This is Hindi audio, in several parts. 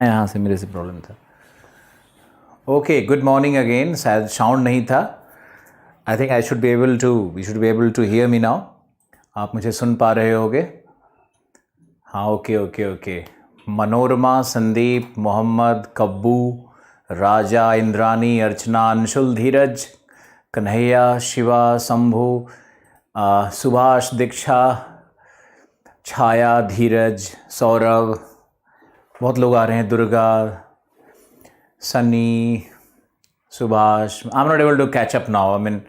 यहाँ से मेरे से प्रॉब्लम था। Okay, good morning again. शायद साउंड नहीं था। I think you should be able to hear me now. आप मुझे सुन पा रहे होगे? हाँ, okay okay okay. Manorama, Sandeep, Mohammed, Kabbu, Raja, Indrani, Archana, Anshul, Dheeraj, Kanhaiya, Shiva, Shambhu, Subhash, Diksha, Chhaya, Dheeraj, Saurabh, बहुत लोग आ रहे हैं, Durga, Sunny, Subhash. I am not able to catch up now. I mean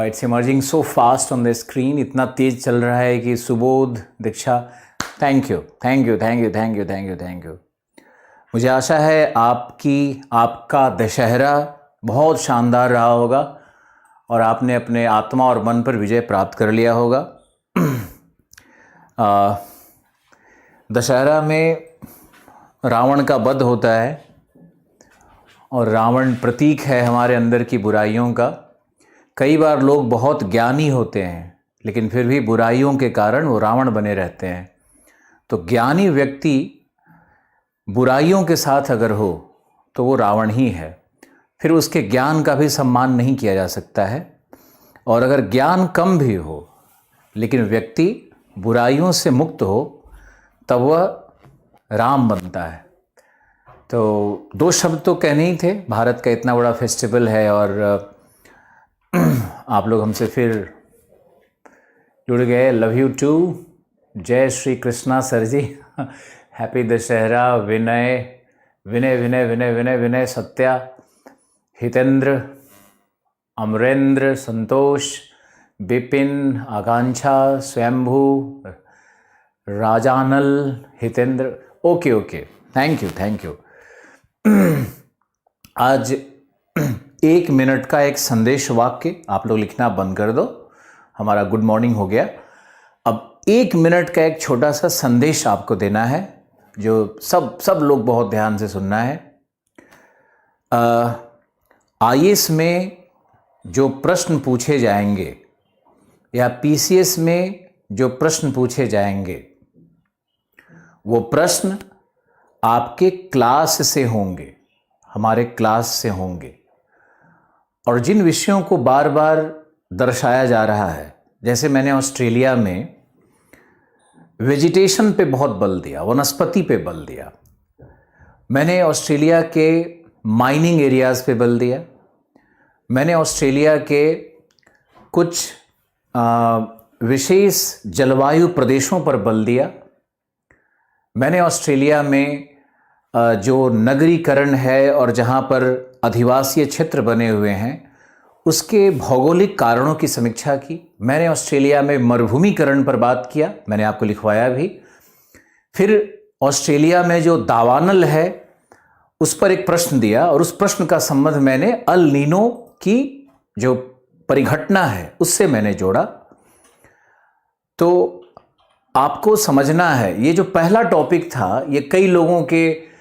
it's emerging so fast on the screen. इतना तेज चल रहा है कि Subodh, Diksha, thank you thank you thank you thank you thank you thank you. मुझे आशा है आपका दशहरा बहुत शानदार रहा होगा और आपने अपने आत्मा और मन पर विजय प्राप्त कर लिया होगा। दशहरा में रावण का वध होता है और रावण प्रतीक है हमारे अंदर की बुराइयों का। कई बार लोग बहुत ज्ञानी होते हैं लेकिन फिर भी बुराइयों के कारण वो रावण बने रहते हैं। तो ज्ञानी व्यक्ति बुराइयों के साथ अगर हो तो वो रावण ही है। फिर उसके ज्ञान का भी सम्मान नहीं किया जा सकता है। और अगर ज्ञान कम भी हो लेकिन व्यक्ति बुराइयों से मुक्त हो तब वह राम बनता है। तो दो शब्द तो कहने ही थे। भारत का इतना बड़ा फेस्टिवल है और आप लोग हमसे फिर जुड़ गए। Love you too. जय Shri Krishna sir ji. Happy Dussehra. Vinay Vinay Vinay Vinay Vinay Vinay, Satya, Hitendra, Amarendra, Santosh, Bipin, Akanksha, Swayambhu, Rajanal, Hitendra. Okay okay, thank you. आज 1 मिनट का एक संदेश वाक्य आप लोग लिखना बंद कर दो। हमारा गुड मॉर्निंग हो गया। अब 1 मिनट का एक छोटा सा संदेश आपको देना है जो सब लोग बहुत ध्यान से सुनना है। आईएएस में जो प्रश्न पूछे जाएंगे या पीसीएस में जो प्रश्न पूछे जाएंगे वो प्रश्न आपके क्लास से होंगे, हमारे क्लास से होंगे। और जिन विषयों को बार बार दर्शाया जा रहा है, जैसे मैंने ऑस्ट्रेलिया में वेजिटेशन पे बहुत बल दिया, वनस्पति पे बल दिया। मैंने ऑस्ट्रेलिया के माइनिंग एरियाज़ पे बल दिया। मैंने ऑस्ट्रेलिया के कुछ विशेष जलवायु प्रदेशों पर बल दिया। मैंने ऑस्ट्रेलिया में जो नगरीकरण है और जहाँ पर अधिवासीय क्षेत्र बने हुए हैं उसके भौगोलिक कारणों की समीक्षा की। मैंने ऑस्ट्रेलिया में मरुभूमिकरण पर बात किया, मैंने आपको लिखवाया भी। फिर ऑस्ट्रेलिया में जो दावानल है उस पर एक प्रश्न दिया और उस प्रश्न का संबंध मैंने अल नीनो की जो परिघटना है उससे मैंने जोड़ा। तो आपको समझना है ये जो पहला टॉपिक था ये कई लोगों के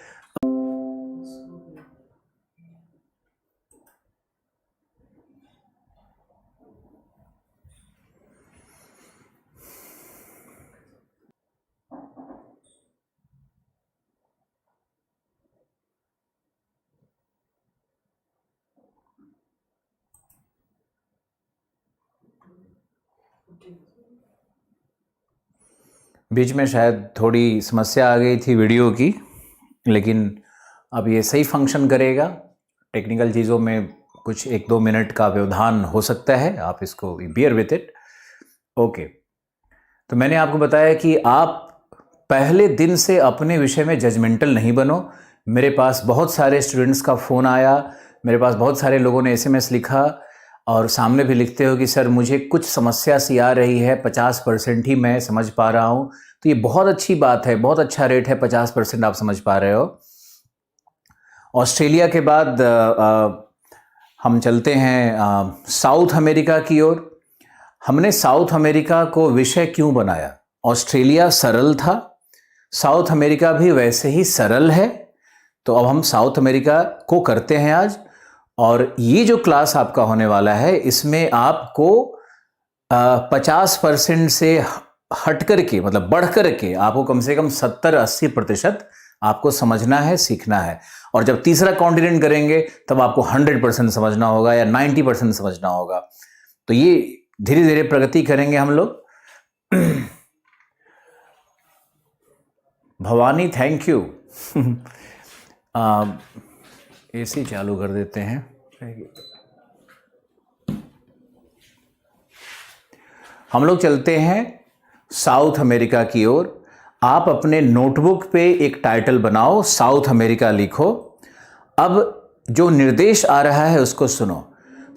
बीच में शायद थोड़ी समस्या आ गई थी वीडियो की, लेकिन अब ये सही फंक्शन करेगा। टेक्निकल चीज़ों में कुछ 1-2 मिनट का व्यवधान हो सकता है, आप इसको बियर विथ इट। ओके, तो मैंने आपको बताया कि आप पहले दिन से अपने विषय में जजमेंटल नहीं बनो। मेरे पास बहुत सारे स्टूडेंट्स का फ़ोन आया, मेरे पास बहुत सारे लोगों ने एसएमएस लिखा और सामने भी लिखते हो कि सर मुझे कुछ समस्या सी आ रही है, 50% ही मैं समझ पा रहा हूँ। तो ये बहुत अच्छी बात है, बहुत अच्छा रेट है, 50% आप समझ पा रहे हो। ऑस्ट्रेलिया के बाद हम चलते हैं साउथ अमेरिका की ओर। हमने साउथ अमेरिका को विषय क्यों बनाया? ऑस्ट्रेलिया सरल था, साउथ अमेरिका भी वैसे ही सरल है। तो अब हम साउथ अमेरिका को करते हैं आज। और ये जो क्लास आपका होने वाला है इसमें आपको 50% से हट कर के, मतलब बढ़ कर के आपको कम से कम 70-80% आपको समझना है, सीखना है। और जब तीसरा कॉन्टिनेंट करेंगे तब आपको 100% समझना होगा या 90% समझना होगा। तो ये धीरे धीरे प्रगति करेंगे हम लोग। Bhavani thank you. एसी चालू कर देते हैं। हम लोग चलते हैं साउथ अमेरिका की ओर। आप अपने नोटबुक पे एक टाइटल बनाओ, साउथ अमेरिका लिखो। अब जो निर्देश आ रहा है उसको सुनो।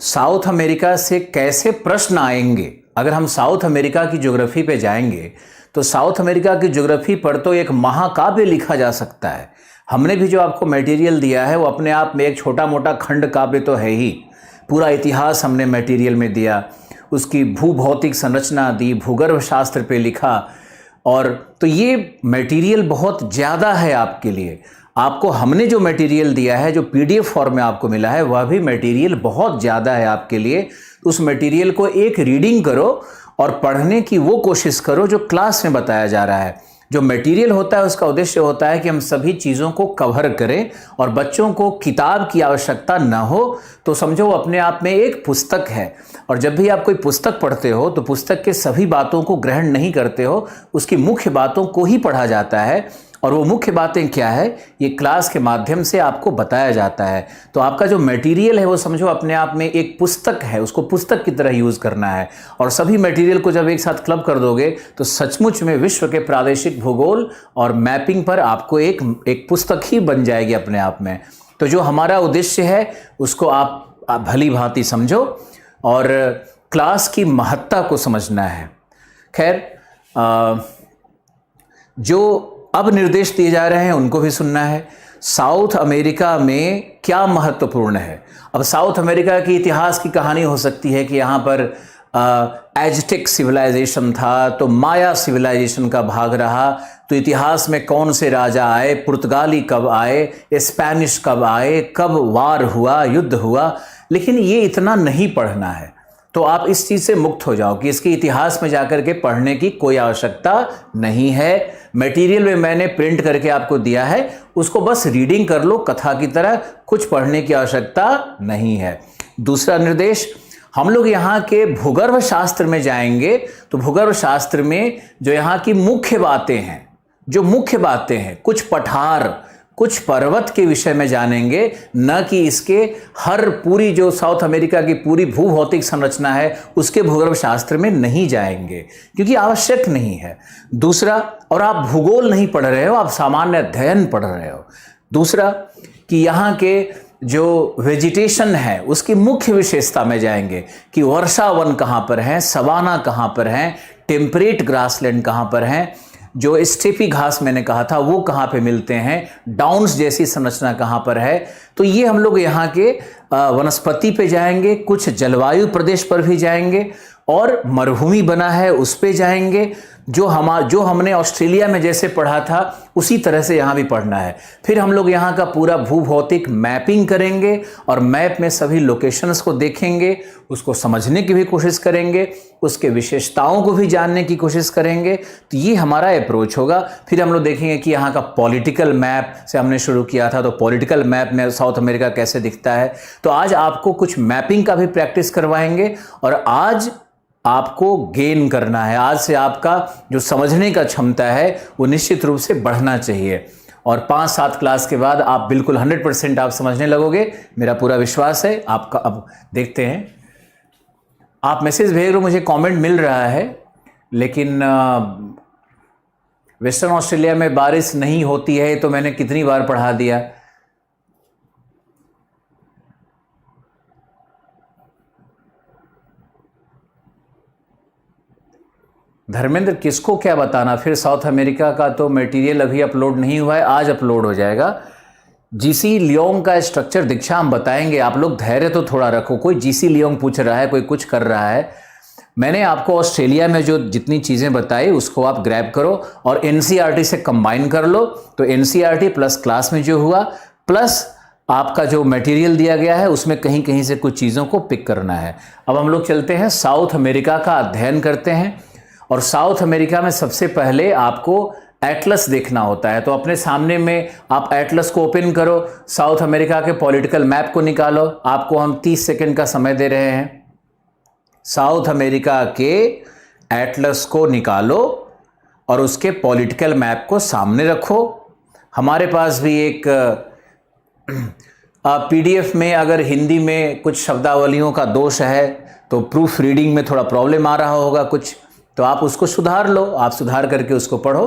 साउथ अमेरिका से कैसे प्रश्न आएंगे? अगर हम साउथ अमेरिका की ज्योग्राफी पे जाएंगे तो साउथ अमेरिका की ज्योग्राफी पर तो एक महाकाव्य लिखा जा सकता है। हमने भी जो आपको मटेरियल दिया है वो अपने आप में एक छोटा मोटा खंड काव्य तो है ही। पूरा इतिहास हमने मटेरियल में दिया, उसकी भूभौतिक संरचना दी, भूगर्भ शास्त्र पे लिखा। और तो ये मटेरियल बहुत ज़्यादा है आपके लिए। आपको हमने जो मटेरियल दिया है, जो पीडीएफ फॉर्म में आपको मिला है, वह भी मटेरियल बहुत ज़्यादा है आपके लिए। उस मटेरियल को एक रीडिंग करो और पढ़ने की वो कोशिश करो जो क्लास में बताया जा रहा है। जो मटेरियल होता है उसका उद्देश्य होता है कि हम सभी चीज़ों को कवर करें और बच्चों को किताब की आवश्यकता ना हो। तो समझो अपने आप में एक पुस्तक है, और जब भी आप कोई पुस्तक पढ़ते हो तो पुस्तक के सभी बातों को ग्रहण नहीं करते हो, उसकी मुख्य बातों को ही पढ़ा जाता है। और वो मुख्य बातें क्या है, ये क्लास के माध्यम से आपको बताया जाता है। तो आपका जो मटेरियल है वो समझो अपने आप में एक पुस्तक है, उसको पुस्तक की तरह यूज़ करना है। और सभी मटेरियल को जब एक साथ क्लब कर दोगे तो सचमुच में विश्व के प्रादेशिक भूगोल और मैपिंग पर आपको एक पुस्तक ही बन जाएगी अपने आप में। तो जो हमारा उद्देश्य है उसको आप भली भांति समझो और क्लास की महत्ता को समझना है। खैर, जो अब निर्देश दिए जा रहे हैं उनको भी सुनना है। साउथ अमेरिका में क्या महत्वपूर्ण है? अब साउथ अमेरिका की इतिहास की कहानी हो सकती है कि यहाँ पर एज़टेक सिविलाइजेशन था, तो माया सिविलाइजेशन का भाग रहा। तो इतिहास में कौन से राजा आए, पुर्तगाली कब आए, स्पेनिश कब आए, कब वार हुआ, युद्ध हुआ। लेकिन ये इतना नहीं पढ़ना है। तो आप इस चीज़ से मुक्त हो जाओ कि इसके इतिहास में जाकर के पढ़ने की कोई आवश्यकता नहीं है। मटेरियल में मैंने प्रिंट करके आपको दिया है, उसको बस रीडिंग कर लो कथा की तरह, कुछ पढ़ने की आवश्यकता नहीं है। दूसरा निर्देश, हम लोग यहाँ के भूगर्भ शास्त्र में जाएंगे तो भूगर्भ शास्त्र में जो यहाँ की मुख्य बातें हैं, कुछ पठार, कुछ पर्वत के विषय में जानेंगे, न कि इसके हर पूरी जो साउथ अमेरिका की पूरी भूभौतिक संरचना है उसके भूगर्भ शास्त्र में नहीं जाएंगे, क्योंकि आवश्यक नहीं है। दूसरा, और आप भूगोल नहीं पढ़ रहे हो, आप सामान्य अध्ययन पढ़ रहे हो। दूसरा कि यहाँ के जो वेजिटेशन है उसकी मुख्य विशेषता में जाएंगे कि वर्षा वन कहाँ पर हैं, सवाना कहाँ पर हैं, टेम्परेट ग्रासलैंड कहाँ पर हैं, जो स्टेपी घास मैंने कहा था वो कहाँ पे मिलते हैं, डाउन्स जैसी संरचना कहाँ पर है। तो ये हम लोग यहाँ के वनस्पति पे जाएंगे, कुछ जलवायु प्रदेश पर भी जाएंगे और मरुभूमि बना है उस पे जाएंगे। जो हमने ऑस्ट्रेलिया में जैसे पढ़ा था उसी तरह से यहाँ भी पढ़ना है। फिर हम लोग यहाँ का पूरा भूभौतिक मैपिंग करेंगे और मैप में सभी लोकेशंस को देखेंगे, उसको समझने की भी कोशिश करेंगे, उसके विशेषताओं को भी जानने की कोशिश करेंगे। तो ये हमारा अप्रोच होगा। फिर हम लोग देखेंगे कि यहाँ का पॉलिटिकल मैप से हमने शुरू किया था, तो पॉलिटिकल मैप में साउथ अमेरिका कैसे दिखता है। तो आज आपको कुछ मैपिंग का भी प्रैक्टिस करवाएंगे और आज आपको गेन करना है। आज से आपका जो समझने का क्षमता है वो निश्चित रूप से बढ़ना चाहिए और 5-7 क्लास के बाद आप बिल्कुल 100% आप समझने लगोगे, मेरा पूरा विश्वास है आपका। अब देखते हैं, आप मैसेज भेज रहे हो, मुझे कमेंट मिल रहा है, लेकिन वेस्टर्न ऑस्ट्रेलिया में बारिश नहीं होती है तो मैंने कितनी बार पढ़ा दिया। धर्मेंद्र, किसको क्या बताना? फिर साउथ अमेरिका का तो मटेरियल अभी अपलोड नहीं हुआ है, आज अपलोड हो जाएगा। जीसी लियोंग का स्ट्रक्चर दीक्षा हम बताएंगे, आप लोग धैर्य तो थोड़ा रखो। कोई जीसी लियोंग पूछ रहा है, कोई कुछ कर रहा है। मैंने आपको ऑस्ट्रेलिया में जो जितनी चीज़ें बताई उसको आप ग्रैब करो और एनसीईआरटी से कंबाइन कर लो। तो एनसीईआरटी प्लस क्लास में जो हुआ प्लस आपका जो मटेरियल दिया गया है उसमें कहीं कहीं से कुछ चीज़ों को पिक करना है। अब हम लोग चलते हैं साउथ अमेरिका का अध्ययन करते हैं। और साउथ अमेरिका में सबसे पहले आपको एटलस देखना होता है। तो अपने सामने में आप एटलस को ओपन करो, साउथ अमेरिका के पॉलिटिकल मैप को निकालो। आपको हम 30 सेकंड का समय दे रहे हैं। साउथ अमेरिका के एटलस को निकालो और उसके पॉलिटिकल मैप को सामने रखो। हमारे पास भी एक पीडीएफ में अगर हिंदी में कुछ शब्दावलियों का दोष है तो प्रूफ रीडिंग में थोड़ा प्रॉब्लम आ रहा होगा कुछ, तो आप उसको सुधार लो। आप सुधार करके उसको पढ़ो।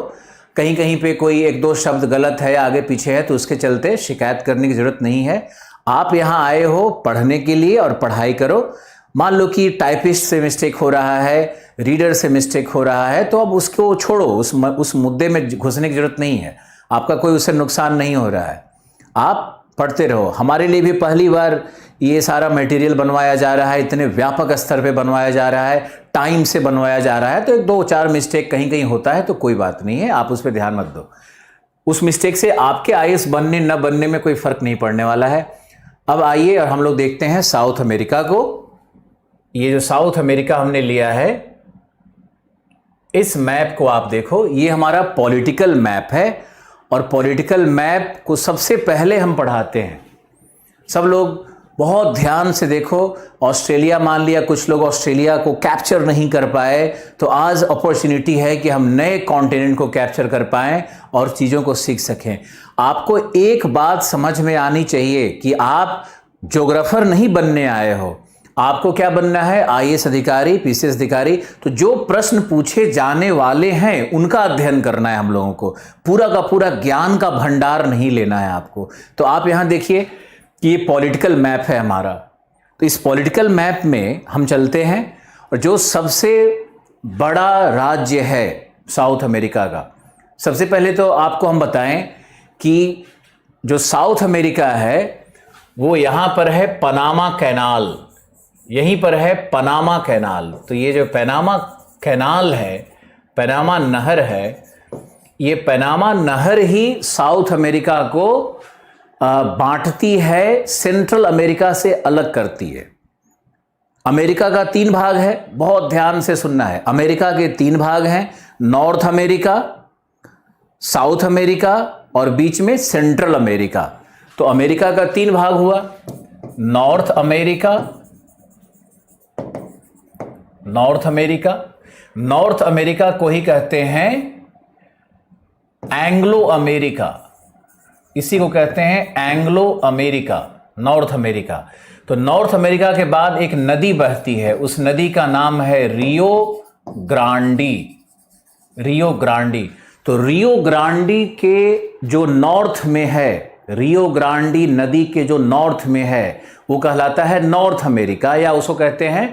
कहीं कहीं पे कोई एक दो शब्द गलत है, आगे पीछे है, तो उसके चलते शिकायत करने की ज़रूरत नहीं है। आप यहाँ आए हो पढ़ने के लिए और पढ़ाई करो। मान लो कि टाइपिस्ट से मिस्टेक हो रहा है, रीडर से मिस्टेक हो रहा है, तो अब उसको छोड़ो, उस मुद्दे में घुसने की ज़रूरत नहीं है। आपका कोई उससे नुकसान नहीं हो रहा है। आप पढ़ते रहो। हमारे लिए भी पहली बार ये सारा मटेरियल बनवाया जा रहा है, इतने व्यापक स्तर पे बनवाया जा रहा है, टाइम से बनवाया जा रहा है, तो एक दो चार मिस्टेक कहीं कहीं होता है, तो कोई बात नहीं है, आप उस पर ध्यान मत दो। उस मिस्टेक से आपके आईएएस बनने न बनने में कोई फर्क नहीं पड़ने वाला है। अब आइए और हम लोग देखते हैं साउथ अमेरिका को। ये जो साउथ अमेरिका हमने लिया है, इस मैप को आप देखो, ये हमारा पॉलिटिकल मैप है और पॉलिटिकल मैप को सबसे पहले हम पढ़ाते हैं। सब लोग बहुत ध्यान से देखो। ऑस्ट्रेलिया मान लिया, कुछ लोग ऑस्ट्रेलिया को कैप्चर नहीं कर पाए, तो आज अपॉर्चुनिटी है कि हम नए कॉन्टिनेंट को कैप्चर कर पाएं और चीज़ों को सीख सकें। आपको एक बात समझ में आनी चाहिए कि आप ज्योग्राफर नहीं बनने आए हो। आपको क्या बनना है? आईएएस अधिकारी, पीसीएस अधिकारी। तो जो प्रश्न पूछे जाने वाले हैं उनका अध्ययन करना है हम लोगों को। पूरा का पूरा ज्ञान का भंडार नहीं लेना है आपको। तो आप यहां देखिए कि ये पॉलिटिकल मैप है हमारा। तो इस पॉलिटिकल मैप में हम चलते हैं और जो सबसे बड़ा राज्य है साउथ अमेरिका का, सबसे पहले तो आपको हम बताएं कि जो साउथ अमेरिका है वो यहाँ पर है पनामा कैनाल। यहीं पर है पनामा कैनाल। तो ये जो पनामा कैनाल है, पनामा नहर है, ये पनामा नहर ही साउथ अमेरिका को बांटती है, सेंट्रल अमेरिका से अलग करती है। अमेरिका का 3 भाग है, बहुत ध्यान से सुनना है। अमेरिका के 3 भाग हैं, नॉर्थ अमेरिका, साउथ अमेरिका और बीच में सेंट्रल अमेरिका। तो अमेरिका का 3 भाग हुआ, north America, north America. North America को ही कहते हैं एंग्लो अमेरिका, इसी को कहते हैं एंग्लो अमेरिका, नॉर्थ अमेरिका। तो नॉर्थ अमेरिका के बाद एक नदी बहती है, उस नदी का नाम है रियो ग्रांडी। रियो ग्रांडी। तो रियो ग्रांडी के जो नॉर्थ में है, रियो ग्रांडी नदी के जो नॉर्थ में है वो कहलाता है नॉर्थ अमेरिका, या उसको कहते हैं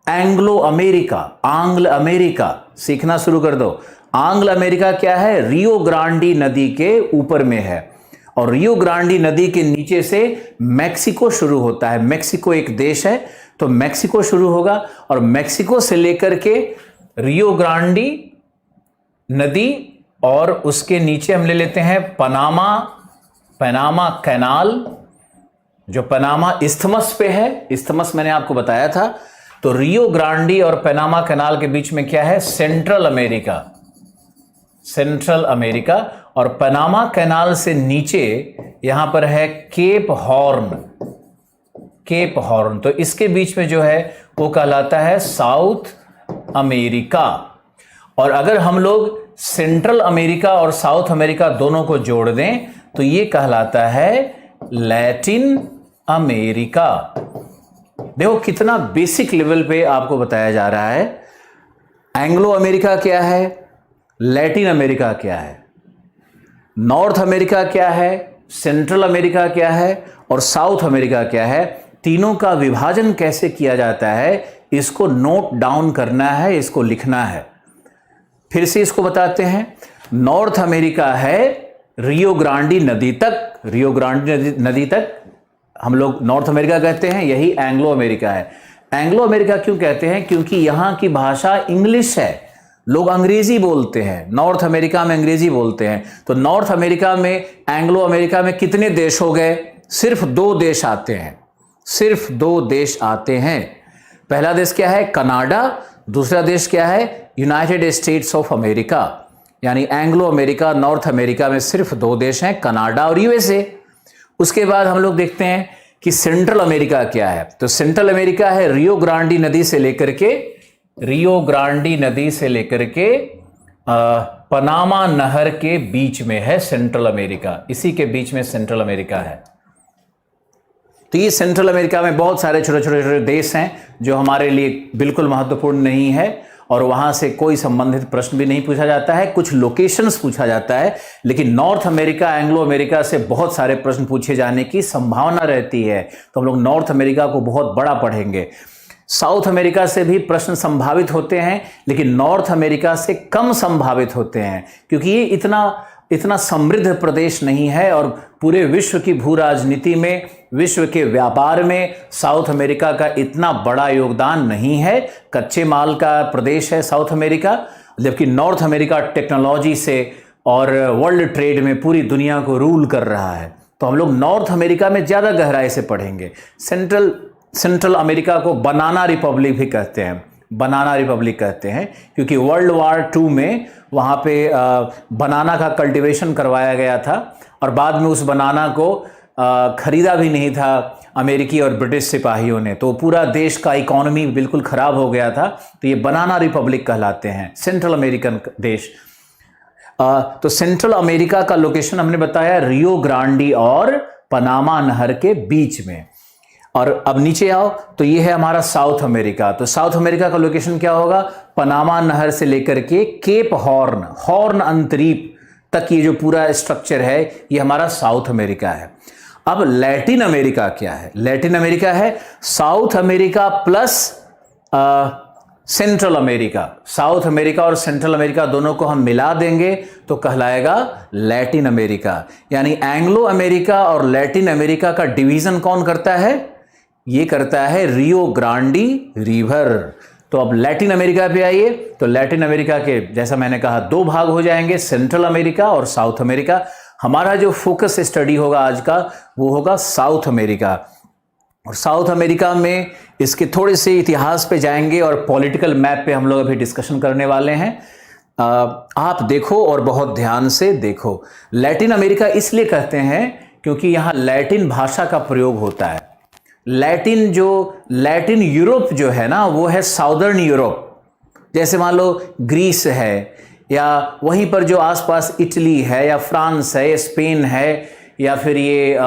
एंग्लो अमेरिका, आंग्ल अमेरिका। सीखना शुरू कर दो। आंग्ल अमेरिका क्या है? रियो ग्रांडी नदी के ऊपर में है और रियो ग्रांडी नदी के नीचे से मैक्सिको शुरू होता है। मैक्सिको एक देश है, तो मैक्सिको शुरू होगा और मैक्सिको से लेकर के रियो ग्रांडी नदी और उसके नीचे हम ले लेते हैं पनामा कैनाल, जो पनामा इस्थमस पे है। इस्थमस मैंने आपको बताया था। तो रियो ग्रांडी और पनामा कैनाल के बीच में क्या है? Central America, central America. और पनामा कैनाल से नीचे यहां पर है केप हॉर्न, केप हॉर्न। तो इसके बीच में जो है वो कहलाता है साउथ अमेरिका। और अगर हम लोग सेंट्रल अमेरिका और साउथ अमेरिका दोनों को जोड़ दें तो ये कहलाता है लैटिन अमेरिका। देखो कितना बेसिक लेवल पे आपको बताया जा रहा है। एंग्लो अमेरिका क्या है, लैटिन अमेरिका क्या है, नॉर्थ अमेरिका क्या है, सेंट्रल अमेरिका क्या है और साउथ अमेरिका क्या है। तीनों का विभाजन कैसे किया जाता है इसको नोट डाउन करना है, इसको लिखना है। फिर से इसको बताते हैं। नॉर्थ अमेरिका है रियो ग्रांडी नदी तक, रियो ग्रांडी नदी तक हम लोग नॉर्थ अमेरिका कहते हैं, यही एंग्लो अमेरिका है। एंग्लो अमेरिका क्यों कहते हैं? क्योंकि यहां की भाषा इंग्लिश है, लोग अंग्रेजी बोलते हैं, नॉर्थ अमेरिका में अंग्रेजी बोलते हैं। तो नॉर्थ अमेरिका में, एंग्लो अमेरिका में कितने देश हो गए? सिर्फ 2 देश आते हैं, सिर्फ 2 देश आते हैं। पहला देश क्या है? कनाडा, दूसरा देश क्या है? यूनाइटेड स्टेट्स ऑफ अमेरिका, यानी एंग्लो अमेरिका, नॉर्थ अमेरिका में सिर्फ 2 देश हैं, कनाडा और यूएसए। उसके बाद हम लोग देखते हैं कि सेंट्रल अमेरिका क्या है। तो सेंट्रल अमेरिका है रियो ग्रांडी नदी से लेकर के पनामा नहर के बीच में है सेंट्रल अमेरिका, इसी के बीच में सेंट्रल अमेरिका है। तो ये सेंट्रल अमेरिका में बहुत सारे छोटे छोटे देश हैं जो हमारे लिए बिल्कुल महत्वपूर्ण नहीं है और वहां से कोई संबंधित प्रश्न भी नहीं पूछा जाता है, कुछ लोकेशंस पूछा जाता है, लेकिन नॉर्थ अमेरिका, एंग्लो अमेरिका से बहुत सारे प्रश्न पूछे जाने की संभावना रहती है। तो हम लोग नॉर्थ अमेरिका को बहुत बड़ा पढ़ेंगे। साउथ अमेरिका से भी प्रश्न संभावित होते हैं, लेकिन नॉर्थ अमेरिका से कम संभावित होते हैं, क्योंकि ये इतना समृद्ध प्रदेश नहीं है और पूरे विश्व की भू राजनीति में, विश्व के व्यापार में साउथ अमेरिका का इतना बड़ा योगदान नहीं है। कच्चे माल का प्रदेश है साउथ अमेरिका, जबकि नॉर्थ अमेरिका टेक्नोलॉजी से और वर्ल्ड ट्रेड में पूरी दुनिया को रूल कर रहा है। तो हम लोग नॉर्थ अमेरिका में ज़्यादा गहराई से पढ़ेंगे। सेंट्रल अमेरिका को बनाना रिपब्लिक भी कहते हैं, बनाना रिपब्लिक कहते हैं, क्योंकि वर्ल्ड वार 2 में वहाँ पे बनाना का कल्टीवेशन करवाया गया था और बाद में उस बनाना को खरीदा भी नहीं था अमेरिकी और ब्रिटिश सिपाहियों ने, तो पूरा देश का इकोनॉमी बिल्कुल ख़राब हो गया था। तो ये बनाना रिपब्लिक कहलाते हैं सेंट्रल अमेरिकन देश। तो सेंट्रल अमेरिका का लोकेशन हमने बताया रियो ग्रांडी और पनामा नहर के बीच में। और अब नीचे आओ तो ये है हमारा साउथ अमेरिका। तो साउथ अमेरिका का लोकेशन क्या होगा? पनामा नहर से लेकर के केप हॉर्न अंतरीप तक ये जो पूरा स्ट्रक्चर है ये हमारा साउथ अमेरिका है। अब लैटिन अमेरिका क्या है? लैटिन अमेरिका है south America plus central America. South America और सेंट्रल अमेरिका दोनों को हम मिला देंगे तो कहलाएगा लैटिन अमेरिका। यानी एंग्लो अमेरिका और लैटिन अमेरिका का डिवीजन कौन करता है? ये करता है रियो ग्रांडी रिवर। तो अब लैटिन अमेरिका पे आइए। तो लैटिन अमेरिका के, जैसा मैंने कहा, 2 भाग हो जाएंगे, सेंट्रल अमेरिका और साउथ अमेरिका। हमारा जो फोकस स्टडी होगा आज का वो होगा साउथ अमेरिका। और साउथ अमेरिका में इसके थोड़े से इतिहास पे जाएंगे और पॉलिटिकल मैप पे हम लोग अभी डिस्कशन करने वाले हैं। आप देखो और बहुत ध्यान से देखो। लैटिन अमेरिका इसलिए कहते हैं क्योंकि यहाँ लैटिन भाषा का प्रयोग होता है। लैटिन यूरोप जो है ना, वो है साउदर्न यूरोप। जैसे मान लो ग्रीस है, या वहीं पर जो आसपास इटली है या फ्रांस है या स्पेन है, या फिर ये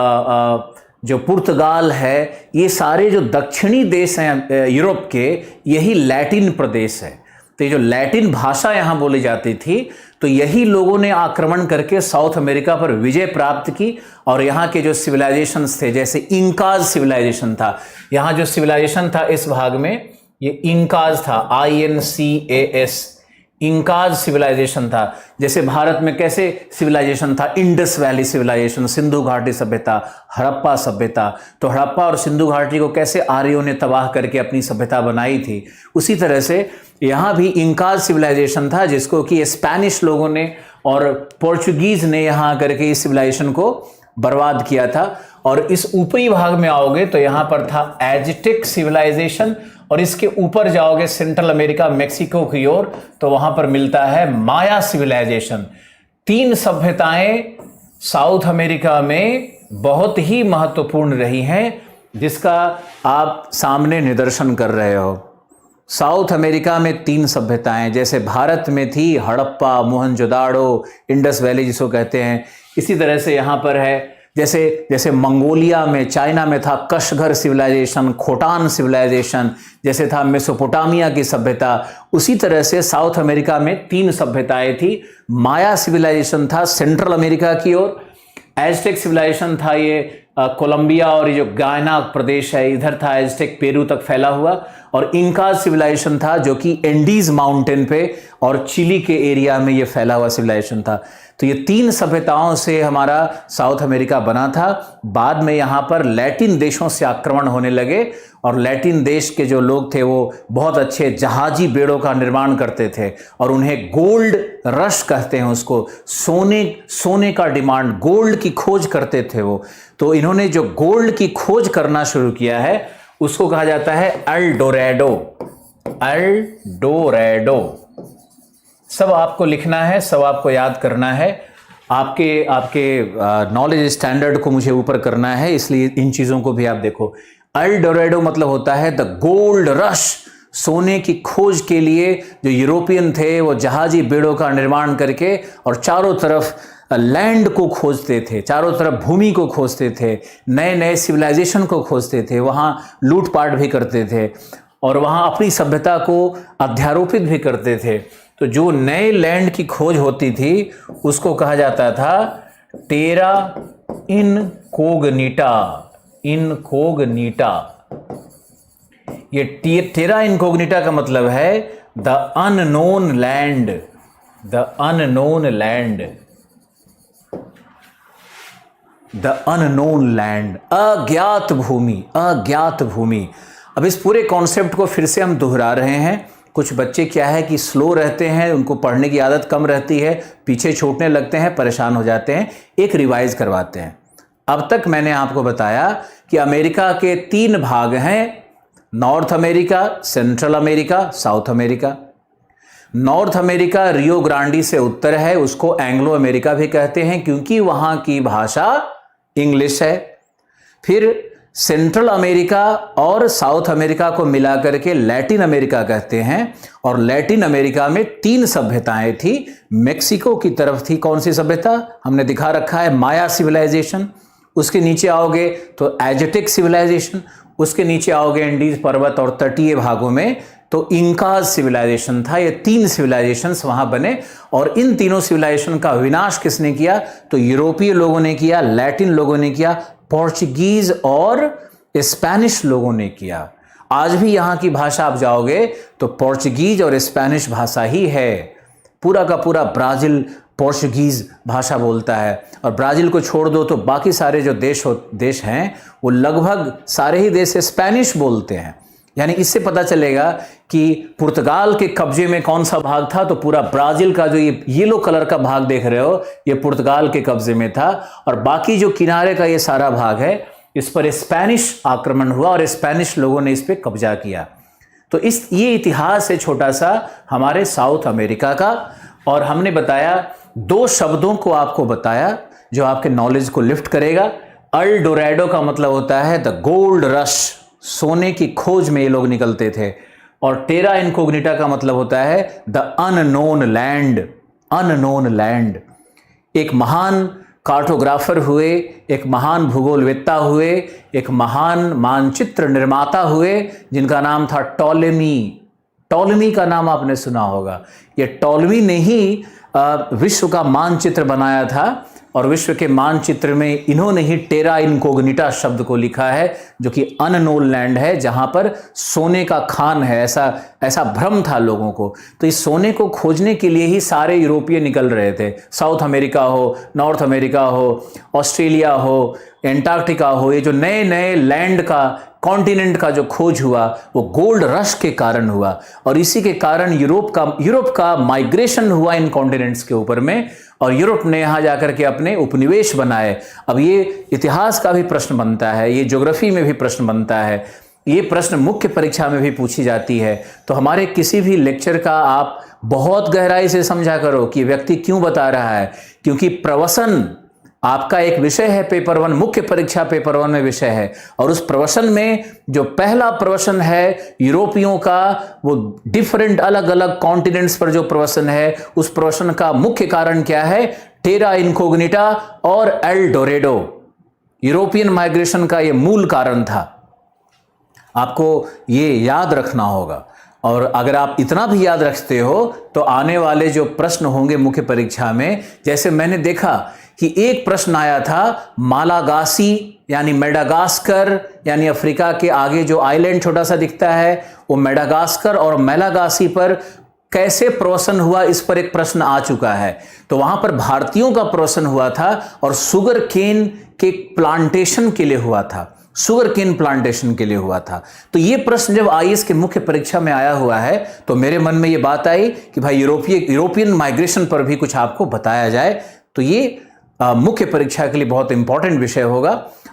जो पुर्तगाल है, ये सारे जो दक्षिणी देश हैं यूरोप के, यही लैटिन प्रदेश है। तो ये जो लैटिन भाषा यहाँ बोली जाती थी, तो यही लोगों ने आक्रमण करके साउथ अमेरिका पर विजय प्राप्त की। और यहाँ के जो सिविलाइजेशंस थे, जैसे इंकाज सिविलाइजेशन था, यहाँ जो सिविलाइजेशन था इस भाग में, ये इंकाज था, INCAS, इंकाज सिविलाइजेशन था। जैसे भारत में कैसे सिविलाइजेशन था? इंडस वैली सिविलाइजेशन, सिंधु घाटी सभ्यता, हड़प्पा सभ्यता। तो हड़प्पा और सिंधु घाटी को कैसे आर्यों ने तबाह करके अपनी सभ्यता बनाई थी, उसी तरह से यहाँ भी इंकाज सिविलाइजेशन था, जिसको कि स्पेनिश लोगों ने और पोर्चुगीज ने यहाँ करके इस सिविलाइजेशन को बर्बाद किया था। और इस ऊपरी भाग में आओगे तो यहाँ पर था एज़टेक सिविलाइजेशन, और इसके ऊपर जाओगे सेंट्रल अमेरिका, मेक्सिको की ओर, तो वहां पर मिलता है माया सिविलाइजेशन। 3 सभ्यताएं साउथ अमेरिका में बहुत ही महत्वपूर्ण रही हैं, जिसका आप सामने निदर्शन कर रहे हो। साउथ अमेरिका में 3 सभ्यताएं, जैसे भारत में थी हड़प्पा, मोहनजोदाड़ो, इंडस वैली जिसको कहते हैं, इसी तरह से यहाँ पर है। जैसे मंगोलिया में, चाइना में था कशघर सिविलाइजेशन, खोटान सिविलाइजेशन, जैसे था मेसोपोटामिया की सभ्यता, उसी तरह से साउथ अमेरिका में 3 सभ्यताएं थी। माया सिविलाइजेशन था सेंट्रल अमेरिका की ओर, एज़टेक सिविलाइजेशन था ये कोलंबिया और ये जो गायना प्रदेश है इधर था, एज़टेक पेरू तक फैला हुआ, और इंका सिविलाइजेशन था जो कि एंडीज माउंटेन पे और चिली के एरिया में ये फैला हुआ सिविलाइजेशन था। तो ये 3 सभ्यताओं से हमारा साउथ अमेरिका बना था। बाद में यहाँ पर लैटिन देशों से आक्रमण होने लगे, और लैटिन देश के जो लोग थे वो बहुत अच्छे जहाजी बेड़ों का निर्माण करते थे, और उन्हें गोल्ड रश कहते हैं उसको, सोने का डिमांड, गोल्ड की खोज करते थे वो। तो इन्होंने जो गोल्ड की खोज करना शुरू किया है उसको कहा जाता है एल डोरेडो। एल्डोरेडो। सब आपको लिखना है, सब आपको याद करना है। आपके नॉलेज स्टैंडर्ड को मुझे ऊपर करना है, इसलिए इन चीज़ों को भी आप देखो। एल्डोरेडो मतलब होता है द गोल्ड रश। सोने की खोज के लिए जो यूरोपियन थे वो जहाजी बेड़ों का निर्माण करके और चारों तरफ लैंड को खोजते थे, चारों तरफ भूमि को खोजते थे, नए नए सिविलाइजेशन को खोजते थे, वहाँ लूटपाट भी करते थे और वहाँ अपनी सभ्यता को अध्यारोपित भी करते थे। तो जो नए लैंड की खोज होती थी उसको कहा जाता था टेरा इनकोग्निटा। इनकोग्निटा, ये टेरा इनकोग्निटा का मतलब है the unknown land. The unknown land, the unknown land, अज्ञात भूमि, अज्ञात भूमि। अब इस पूरे कॉन्सेप्ट को फिर से हम दोहरा रहे हैं। कुछ बच्चे क्या है कि स्लो रहते हैं, उनको पढ़ने की आदत कम रहती है, पीछे छूटने लगते हैं, परेशान हो जाते हैं। एक रिवाइज करवाते हैं। अब तक मैंने आपको बताया कि अमेरिका के 3 भाग हैं, north America, central America, south America. North America Rio Grande से उत्तर है, उसको एंग्लो अमेरिका भी कहते हैं क्योंकि वहां की भाषा इंग्लिश है। फिर सेंट्रल अमेरिका और साउथ अमेरिका को मिलाकर के लैटिन अमेरिका कहते हैं। और लैटिन अमेरिका में 3 सभ्यताएं थी। मेक्सिको की तरफ थी कौन सी सभ्यता, हमने दिखा रखा है, माया सिविलाइजेशन। उसके नीचे आओगे तो एज़टेक सिविलाइजेशन। उसके नीचे आओगे इंडीज पर्वत और तटीय भागों में तो इंकाज सिविलाइजेशन था। ये 3 सिविलाइजेशंस वहां बने और इन तीनों सिविलाइजेशन का विनाश किसने किया, तो यूरोपीय लोगों ने किया, लैटिन लोगों ने किया, पोर्चुगीज और स्पेनिश लोगों ने किया। आज भी यहां की भाषा आप जाओगे तो पोर्चुगीज और स्पेनिश भाषा ही है। पूरा का पूरा ब्राजील पोर्चुगीज भाषा बोलता है और ब्राजील को छोड़ दो तो बाकी सारे जो देश हैं वो लगभग सारे ही देश स्पेनिश बोलते हैं। यानी इससे पता चलेगा कि पुर्तगाल के कब्जे में कौन सा भाग था, तो पूरा ब्राजील का जो ये येलो कलर का भाग देख रहे हो ये पुर्तगाल के कब्जे में था और बाकी जो किनारे का ये सारा भाग है इस पर स्पेनिश आक्रमण हुआ और स्पेनिश लोगों ने इस पर कब्जा किया। तो ये इतिहास है छोटा सा हमारे साउथ अमेरिका का। और हमने बताया 2 शब्दों को आपको बताया जो आपके नॉलेज को लिफ्ट करेगा। एल्डोरेडो का मतलब होता है द गोल्ड रश, सोने की खोज में ये लोग निकलते थे। और टेरा इनकोग्निटा का मतलब होता है the unknown land, unknown land. एक महान कार्टोग्राफर हुए, एक महान भूगोलवेत्ता हुए, एक महान मानचित्र निर्माता हुए जिनका नाम था टॉलेमी। टॉलेमी का नाम आपने सुना होगा। ये टॉलेमी ने ही विश्व का मानचित्र बनाया था और विश्व के मानचित्र में इन्होंने ही टेरा इनकोग्निटा शब्द को लिखा है जो कि अननोन लैंड है, जहां पर सोने का खान है। ऐसा भ्रम था लोगों को। तो इस सोने को खोजने के लिए ही सारे यूरोपीय निकल रहे थे। साउथ अमेरिका हो, नॉर्थ अमेरिका हो, ऑस्ट्रेलिया हो, एंटार्क्टिका हो, ये जो नए नए लैंड का कॉन्टिनेंट का जो खोज हुआ वो गोल्ड रश के कारण हुआ और इसी के कारण यूरोप का माइग्रेशन हुआ इन कॉन्टिनेंट्स के ऊपर में और यूरोप ने यहाँ जाकर के अपने उपनिवेश बनाए। अब ये इतिहास का भी प्रश्न बनता है, ये ज्योग्राफी में भी प्रश्न बनता है, ये प्रश्न मुख्य परीक्षा में भी पूछी जाती है। तो हमारे किसी भी लेक्चर का आप बहुत गहराई से समझा करो कि व्यक्ति क्यों बता रहा है, क्योंकि प्रवसन आपका एक विषय है, पेपर 1 मुख्य परीक्षा पेपर 1 में विषय है और उस प्रवसन में जो पहला प्रवसन है यूरोपियों का, वो डिफरेंट अलग अलग कॉन्टिनेंट्स पर जो प्रवसन है उस प्रवसन का मुख्य कारण क्या है, टेरा इनकोग्निटा और एल्डोरेडो। यूरोपियन माइग्रेशन का ये मूल कारण था। आपको ये याद रखना होगा और अगर आप इतना भी याद रखते हो तो आने वाले जो प्रश्न होंगे मुख्य परीक्षा में, जैसे मैंने देखा कि एक प्रश्न आया था मालागासी यानी मेडागास्कर, यानी अफ्रीका के आगे जो आइलैंड छोटा सा दिखता है वो मेडागास्कर और मेलागासी पर कैसे प्रवसन हुआ, इस पर एक प्रश्न आ चुका है। तो वहां पर भारतीयों का प्रवसन हुआ था और शुगर केन के प्लांटेशन के लिए हुआ था, शुगर केन प्लांटेशन के लिए हुआ था। तो ये प्रश्न जब आईएएस के मुख्य परीक्षा में आया हुआ है तो मेरे मन में ये बात आई कि भाई यूरोपियन माइग्रेशन पर भी कुछ आपको बताया जाए। तो ये मुख्य परीक्षा के लिए बहुत इंपॉर्टेंट विषय होगा।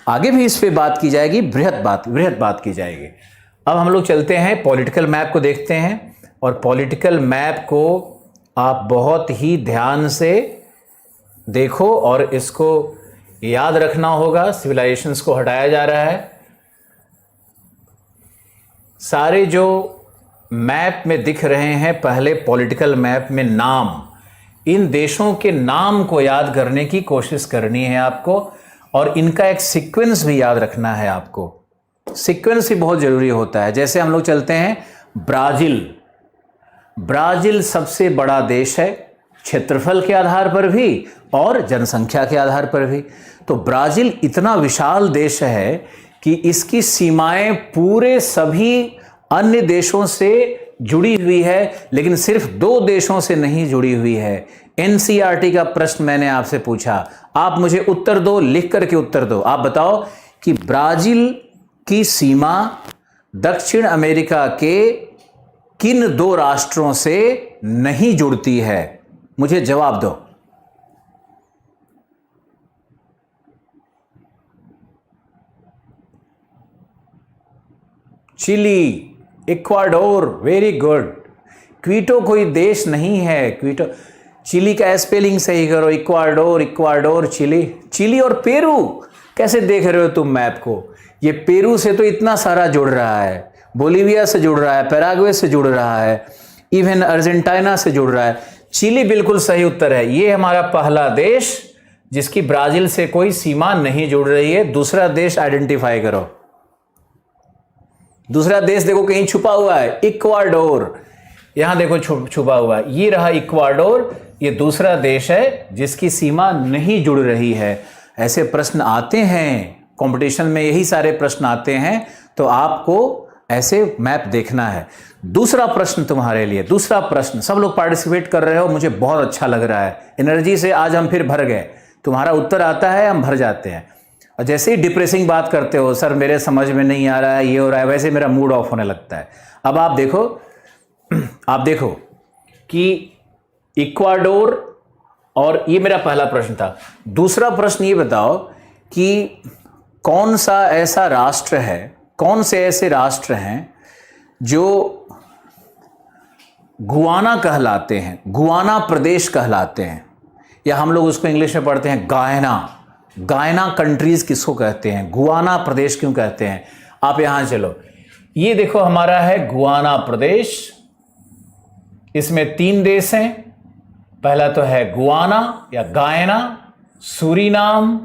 आगे भी इस पे बात की जाएगी, बृहद बात की जाएगी। अब हम लोग चलते हैं पॉलिटिकल मैप को देखते हैं, और पॉलिटिकल मैप को आप बहुत ही ध्यान से देखो और इसको याद रखना होगा। सिविलाइजेशंस को हटाया जा रहा है। सारे जो मैप में दिख रहे हैं, पहले पॉलिटिकल मैप में नाम, इन देशों के नाम को याद करने की कोशिश करनी है आपको, और इनका एक सीक्वेंस भी याद रखना है आपको। सीक्वेंस भी बहुत जरूरी होता है। जैसे हम लोग चलते हैं ब्राजील। ब्राजील सबसे बड़ा देश है, क्षेत्रफल के आधार पर भी और जनसंख्या के आधार पर भी। तो ब्राजील इतना विशाल देश है कि इसकी सीमाएं पूरे सभी अन्य देशों से जुड़ी हुई है, लेकिन सिर्फ 2 देशों से नहीं जुड़ी हुई है। एनसीईआरटी का प्रश्न मैंने आपसे पूछा, आप मुझे उत्तर दो, लिख करके उत्तर दो। आप बताओ कि ब्राजील की सीमा दक्षिण अमेरिका के किन 2 राष्ट्रों से नहीं जुड़ती है? मुझे जवाब दो। Chile, Ecuador, very good. Quito कोई देश नहीं है। क्वीटो, चिली का स्पेलिंग सही करो, इक्वाडोर, इक्वाडोर, चिली। चिली और पेरू कैसे देख रहे हो तुम मैप को? ये पेरू से तो इतना सारा जुड़ रहा है, बोलीविया से जुड़ रहा है, पैराग्वे से जुड़ रहा है, इवन अर्जेंटीना से जुड़ रहा है। चिली बिल्कुल सही उत्तर है। ये हमारा पहला देश जिसकी ब्राजील से कोई सीमा नहीं जुड़ रही है। दूसरा देश आइडेंटिफाई करो। दूसरा देश देखो कहीं छुपा हुआ है, इक्वाडोर। यहां देखो छुपा हुआ है, ये रहा इक्वाडोर। ये दूसरा देश है जिसकी सीमा नहीं जुड़ रही है। ऐसे प्रश्न आते हैं कंपटीशन में, यही सारे प्रश्न आते हैं, तो आपको ऐसे मैप देखना है। दूसरा प्रश्न तुम्हारे लिए, दूसरा प्रश्न। सब लोग पार्टिसिपेट कर रहे हो, मुझे बहुत अच्छा लग रहा है। एनर्जी से आज हम फिर भर गए। तुम्हारा उत्तर आता है, हम भर जाते हैं। और जैसे ही डिप्रेसिंग बात करते हो, सर मेरे समझ में नहीं आ रहा है, ये हो रहा है, वैसे मेरा मूड ऑफ होने लगता है। अब आप देखो कि इक्वाडोर, और ये मेरा पहला प्रश्न था। दूसरा प्रश्न ये बताओ कि कौन सा ऐसा राष्ट्र है, कौन से ऐसे राष्ट्र हैं जो गुआना कहलाते हैं, गुआना प्रदेश कहलाते हैं, या हम लोग उसको इंग्लिश में पढ़ते हैं गायना। गायना कंट्रीज किसको कहते हैं? गुआना प्रदेश क्यों कहते हैं? आप यहां चलो, ये देखो हमारा है गुआना प्रदेश। इसमें 3 देश हैं। पहला तो है गुआना या गायना, सूरीनाम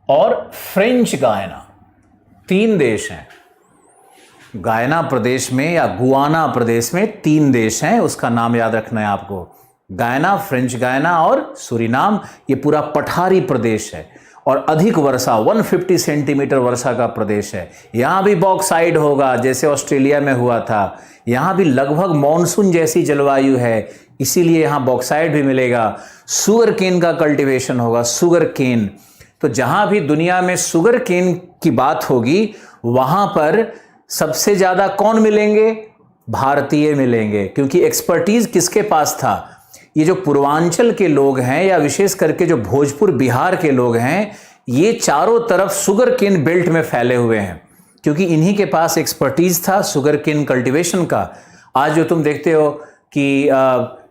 और फ्रेंच गायना। 3 देश हैं। गायना प्रदेश में या गुआना प्रदेश में 3 देश हैं, उसका नाम याद रखना है आपको। गायना, फ्रेंच गायना और सूरीनाम। ये पूरा पठारी प्रदेश है और अधिक वर्षा, 150 सेंटीमीटर वर्षा का प्रदेश है। यहाँ भी बॉक्साइड होगा जैसे ऑस्ट्रेलिया में हुआ था। यहाँ भी लगभग मॉनसून जैसी जलवायु है, इसीलिए यहाँ बॉक्साइड भी मिलेगा। शुगर केन का कल्टीवेशन होगा, शुगर केन। तो जहाँ भी दुनिया में शुगर केन की बात होगी, वहाँ पर सबसे ज़्यादा कौन मिलेंगे? भारतीय मिलेंगे, क्योंकि एक्सपर्टीज किसके पास था? ये जो पूर्वांचल के लोग हैं, या विशेष करके जो भोजपुर बिहार के लोग हैं, ये चारों तरफ शुगर केन बेल्ट में फैले हुए हैं, क्योंकि इन्हीं के पास एक्सपर्टीज था शुगर केन कल्टीवेशन का। आज जो तुम देखते हो कि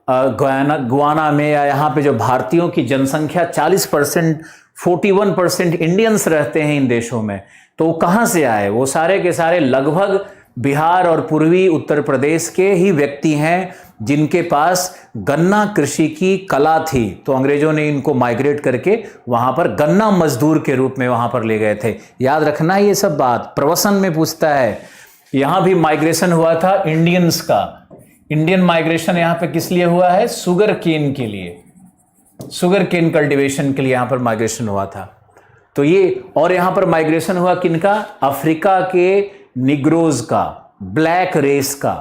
गुआना में या यहाँ पे जो भारतीयों की जनसंख्या 40%, 41% इंडियंस रहते हैं इन देशों में, तो वो कहाँ से आए? वो सारे के सारे लगभग बिहार और पूर्वी उत्तर प्रदेश के ही व्यक्ति हैं जिनके पास गन्ना कृषि की कला थी। तो अंग्रेजों ने इनको माइग्रेट करके वहां पर गन्ना मजदूर के रूप में वहां पर ले गए थे। याद रखना ये सब बात, प्रवसन में पूछता है। यहां भी माइग्रेशन हुआ था इंडियंस का। इंडियन माइग्रेशन यहां पे किस लिए हुआ है? शुगर केन के लिए, शुगर केन कल्टीवेशन के लिए यहां पर माइग्रेशन हुआ था। तो ये, और यहां पर माइग्रेशन हुआ किनका? अफ्रीका के निग्रोज का, ब्लैक रेस का।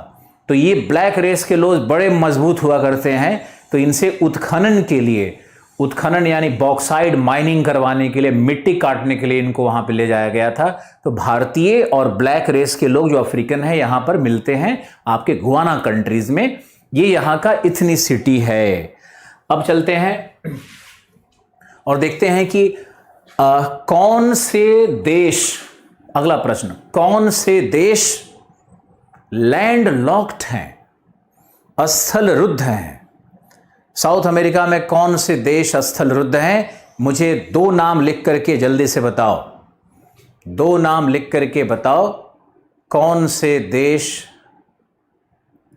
तो ये ब्लैक रेस के लोग बड़े मजबूत हुआ करते हैं, तो इनसे उत्खनन के लिए, उत्खनन यानी बॉक्साइड माइनिंग करवाने के लिए, मिट्टी काटने के लिए इनको वहां पे ले जाया गया था। तो भारतीय और ब्लैक रेस के लोग जो अफ्रीकन है यहां पर मिलते हैं आपके गुआना कंट्रीज में। ये यहां का इथनिसिटी है। अब चलते हैं और देखते हैं कि कौन से देश, अगला प्रश्न, कौन से देश लैंड लॉक्ड हैं, स्थल रुद्ध हैं। साउथ अमेरिका में कौन से देश स्थल रुद्ध हैं? मुझे 2 नाम लिख करके जल्दी से बताओ, 2 नाम लिख करके बताओ कौन से देश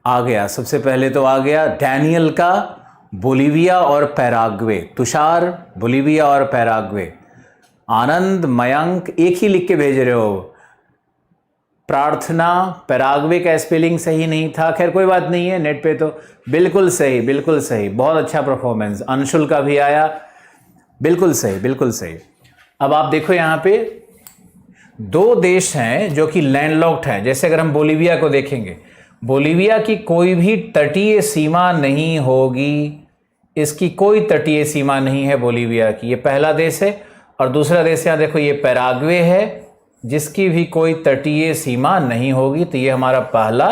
आ गया। सबसे पहले तो आ गया डैनियल का बोलीविया और पैराग्वे। तुषार बोलीविया और पैराग्वे। आनंद, मयंक एक ही लिख के भेज रहे हो। प्रार्थना, पैराग्वे का स्पेलिंग सही नहीं था, खैर कोई बात नहीं है, नेट पे तो बिल्कुल सही, बिल्कुल सही, बहुत अच्छा परफॉर्मेंस। अंशुल का भी आया, बिल्कुल सही, बिल्कुल सही। अब आप देखो यहाँ पे 2 देश हैं जो कि लैंडलॉक्ड हैं। जैसे अगर हम बोलीविया को देखेंगे, बोलीविया की कोई भी तटीय सीमा नहीं होगी, इसकी कोई तटीय सीमा नहीं है बोलीविया की, ये पहला देश है। और दूसरा देश यहाँ देखो, ये पैराग्वे है जिसकी भी कोई तटीय सीमा नहीं होगी। तो ये हमारा पहला,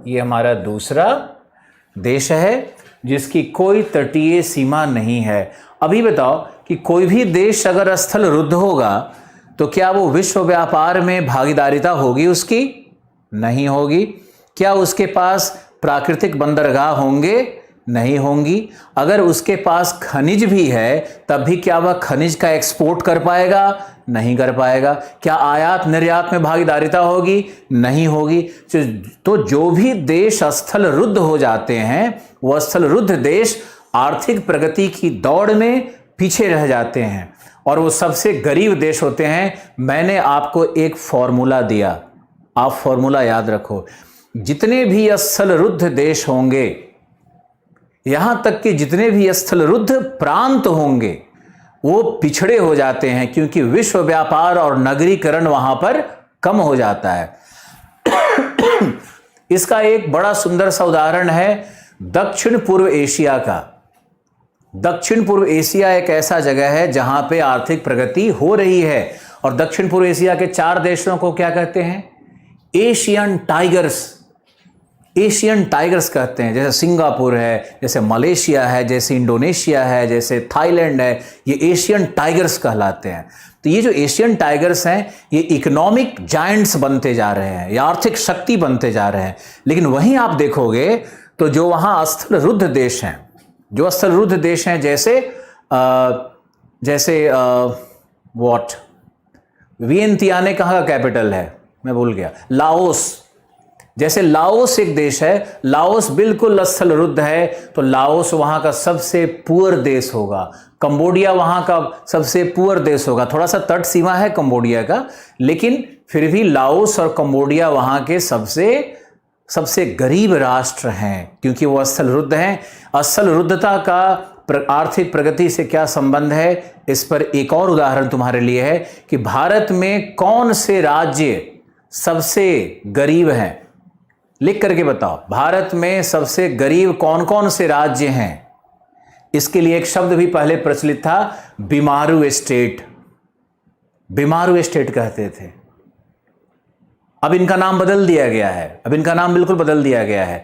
ये हमारा दूसरा देश है जिसकी कोई तटीय सीमा नहीं है। अभी बताओ कि कोई भी देश अगर स्थल रुद्ध होगा तो क्या वो विश्व व्यापार में भागीदारिता होगी उसकी? नहीं होगी। क्या उसके पास प्राकृतिक बंदरगाह होंगे? नहीं होंगी। अगर उसके पास खनिज भी है तब भी क्या वह खनिज का एक्सपोर्ट कर पाएगा? नहीं कर पाएगा। क्या आयात निर्यात में भागीदारिता होगी? नहीं होगी। तो जो भी देश स्थल रुद्ध हो जाते हैं वह स्थल रुद्ध देश आर्थिक प्रगति की दौड़ में पीछे रह जाते हैं और वो सबसे गरीब देश होते हैं। मैंने आपको एक फॉर्मूला दिया, आप फॉर्मूला याद रखो। जितने भी स्थल रुद्ध देश होंगे, यहां तक कि जितने भी स्थल रुद्ध प्रांत होंगे, वो पिछड़े हो जाते हैं क्योंकि विश्व व्यापार और नगरीकरण वहां पर कम हो जाता है। इसका एक बड़ा सुंदर सा उदाहरण है दक्षिण पूर्व एशिया का। दक्षिण पूर्व एशिया एक ऐसा जगह है जहां पे आर्थिक प्रगति हो रही है और दक्षिण पूर्व एशिया के 4 देशों को क्या कहते हैं? Asian tigers. एशियन टाइगर्स कहते हैं। जैसे सिंगापुर है, जैसे मलेशिया है, जैसे इंडोनेशिया है, जैसे थाईलैंड है, ये एशियन टाइगर्स कहलाते हैं। तो ये जो एशियन टाइगर्स हैं ये इकोनॉमिक जायंट्स बनते जा रहे हैं, ये आर्थिक शक्ति बनते जा रहे हैं। लेकिन वहीं आप देखोगे तो जो वहां स्थल रुद्ध देश हैं, जो स्थल रुद्ध देश हैं, जैसे व्हाट, वियंतियाने कहाँ का कैपिटल है मैं भूल गया, लाओस। जैसे लाओस एक देश है, लाओस बिल्कुल स्थल रुद्ध है, तो लाओस वहां का सबसे पुअर देश होगा। कंबोडिया वहां का सबसे पुअर देश होगा। थोड़ा सा तट सीमा है कंबोडिया का, लेकिन फिर भी लाओस और कंबोडिया वहां के सबसे गरीब राष्ट्र हैं क्योंकि वो स्थल रुद्ध हैं। स्थल रुद्धता का आर्थिक प्रगति से क्या संबंध है, इस पर एक और उदाहरण तुम्हारे लिए है कि भारत में कौन से राज्य सबसे गरीब हैं? लिख करके बताओ, भारत में सबसे गरीब कौन कौन से राज्य हैं? इसके लिए एक शब्द भी पहले प्रचलित था, बीमारू स्टेट। बीमारू स्टेट कहते थे, अब इनका नाम बदल दिया गया है। अब इनका नाम बिल्कुल बदल दिया गया है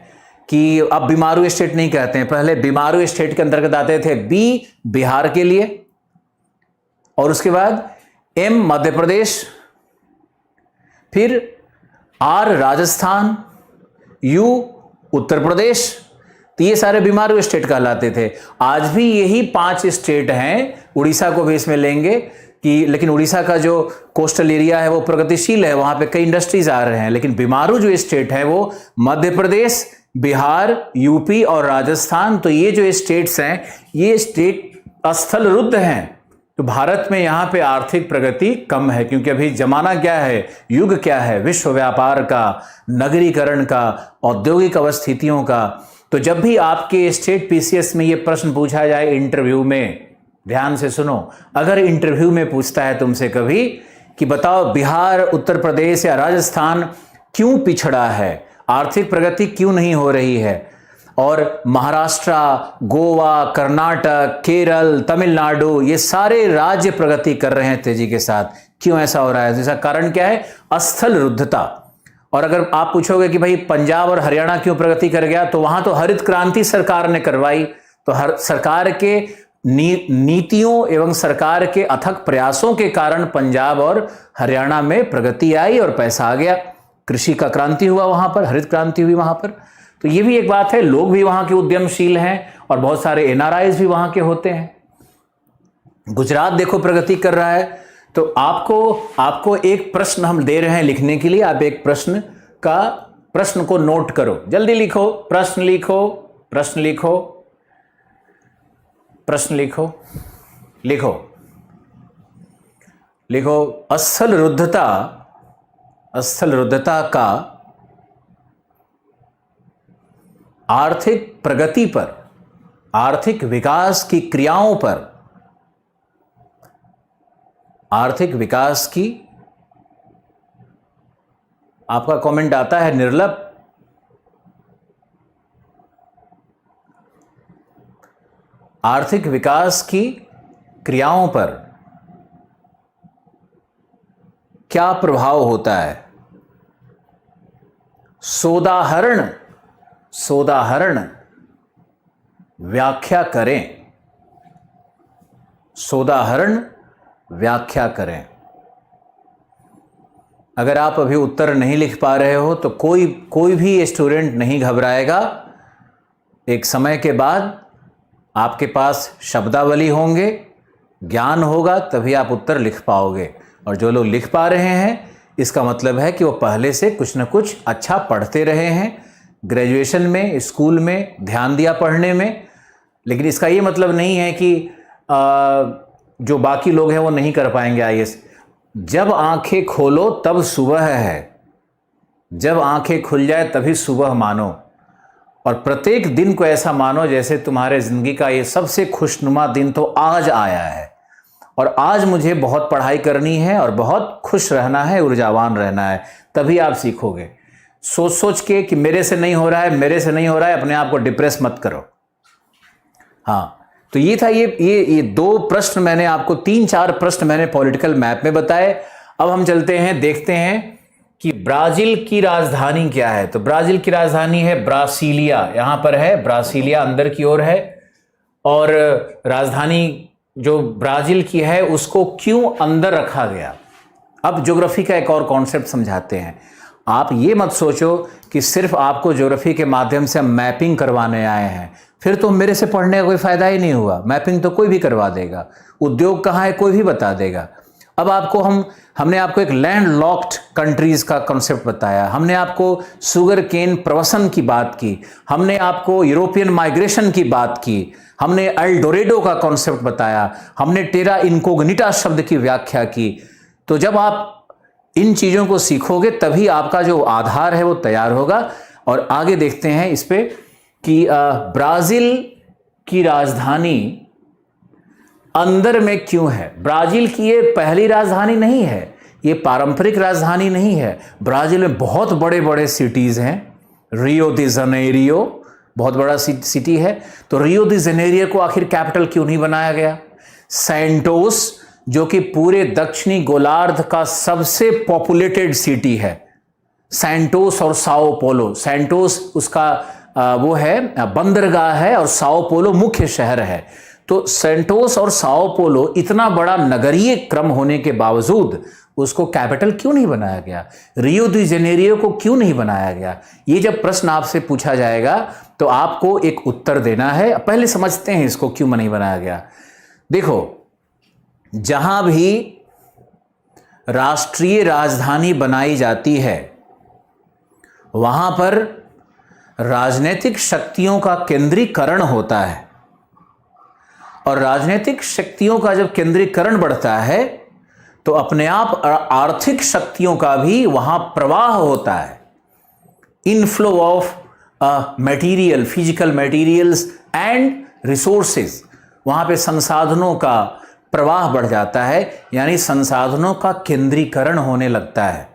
कि अब बीमारू स्टेट नहीं कहते हैं। पहले बीमारू स्टेट के अंतर्गत आते थे बी बिहार के लिए, और उसके बाद एम मध्य प्रदेश, फिर आर राजस्थान, यू उत्तर प्रदेश। तो ये सारे बीमारू स्टेट कहलाते थे। आज भी यही 5 स्टेट हैं, उड़ीसा को भी इसमें लेंगे कि, लेकिन उड़ीसा का जो कोस्टल एरिया है वो प्रगतिशील है, वहां पे कई इंडस्ट्रीज आ रहे हैं। लेकिन बीमारू जो स्टेट है वो मध्य प्रदेश, बिहार, यूपी और राजस्थान। तो ये जो स्टेट्स हैं ये स्टेट स्थल रुद्ध हैं। तो भारत में यहाँ पे आर्थिक प्रगति कम है क्योंकि अभी जमाना क्या है, युग क्या है, विश्व व्यापार का, नगरीकरण का, औद्योगिक अवस्थितियों का। तो जब भी आपके स्टेट पीसीएस में ये प्रश्न पूछा जाए इंटरव्यू में, ध्यान से सुनो, अगर इंटरव्यू में पूछता है तुमसे कभी कि बताओ बिहार, उत्तर प्रदेश या राजस्थान क्यों पिछड़ा है, आर्थिक प्रगति क्यों नहीं हो रही है, और महाराष्ट्र, गोवा, कर्नाटक, केरल, तमिलनाडु ये सारे राज्य प्रगति कर रहे हैं तेजी के साथ, क्यों ऐसा हो रहा है? इसका कारण क्या है? स्थल रुद्धता। और अगर आप पूछोगे कि भाई पंजाब और हरियाणा क्यों प्रगति कर गया, तो वहां तो हरित क्रांति सरकार ने करवाई। तो सरकार के नीतियों एवं सरकार के अथक प्रयासों के कारण पंजाब और हरियाणा में प्रगति आई और पैसा आ गया। कृषि का क्रांति हुआ वहाँ पर, हरित क्रांति हुई वहाँ पर। तो ये भी एक बात है, लोग भी वहाँ के उद्यमशील हैं और बहुत सारे एनआरआईज भी वहाँ के होते हैं। गुजरात देखो प्रगति कर रहा है। तो आपको एक प्रश्न हम दे रहे हैं लिखने के लिए, आप एक प्रश्न को नोट करो, जल्दी लिखो, प्रश्न लिखो, प्रश्न लिखो, प्रश्न लिखो, लिखो लिखो। अस्थल रुद्धता का आर्थिक प्रगति पर, आर्थिक विकास की क्रियाओं पर, आर्थिक विकास की, आपका कमेंट आता है निर्लप, आर्थिक विकास की क्रियाओं पर क्या प्रभाव होता है? सोदाहरण व्याख्या करें, सोदाहरण व्याख्या करें। अगर आप अभी उत्तर नहीं लिख पा रहे हो तो कोई भी स्टूडेंट नहीं घबराएगा। एक समय के बाद आपके पास शब्दावली होंगे, ज्ञान होगा, तभी आप उत्तर लिख पाओगे। और जो लोग लिख पा रहे हैं इसका मतलब है कि वो पहले से कुछ न कुछ अच्छा पढ़ते रहे हैं, ग्रेजुएशन में, स्कूल में ध्यान दिया पढ़ने में। लेकिन इसका ये मतलब नहीं है कि जो बाकी लोग हैं वो नहीं कर पाएंगे आईएएस। जब आंखें खोलो तब सुबह है, जब आंखें खुल जाए तभी सुबह मानो। और प्रत्येक दिन को ऐसा मानो जैसे तुम्हारे ज़िंदगी का ये सबसे खुशनुमा दिन तो आज आया है, और आज मुझे बहुत पढ़ाई करनी है और बहुत खुश रहना है, ऊर्जावान रहना है, तभी आप सीखोगे। सोच के कि मेरे से नहीं हो रहा है, मेरे से नहीं हो रहा है, अपने आप को डिप्रेस मत करो। हाँ, तो ये था ये 2 प्रश्न मैंने आपको, 3-4 प्रश्न मैंने पॉलिटिकल मैप में बताए। अब हम चलते हैं, देखते हैं कि ब्राजील की राजधानी क्या है। तो ब्राजील की राजधानी है ब्रासीलिया, यहां पर है ब्रासीलिया, अंदर की ओर है। और राजधानी जो ब्राजील की है उसको क्यों अंदर रखा गया? अब ज्योग्राफी का एक और कॉन्सेप्ट समझाते हैं। आप ये मत सोचो कि सिर्फ आपको ज्योग्राफी के माध्यम से हम मैपिंग करवाने आए हैं, फिर तो मेरे से पढ़ने का कोई फायदा ही नहीं हुआ। मैपिंग तो कोई भी करवा देगा, उद्योग कहाँ है कोई भी बता देगा। अब आपको हमने आपको एक लैंड लॉक्ड कंट्रीज का कॉन्सेप्ट बताया, हमने आपको शुगर केन प्रवसन की बात की, हमने आपको यूरोपियन माइग्रेशन की बात की, हमने एल डोरेडो का कॉन्सेप्ट बताया, हमने टेरा इनकोग्निटा शब्द की व्याख्या की। तो जब आप इन चीज़ों को सीखोगे तभी आपका जो आधार है वो तैयार होगा। और आगे देखते हैं इस पे कि ब्राज़ील की राजधानी अंदर में क्यों है। ब्राज़ील की ये पहली राजधानी नहीं है, ये पारंपरिक राजधानी नहीं है। ब्राज़ील में बहुत बड़े बड़े सिटीज़ हैं। रियो दी जनेरियो बहुत बड़ा सिटी है, तो रियो दी जनेरियो को आखिर कैपिटल क्यों नहीं बनाया गया? सैंटोस जो कि पूरे दक्षिणी गोलार्ध का सबसे पॉपुलेटेड सिटी है, सैंटोस और साओ पोलो। सैंटोस उसका वो है बंदरगाह है और साओ पोलो मुख्य शहर है। तो सैंटोस और साओ पोलो इतना बड़ा नगरीय क्रम होने के बावजूद उसको कैपिटल क्यों नहीं बनाया गया? रियो दी जेनेरियो को क्यों नहीं बनाया गया? ये जब प्रश्न आपसे पूछा जाएगा तो आपको एक उत्तर देना है। पहले समझते हैं इसको क्यों नहीं बनाया गया। देखो, जहां भी राष्ट्रीय राजधानी बनाई जाती है वहां पर राजनीतिक शक्तियों का केंद्रीकरण होता है, और राजनीतिक शक्तियों का जब केंद्रीकरण बढ़ता है तो अपने आप आर्थिक शक्तियों का भी वहां प्रवाह होता है। Inflow of material, physical materials and resources, वहां पे संसाधनों का प्रवाह बढ़ जाता है, यानी संसाधनों का केंद्रीकरण होने लगता है।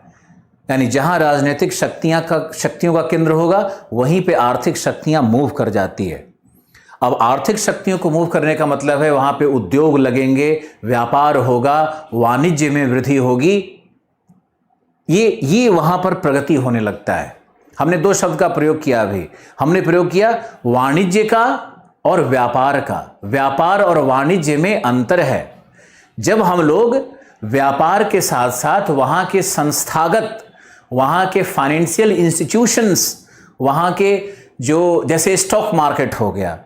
यानी जहां राजनीतिक शक्तियों का केंद्र होगा वहीं पे आर्थिक शक्तियां मूव कर जाती है। अब आर्थिक शक्तियों को मूव करने का मतलब है वहां पे उद्योग लगेंगे, व्यापार होगा, वाणिज्य में वृद्धि होगी, ये वहां पर प्रगति होने लगता है। हमने 2 शब्द का प्रयोग किया अभी, हमने प्रयोग किया वाणिज्य का और व्यापार का। व्यापार और वाणिज्य में अंतर है। जब हम लोग व्यापार के साथ साथ वहां के संस्थागत, वहाँ के फाइनेंशियल इंस्टीट्यूशंस, वहाँ के जो जैसे स्टॉक मार्केट हो गया,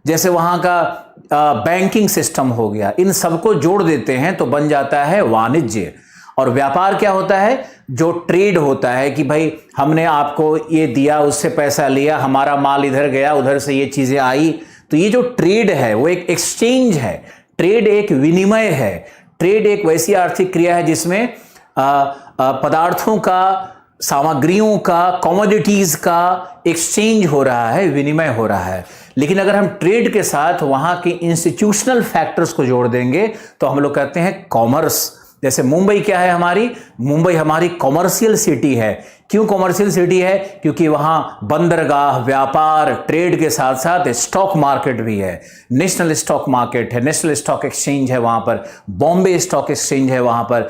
जैसे वहाँ का बैंकिंग सिस्टम हो गया, इन सबको जोड़ देते हैं तो बन जाता है वाणिज्य। और व्यापार क्या होता है? जो ट्रेड होता है कि भाई हमने आपको ये दिया, उससे पैसा लिया, हमारा माल इधर गया, उधर से ये चीजें आई। तो ये जो ट्रेड है वो एक एक्सचेंज है, ट्रेड एक विनिमय है, ट्रेड एक वैसी आर्थिक क्रिया है जिसमें पदार्थों का, सामग्रियों का, कमोडिटीज का एक्सचेंज हो रहा है, विनिमय हो रहा है। लेकिन अगर हम ट्रेड के साथ वहां के इंस्टीट्यूशनल फैक्टर्स को जोड़ देंगे तो हम लोग कहते हैं कॉमर्स। जैसे मुंबई क्या है हमारी? मुंबई हमारी कॉमर्शियल सिटी है। क्यों कॉमर्शियल सिटी है? क्योंकि वहां बंदरगाह, व्यापार, ट्रेड के साथ साथ स्टॉक मार्केट भी है। नेशनल स्टॉक मार्केट है, नेशनल स्टॉक एक्सचेंज है वहां पर, बॉम्बे स्टॉक एक्सचेंज है वहां पर,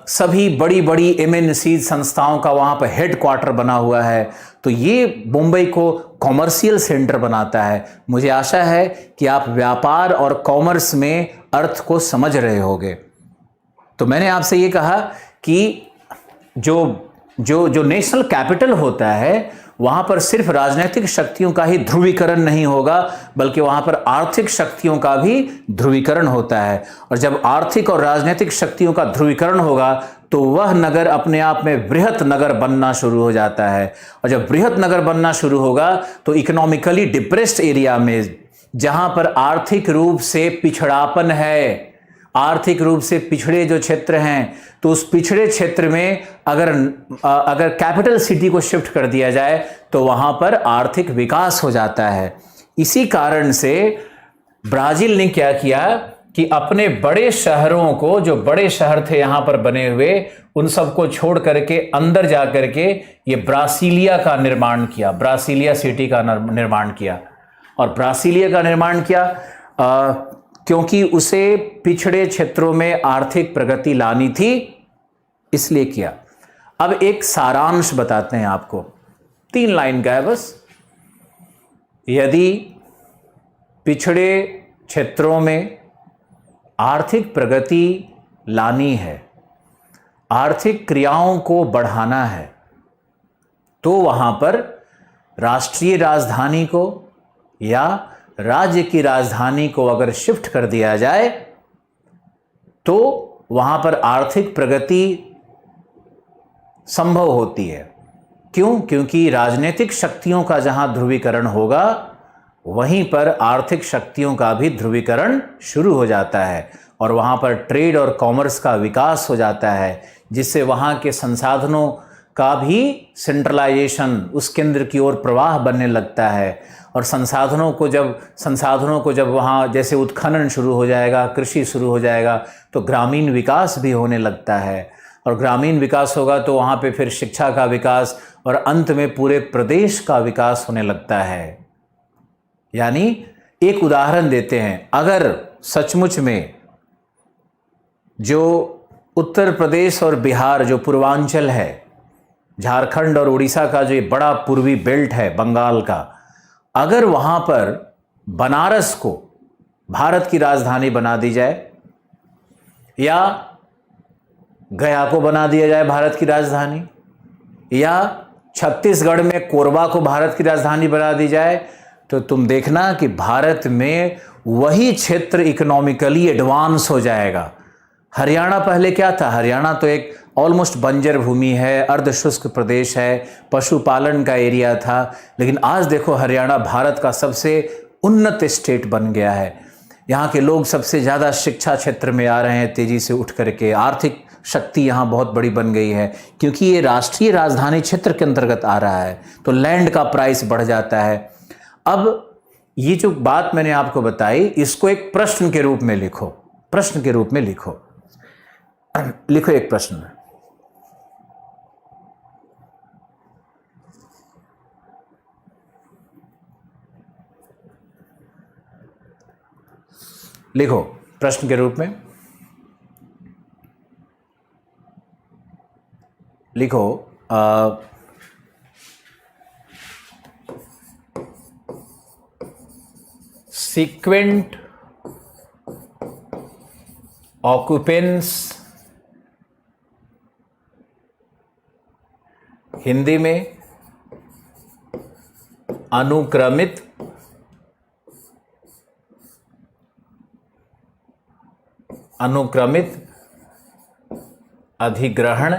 सभी बड़ी बड़ी MNC संस्थाओं का वहां पर हेडक्वार्टर बना हुआ है। तो ये मुंबई को कॉमर्शियल सेंटर बनाता है। मुझे आशा है कि आप व्यापार और कॉमर्स में अर्थ को समझ रहे होंगे। तो मैंने आपसे ये कहा कि जो नेशनल कैपिटल होता है वहां पर सिर्फ राजनीतिक शक्तियों का ही ध्रुवीकरण नहीं होगा, बल्कि वहां पर आर्थिक शक्तियों का भी ध्रुवीकरण होता है। और जब आर्थिक और राजनीतिक शक्तियों का ध्रुवीकरण होगा तो वह नगर अपने आप में बृहत नगर बनना शुरू हो जाता है। और जब बृहत नगर बनना शुरू होगा तो इकोनॉमिकली डिप्रेस्ड एरिया में, जहां पर आर्थिक रूप से पिछड़ापन है, आर्थिक रूप से पिछड़े जो क्षेत्र हैं, तो उस पिछड़े क्षेत्र में अगर कैपिटल सिटी को शिफ्ट कर दिया जाए तो वहां पर आर्थिक विकास हो जाता है। इसी कारण से ब्राजील ने क्या किया कि अपने बड़े शहरों को, जो बड़े शहर थे यहां पर बने हुए, उन सबको छोड़ करके अंदर जा करके ये ब्रासीलिया का निर्माण किया, ब्रासीलिया सिटी का निर्माण किया। और ब्रासीलिया का निर्माण किया क्योंकि उसे पिछड़े क्षेत्रों में आर्थिक प्रगति लानी थी, इसलिए किया। अब एक सारांश बताते हैं आपको, 3 लाइन का है बस। यदि पिछड़े क्षेत्रों में आर्थिक प्रगति लानी है, आर्थिक क्रियाओं को बढ़ाना है, तो वहां पर राष्ट्रीय राजधानी को या राज्य की राजधानी को अगर शिफ्ट कर दिया जाए तो वहां पर आर्थिक प्रगति संभव होती है। क्यों? क्योंकि राजनीतिक शक्तियों का जहां ध्रुवीकरण होगा वहीं पर आर्थिक शक्तियों का भी ध्रुवीकरण शुरू हो जाता है और वहां पर ट्रेड और कॉमर्स का विकास हो जाता है, जिससे वहां के संसाधनों का भी सेंट्रलाइजेशन, उस केंद्र की ओर प्रवाह बनने लगता है। और संसाधनों को जब वहाँ जैसे उत्खनन शुरू हो जाएगा, कृषि शुरू हो जाएगा, तो ग्रामीण विकास भी होने लगता है। और ग्रामीण विकास होगा तो वहाँ पे फिर शिक्षा का विकास और अंत में पूरे प्रदेश का विकास होने लगता है। यानी एक उदाहरण देते हैं, अगर सचमुच में जो उत्तर प्रदेश और बिहार, जो पूर्वांचल है, झारखंड और उड़ीसा का जो बड़ा पूर्वी बेल्ट है बंगाल का, अगर वहां पर बनारस को भारत की राजधानी बना दी जाए या गया को बना दिया जाए भारत की राजधानी, या छत्तीसगढ़ में कोरबा को भारत की राजधानी बना दी जाए, तो तुम देखना कि भारत में वही क्षेत्र इकोनॉमिकली एडवांस हो जाएगा। हरियाणा पहले क्या था? हरियाणा तो एक ऑलमोस्ट बंजर भूमि है, अर्धशुष्क प्रदेश है, पशुपालन का एरिया था। लेकिन आज देखो हरियाणा भारत का सबसे उन्नत स्टेट बन गया है। यहाँ के लोग सबसे ज़्यादा शिक्षा क्षेत्र में आ रहे हैं तेज़ी से उठ करके, आर्थिक शक्ति यहाँ बहुत बड़ी बन गई है क्योंकि ये राष्ट्रीय राजधानी क्षेत्र के अंतर्गत आ रहा है, तो लैंड का प्राइस बढ़ जाता है। अब ये जो बात मैंने आपको बताई, इसको एक प्रश्न के रूप में लिखो, प्रश्न के रूप में लिखो, लिखो एक प्रश्न। लिखो प्रश्न के रूप में, लिखो सीक्वेंट ऑक्यूपेंस हिंदी में अनुक्रमित अधिग्रहण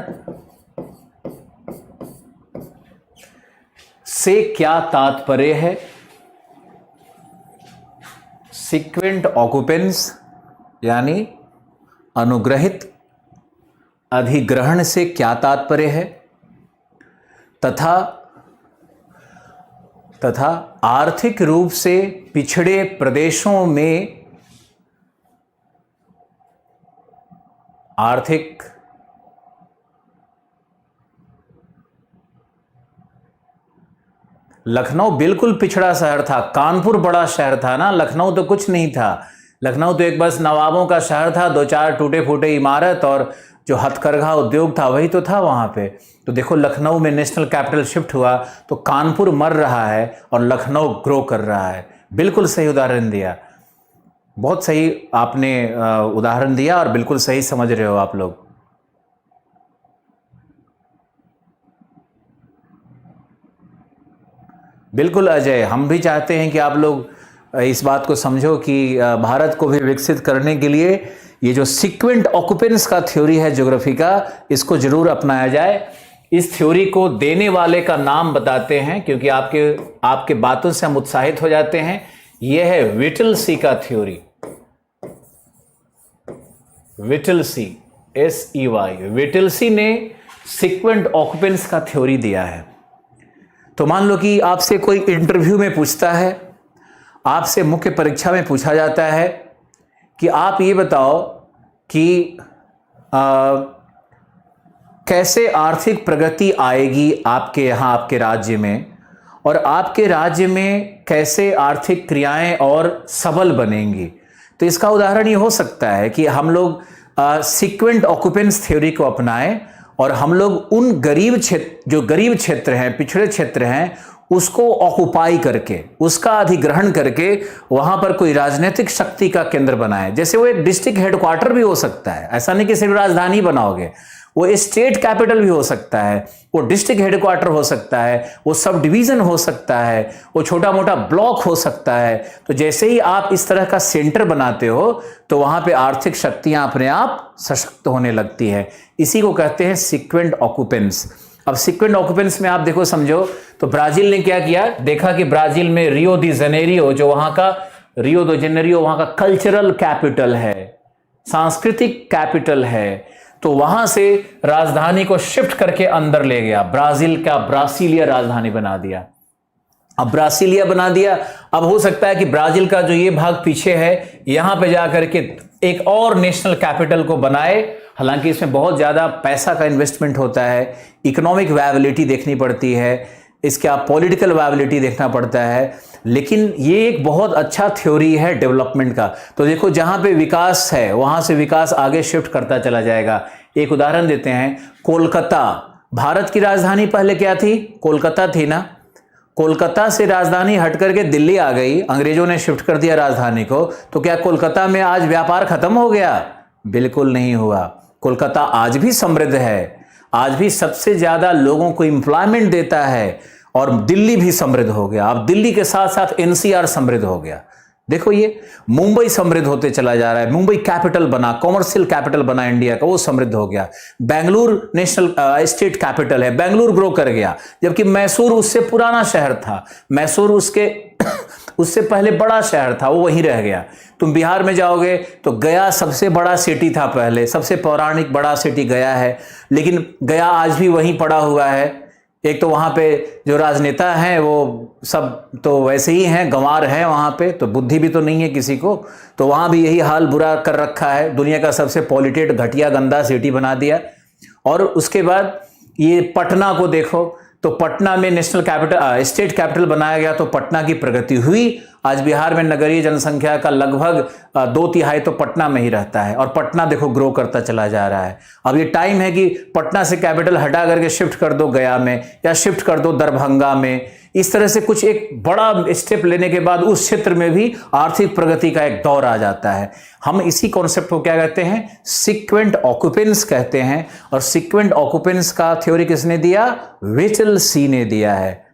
से क्या तात्पर्य है? सीक्वेंट ऑक्यूपेंस यानी अनुग्रहित अधिग्रहण से क्या तात्पर्य है? तथा आर्थिक रूप से पिछड़े प्रदेशों में लखनऊ बिल्कुल पिछड़ा शहर था, कानपुर बड़ा शहर था ना, लखनऊ तो कुछ नहीं था। लखनऊ तो एक बस नवाबों का शहर था, दो चार टूटे फूटे इमारत और जो हथकरघा उद्योग था वही तो था वहाँ पे। तो देखो लखनऊ में नेशनल कैपिटल शिफ्ट हुआ तो कानपुर मर रहा है और लखनऊ ग्रो कर रहा है। बिल्कुल सही उदाहरण दिया, बहुत सही आपने उदाहरण दिया और बिल्कुल सही समझ रहे हो आप लोग। बिल्कुल अजय, हम भी चाहते हैं कि आप लोग इस बात को समझो कि भारत को भी विकसित करने के लिए ये जो सीक्वेंट ऑक्यूपेंस का थ्योरी है ज्योग्राफी का, इसको जरूर अपनाया जाए। इस थ्योरी को देने वाले का नाम बताते हैं क्योंकि आपके बातों से हम उत्साहित हो जाते हैं। यह है विटलसी का थ्योरी, विटलसी SEY। विटलसी ने सीक्वेंट ऑक्यूपेंस का थ्योरी दिया है। तो मान लो कि आपसे कोई इंटरव्यू में पूछता है, आपसे मुख्य परीक्षा में पूछा जाता है कि आप ये बताओ कि कैसे आर्थिक प्रगति आएगी आपके यहाँ, आपके राज्य में, और आपके राज्य में कैसे आर्थिक क्रियाएं और सबल बनेंगी। तो इसका उदाहरण ये हो सकता है कि हम लोग सीक्वेंट ऑक्यूपेंस थ्योरी को अपनाएं और हम लोग उन जो गरीब क्षेत्र हैं, पिछड़े क्षेत्र हैं, उसको ऑक्युपाई करके, उसका अधिग्रहण करके वहां पर कोई राजनीतिक शक्ति का केंद्र बनाए। जैसे वो एक डिस्ट्रिक्ट हेडक्वार्टर भी हो सकता है, ऐसा नहीं कि सिर्फ राजधानी बनाओगे, वो स्टेट कैपिटल भी हो सकता है, वो डिस्ट्रिक्ट हेडक्वार्टर हो सकता है, वो सब डिवीजन हो सकता है, वो छोटा मोटा ब्लॉक हो सकता है। तो जैसे ही आप इस तरह का सेंटर बनाते हो तो वहां पे आर्थिक शक्तियां अपने आप सशक्त होने लगती है। इसी को कहते हैं सीक्वेंट ऑक्यूपेंस। अब सीक्वेंट ऑक्यूपेंस में आप देखो, समझो तो ब्राजील ने क्या किया, देखा कि ब्राजील में रियो दी जेनेरियो, जो वहां का रियो दी जेनेरियो वहां का कल्चरल कैपिटल है, सांस्कृतिक कैपिटल है, तो वहां से राजधानी को शिफ्ट करके अंदर ले गया, ब्राजील का ब्रासिलिया राजधानी बना दिया। अब ब्रासिलिया बना दिया, अब हो सकता है कि ब्राजील का जो ये भाग पीछे है यहां पे जाकर के एक और नेशनल कैपिटल को बनाए। हालांकि इसमें बहुत ज्यादा पैसा का इन्वेस्टमेंट होता है, इकोनॉमिक वायबिलिटी देखनी पड़ती है, इसका पॉलिटिकल वायबिलिटी देखना पड़ता है, लेकिन ये एक बहुत अच्छा थ्योरी है डेवलपमेंट का। तो देखो जहां पे विकास है वहां से विकास आगे शिफ्ट करता चला जाएगा। एक उदाहरण देते हैं, कोलकाता, भारत की राजधानी पहले क्या थी? कोलकाता थी ना। कोलकाता से राजधानी हट करके दिल्ली आ गई, अंग्रेजों ने शिफ्ट कर दिया राजधानी को, तो क्या कोलकाता में आज व्यापार खत्म हो गया? बिल्कुल नहीं हुआ। कोलकाता आज भी समृद्ध है, आज भी सबसे ज्यादा लोगों को एम्प्लॉयमेंट देता है, और दिल्ली भी समृद्ध हो गया। अब दिल्ली के साथ साथ NCR समृद्ध हो गया। देखो ये मुंबई समृद्ध होते चला जा रहा है, मुंबई कैपिटल बना, कॉमर्शियल कैपिटल बना इंडिया का, वो समृद्ध हो गया। बेंगलुरु नेशनल स्टेट कैपिटल है, बेंगलुरु ग्रो कर गया, जबकि मैसूर उससे पुराना शहर था, मैसूर उससे पहले बड़ा शहर था, वो वहीं रह गया। तुम बिहार में जाओगे तो गया सबसे बड़ा सिटी था पहले, सबसे पौराणिक बड़ा सिटी गया है, लेकिन गया आज भी वहीं पड़ा हुआ है। एक तो वहां पे जो राजनेता हैं वो सब तो वैसे ही हैं, गंवार हैं वहां पे, तो बुद्धि भी तो नहीं है किसी को, तो वहां भी यही हाल बुरा कर रखा है, दुनिया का सबसे पॉल्यूटेड घटिया गंदा सिटी बना दिया। और उसके बाद ये पटना को देखो, तो पटना में नेशनल कैपिटल स्टेट कैपिटल बनाया गया, तो पटना की प्रगति हुई। आज बिहार में नगरीय जनसंख्या का लगभग 2/3 तो पटना में ही रहता है, और पटना देखो ग्रो करता चला जा रहा है। अब ये टाइम है कि पटना से कैपिटल हटा करके शिफ्ट कर दो गया में, या शिफ्ट कर दो दरभंगा में, इस तरह से कुछ एक बड़ा स्टेप लेने के बाद उस क्षेत्र में भी आर्थिक प्रगति का एक दौर आ जाता है। हम इसी कॉन्सेप्ट को क्या कहते हैं, सीक्वेंट ऑक्यूपेंस कहते हैं। और सीक्वेंट ऑक्यूपेंस का थ्योरी किसने दिया, विटल सी ने दिया है।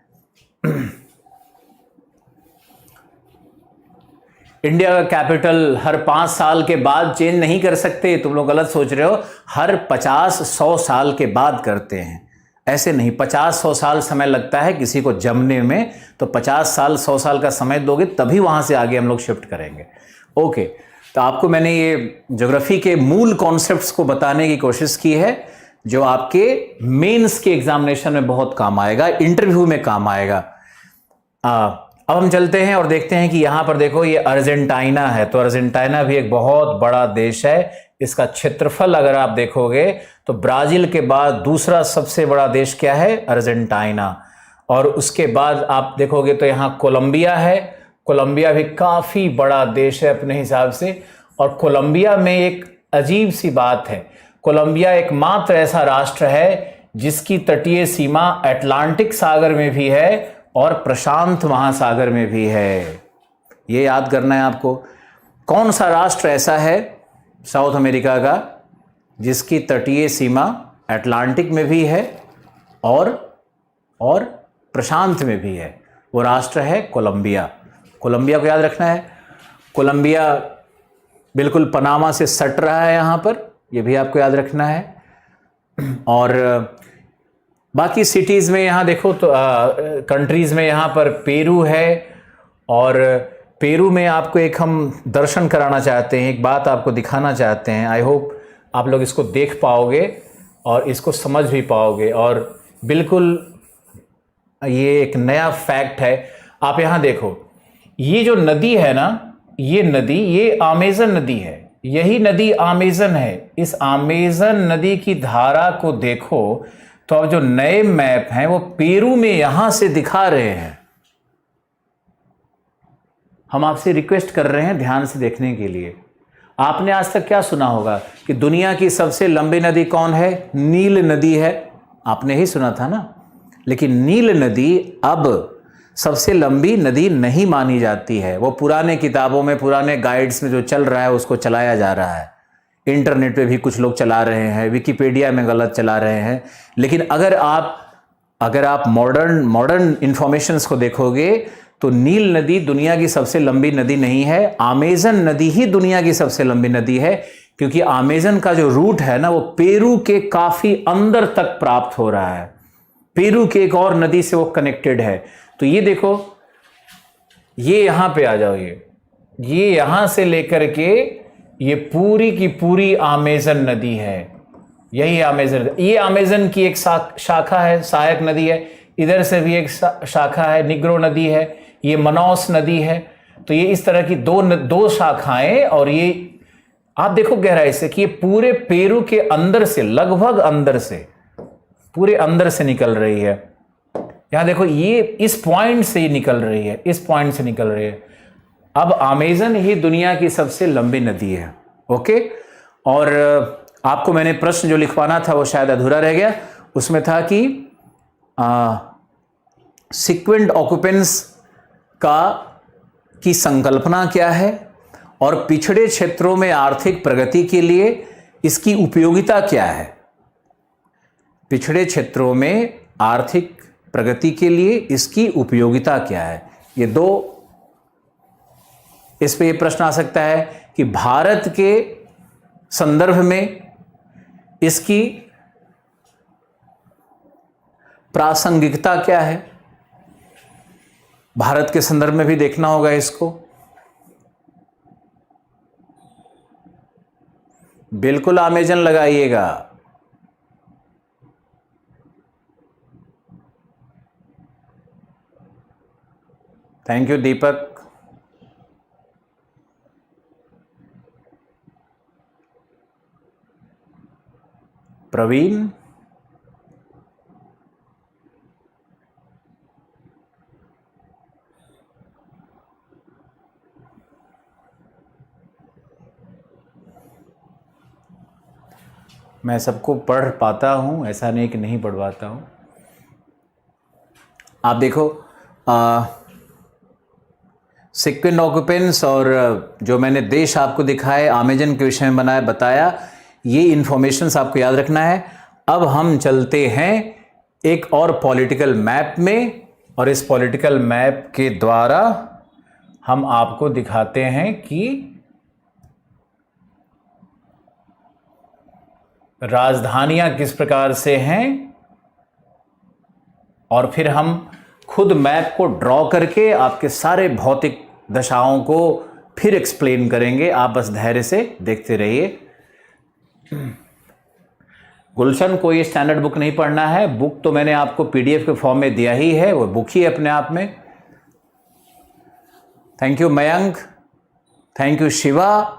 इंडिया का कैपिटल हर 5 साल के बाद चेंज नहीं कर सकते, तुम लोग गलत सोच रहे हो। हर 50-100 साल के बाद करते हैं, ऐसे नहीं। 50-100 साल समय लगता है किसी को जमने में, तो 50 साल 100 साल का समय दोगे तभी वहां से आगे हम लोग शिफ्ट करेंगे। ओके, तो आपको मैंने ये ज्योग्राफी के मूल कॉन्सेप्ट्स को बताने की कोशिश की है, जो आपके मेंस के एग्जामिनेशन में बहुत काम आएगा, इंटरव्यू में काम आएगा। अब हम चलते हैं और देखते हैं कि यहां पर देखो ये अर्जेंटीना है। तो अर्जेंटीना भी एक बहुत बड़ा देश है। इसका क्षेत्रफल अगर आप देखोगे तो ब्राजील के बाद दूसरा सबसे बड़ा देश क्या है, अर्जेंटीना। और उसके बाद आप देखोगे तो यहाँ कोलंबिया है। कोलंबिया भी काफी बड़ा देश है अपने हिसाब से। और कोलंबिया में एक अजीब सी बात है, कोलंबिया एकमात्र ऐसा राष्ट्र है जिसकी तटीय सीमा अटलांटिक सागर में भी है और प्रशांत महासागर में भी है। ये याद करना है आपको। कौन सा राष्ट्र ऐसा है साउथ अमेरिका का जिसकी तटीय सीमा अटलांटिक में भी है और प्रशांत में भी है? वो राष्ट्र है कोलंबिया। कोलंबिया को याद रखना है। कोलंबिया बिल्कुल पनामा से सट रहा है यहाँ पर, ये भी आपको याद रखना है। और बाकी सिटीज़ में यहाँ देखो तो कंट्रीज़ में यहाँ पर पेरू है। और पेरू में आपको एक हम दर्शन कराना चाहते हैं, एक बात आपको दिखाना चाहते हैं। आई होप आप लोग इसको देख पाओगे और इसको समझ भी पाओगे। और बिल्कुल ये एक नया फैक्ट है। आप यहाँ देखो, ये जो नदी है ना, ये नदी, ये अमेज़न नदी है। यही नदी अमेज़न है। इस अमेज़न नदी की धारा को देखो तो अब जो नए मैप हैं वो पेरू में यहां से दिखा रहे हैं। हम आपसे रिक्वेस्ट कर रहे हैं ध्यान से देखने के लिए। आपने आज तक क्या सुना होगा कि दुनिया की सबसे लंबी नदी कौन है? नील नदी है। आपने ही सुना था ना। लेकिन नील नदी अब सबसे लंबी नदी नहीं मानी जाती है। वो पुराने किताबों में, पुराने गाइड्स में जो चल रहा है उसको चलाया जा रहा है। इंटरनेट पे भी कुछ लोग चला रहे हैं, विकिपीडिया में गलत चला रहे हैं। लेकिन अगर आप मॉडर्न इंफॉर्मेशंस को देखोगे तो नील नदी दुनिया की सबसे लंबी नदी नहीं है, अमेज़न नदी ही दुनिया की सबसे लंबी नदी है। क्योंकि अमेज़न का जो रूट है ना, वो पेरू के काफी अंदर तक प्राप्त हो रहा है। पेरू की एक और नदी से वो कनेक्टेड है। तो ये देखो, ये यहां पे आ जाओ, ये यहां से लेकर के ये पूरी की पूरी अमेज़न नदी है। यही अमेज़न, ये अमेज़न की एक शाखा है, सहायक नदी है। इधर से भी एक शाखा है, निग्रो नदी है। ये मनौस नदी है। तो ये इस तरह की दो शाखाएं। और ये आप देखो गहराई से कि ये पूरे पेरू के अंदर से, लगभग अंदर से, पूरे अंदर से निकल रही है। यहां देखो, ये इस पॉइंट से निकल रही है, इस पॉइंट से निकल रही है। अब अमेज़न ही दुनिया की सबसे लंबी नदी है। ओके। और आपको मैंने प्रश्न जो लिखवाना था वो शायद अधूरा रह गया। उसमें था कि सीक्वेंट ऑक्यूपेंस की संकल्पना क्या है और पिछड़े क्षेत्रों में आर्थिक प्रगति के लिए इसकी उपयोगिता क्या है। पिछड़े क्षेत्रों में आर्थिक प्रगति के लिए इसकी उपयोगिता क्या है। ये दो, इस पे ये प्रश्न आ सकता है कि भारत के संदर्भ में इसकी प्रासंगिकता क्या है। भारत के संदर्भ में भी देखना होगा इसको। बिल्कुल अमेज़न लगाइएगा। थैंक यू दीपक। प्रवीण, मैं सबको पढ़ पाता हूं, ऐसा नहीं कि नहीं पढ़ पाता हूं। आप देखो, सिक्वेंट ऑक्यूपेंस और जो मैंने देश आपको दिखाए अमेजन के विषय में बताया, ये इन्फॉर्मेशंस आपको याद रखना है। अब हम चलते हैं एक और पॉलिटिकल मैप में, और इस पॉलिटिकल मैप के द्वारा हम आपको दिखाते हैं कि राजधानियां किस प्रकार से हैं, और फिर हम खुद मैप को ड्रॉ करके आपके सारे भौतिक दशाओं को फिर एक्सप्लेन करेंगे। आप बस धैर्य से देखते रहिए। गुलशन को ये स्टैंडर्ड बुक नहीं पढ़ना है, बुक तो मैंने आपको पीडीएफ के फॉर्म में दिया ही है, वो बुक ही अपने आप में। Thank you Mayank, thank you Shiva.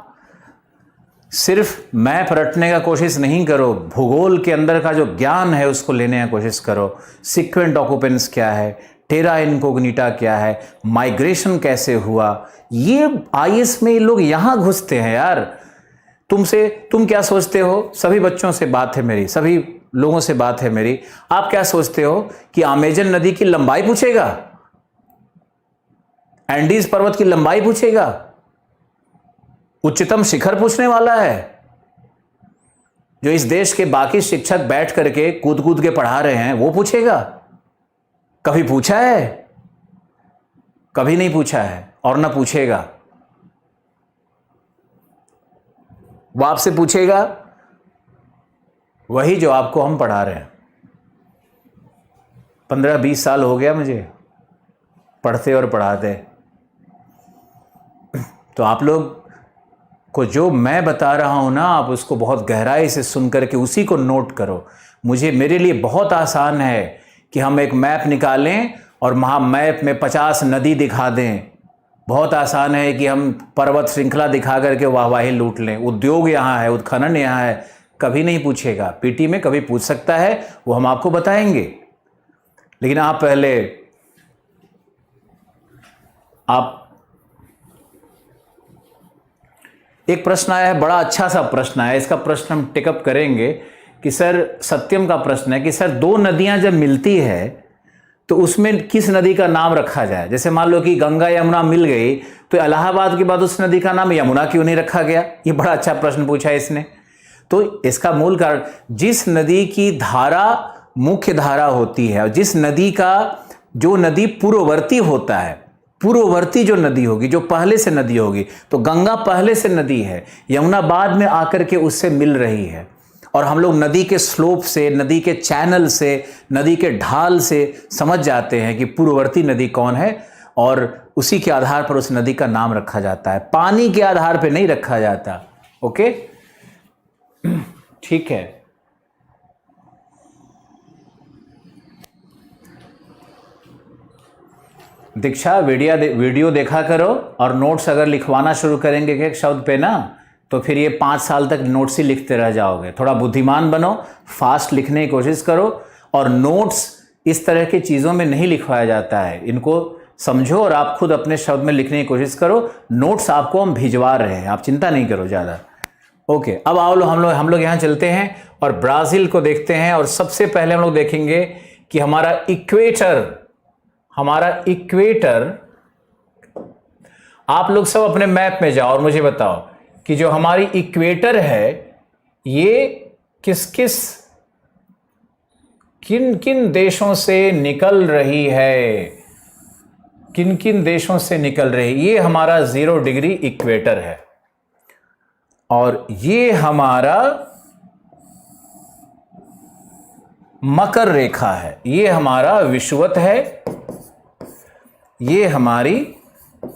सिर्फ मैप रटने का कोशिश नहीं करो, भूगोल के अंदर का जो ज्ञान है उसको लेने का कोशिश करो। सीक्वेंट ऑक्यूपेंस क्या है, टेरा इनकोग्निटा क्या है, माइग्रेशन कैसे हुआ, ये आईएएस में लोग यहां घुसते हैं यार। तुम क्या सोचते हो, सभी बच्चों से बात है मेरी, सभी लोगों से बात है मेरी, आप क्या सोचते हो कि अमेजन नदी की लंबाई पूछेगा, एंडीज पर्वत की लंबाई पूछेगा, उच्चतम शिखर पूछने वाला है? जो इस देश के बाकी शिक्षक बैठ करके कूद कूद के पढ़ा रहे हैं वो पूछेगा? कभी पूछा है? कभी नहीं पूछा है और ना पूछेगा। वो आपसे पूछेगा वही जो आपको हम पढ़ा रहे हैं। 15-20 साल हो गया मुझे पढ़ते और पढ़ाते। तो आप लोग को जो मैं बता रहा हूं ना, आप उसको बहुत गहराई से सुन करके उसी को नोट करो। मेरे लिए बहुत आसान है कि हम एक मैप निकालें और मैप में 50 नदी दिखा दें। बहुत आसान है कि हम पर्वत श्रृंखला दिखा करके वाहवाही लूट लें। उद्योग यहाँ है, उत्खनन यहाँ है, कभी नहीं पूछेगा। पीटी में कभी पूछ सकता है, वो हम आपको बताएंगे। लेकिन आप पहले एक प्रश्न आया है, बड़ा अच्छा सा प्रश्न आया है। इसका प्रश्न हम टेकअप करेंगे कि सर, सत्यम का प्रश्न है कि सर, दो नदियां जब मिलती है तो उसमें किस नदी का नाम रखा जाए? जैसे मान लो कि गंगा यमुना मिल गई, तो इलाहाबाद के बाद उस नदी का नाम यमुना क्यों नहीं रखा गया? ये बड़ा अच्छा प्रश्न पूछा है इसने। तो इसका मूल कारण, जिस नदी की धारा मुख्य धारा होती है और जिस नदी का जो नदी पूर्ववर्ती होता है, पूर्ववर्ती जो नदी होगी, जो पहले से नदी होगी, तो गंगा पहले से नदी है, यमुना बाद में आकर के उससे मिल रही है। और हम लोग नदी के स्लोप से, नदी के चैनल से, नदी के ढाल से समझ जाते हैं कि पूर्ववर्ती नदी कौन है, और उसी के आधार पर उस नदी का नाम रखा जाता है। पानी के आधार पर नहीं रखा जाता। ओके, ठीक है। दीक्षा, वीडियो देखा करो और नोट्स अगर लिखवाना शुरू करेंगे एक शब्द पे ना, तो फिर ये 5 साल तक नोट्स ही लिखते रह जाओगे। थोड़ा बुद्धिमान बनो, फास्ट लिखने की कोशिश करो। और नोट्स इस तरह की चीज़ों में नहीं लिखवाया जाता है, इनको समझो और आप खुद अपने शब्द में लिखने की कोशिश करो। नोट्स आपको हम भिजवा रहे हैं, आप चिंता नहीं करो ज़्यादा। ओके, अब आओ हम लोग यहाँ चलते हैं और ब्राज़ील को देखते हैं। और सबसे पहले हम लोग देखेंगे कि हमारा इक्वेटर, आप लोग सब अपने मैप में जाओ और मुझे बताओ कि जो हमारी इक्वेटर है ये किन किन देशों से निकल रही है, किन किन देशों से निकल रही है। ये हमारा 0 डिग्री इक्वेटर है और ये हमारा मकर रेखा है, ये हमारा विषुवत है, ये हमारी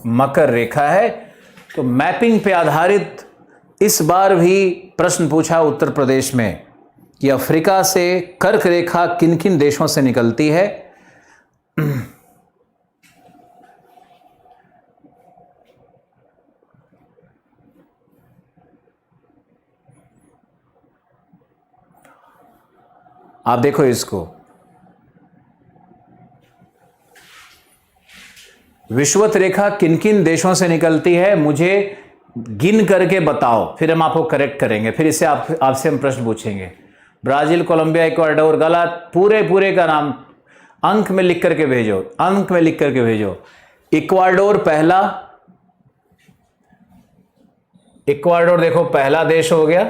मकर रेखा है। तो मैपिंग पे आधारित इस बार भी प्रश्न पूछा उत्तर प्रदेश में कि अफ्रीका से कर्क रेखा किन किन देशों से निकलती है। आप देखो इसको, विषुवत रेखा किन किन देशों से निकलती है, मुझे गिन करके बताओ, फिर हम आपको करेक्ट करेंगे। फिर इसे आपसे हम प्रश्न पूछेंगे। ब्राजील, कोलंबिया, इक्वाडोर, गलत। पूरे का नाम अंक में लिख करके भेजो, अंक में लिख करके भेजो। इक्वाडोर पहला, इक्वाडोर देखो पहला देश हो गया,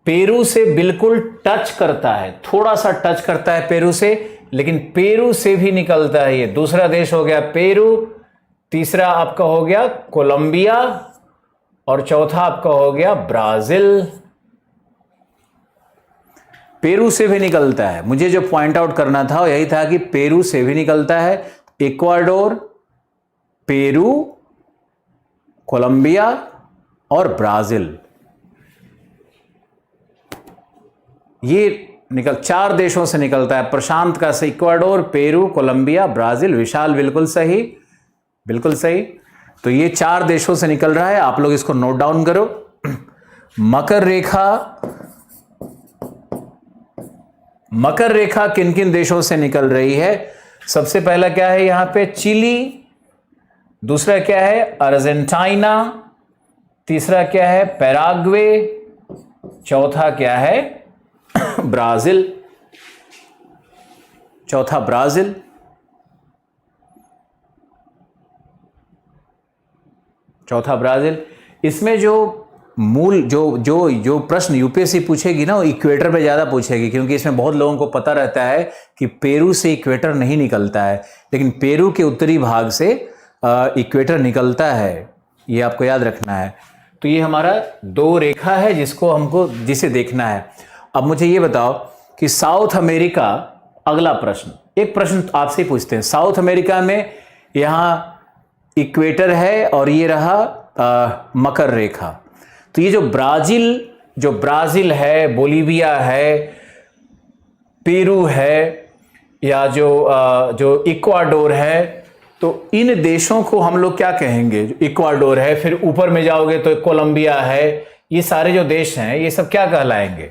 पेरू से बिल्कुल टच करता है, थोड़ा सा टच करता है पेरू से, लेकिन पेरू से भी निकलता है ये। दूसरा देश हो गया पेरू, तीसरा आपका हो गया कोलंबिया, और चौथा आपका हो गया ब्राजील। पेरू से भी निकलता है, मुझे जो पॉइंट आउट करना था वो यही था कि पेरू से भी निकलता है। इक्वाडोर, पेरू, कोलंबिया और ब्राजील, ये निकल 4 देशों से निकलता है। प्रशांत का से इक्वाडोर, पेरू, कोलंबिया, ब्राजील। विशाल बिल्कुल सही, बिल्कुल सही। तो ये 4 देशों से निकल रहा है, आप लोग इसको नोट डाउन करो। मकर रेखा, मकर रेखा किन किन देशों से निकल रही है? सबसे पहला क्या है यहां पे? चिली। दूसरा क्या है? अर्जेंटीना। तीसरा क्या है? पैराग्वे। चौथा क्या है? ब्राजील। चौथा ब्राजील। चौथा ब्राजील। इसमें जो मूल जो जो जो प्रश्न यूपीएससी पूछेगी ना, वो इक्वेटर पे ज्यादा पूछेगी, क्योंकि इसमें बहुत लोगों को पता रहता है कि पेरू से इक्वेटर नहीं निकलता है, लेकिन पेरू के उत्तरी भाग से इक्वेटर निकलता है, ये आपको याद रखना है। तो ये हमारा 2 रेखा है जिसको हमको जिसे देखना है। अब मुझे ये बताओ कि साउथ अमेरिका, अगला प्रश्न, एक प्रश्न आपसे ही पूछते हैं। साउथ अमेरिका में यहां इक्वेटर है और ये रहा मकर रेखा। तो ये जो ब्राजील है, बोलीविया है, पेरू है, या जो इक्वाडोर है, तो इन देशों को हम लोग क्या कहेंगे? जो इक्वाडोर है, फिर ऊपर में जाओगे तो कोलंबिया है, ये सारे जो देश हैं ये सब क्या कहलाएंगे?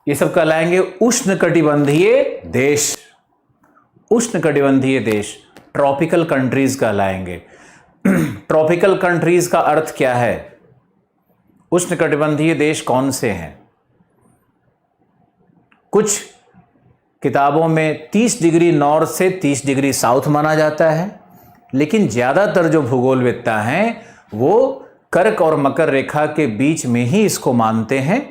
ये सब कहलाएंगे उष्णकटिबंधीय देश। उष्णकटिबंधीय देश, ट्रॉपिकल कंट्रीज कहलाएंगे। ट्रॉपिकल कंट्रीज का अर्थ क्या है? उष्णकटिबंधीय देश कौन से हैं? कुछ किताबों में 30 डिग्री नॉर्थ से 30 डिग्री साउथ माना जाता है, लेकिन ज्यादातर जो भूगोलवेत्ता हैं वो कर्क और मकर रेखा के बीच में ही इसको मानते हैं।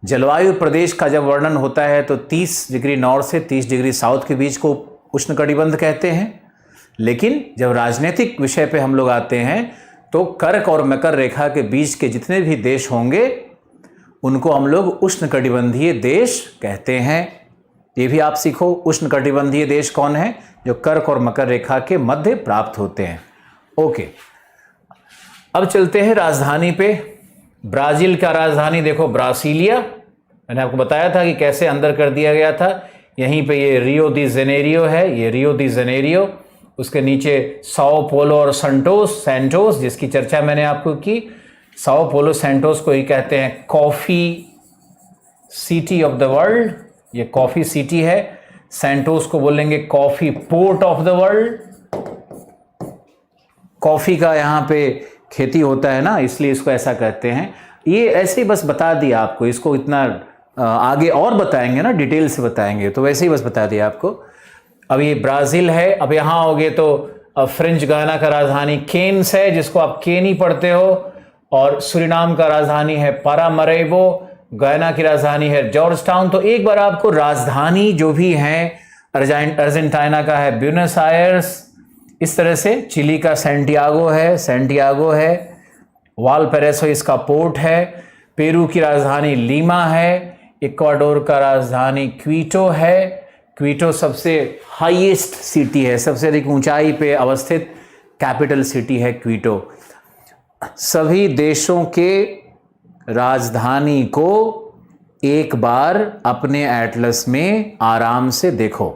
जलवायु प्रदेश का जब वर्णन होता है तो 30 डिग्री नॉर्थ से 30 डिग्री साउथ के बीच को उष्णकटिबंध कहते हैं, लेकिन जब राजनीतिक विषय पे हम लोग आते हैं तो कर्क और मकर रेखा के बीच के जितने भी देश होंगे उनको हम लोग उष्णकटिबंधीय देश कहते हैं। ये भी आप सीखो, उष्णकटिबंधीय देश कौन है? जो कर्क और मकर रेखा के मध्य प्राप्त होते हैं। ओके, अब चलते हैं राजधानी पे। ब्राजील का राजधानी देखो ब्रासीलिया, मैंने आपको बताया था कि कैसे अंदर कर दिया गया था। यहीं पे ये रियो दी जेनेरियो है, ये रियो दी जेनेरियो, उसके नीचे साओ पोलो और सैंटोस, जिसकी चर्चा मैंने आपको की। साओ पोलो सैंटोस को ही कहते हैं coffee city of the world, ये कॉफी सिटी है। सैंटोस को बोलेंगे coffee port of the world. Coffee का यहाँ पे खेती होता है ना, इसलिए इसको ऐसा कहते हैं। ये ऐसे ही बस बता दिया आपको, इसको इतना आगे और बताएंगे ना, डिटेल से बताएंगे, तो वैसे ही बस बता दिया आपको। अब ये ब्राजील है। अब यहाँ होगे तो फ्रेंच गायना का राजधानी केन्स है, जिसको आप केनी पढ़ते हो, और सुरिनाम का राजधानी है पारामरेबो, गायना की राजधानी है जॉर्ज टाउन। तो एक बार आपको राजधानी जो भी हैं, अर्जेंटीना का है ब्यूनस आयर्स, इस तरह से चिली का सैंटियागो है, वालपैराइसो इसका पोर्ट है, पेरू की राजधानी लीमा है, इक्वाडोर का राजधानी क्वीटो है। क्वीटो सबसे हाईएस्ट सिटी है, सबसे अधिक ऊंचाई पे अवस्थित कैपिटल सिटी है क्वीटो। सभी देशों के राजधानी को एक बार अपने एटलस में आराम से देखो।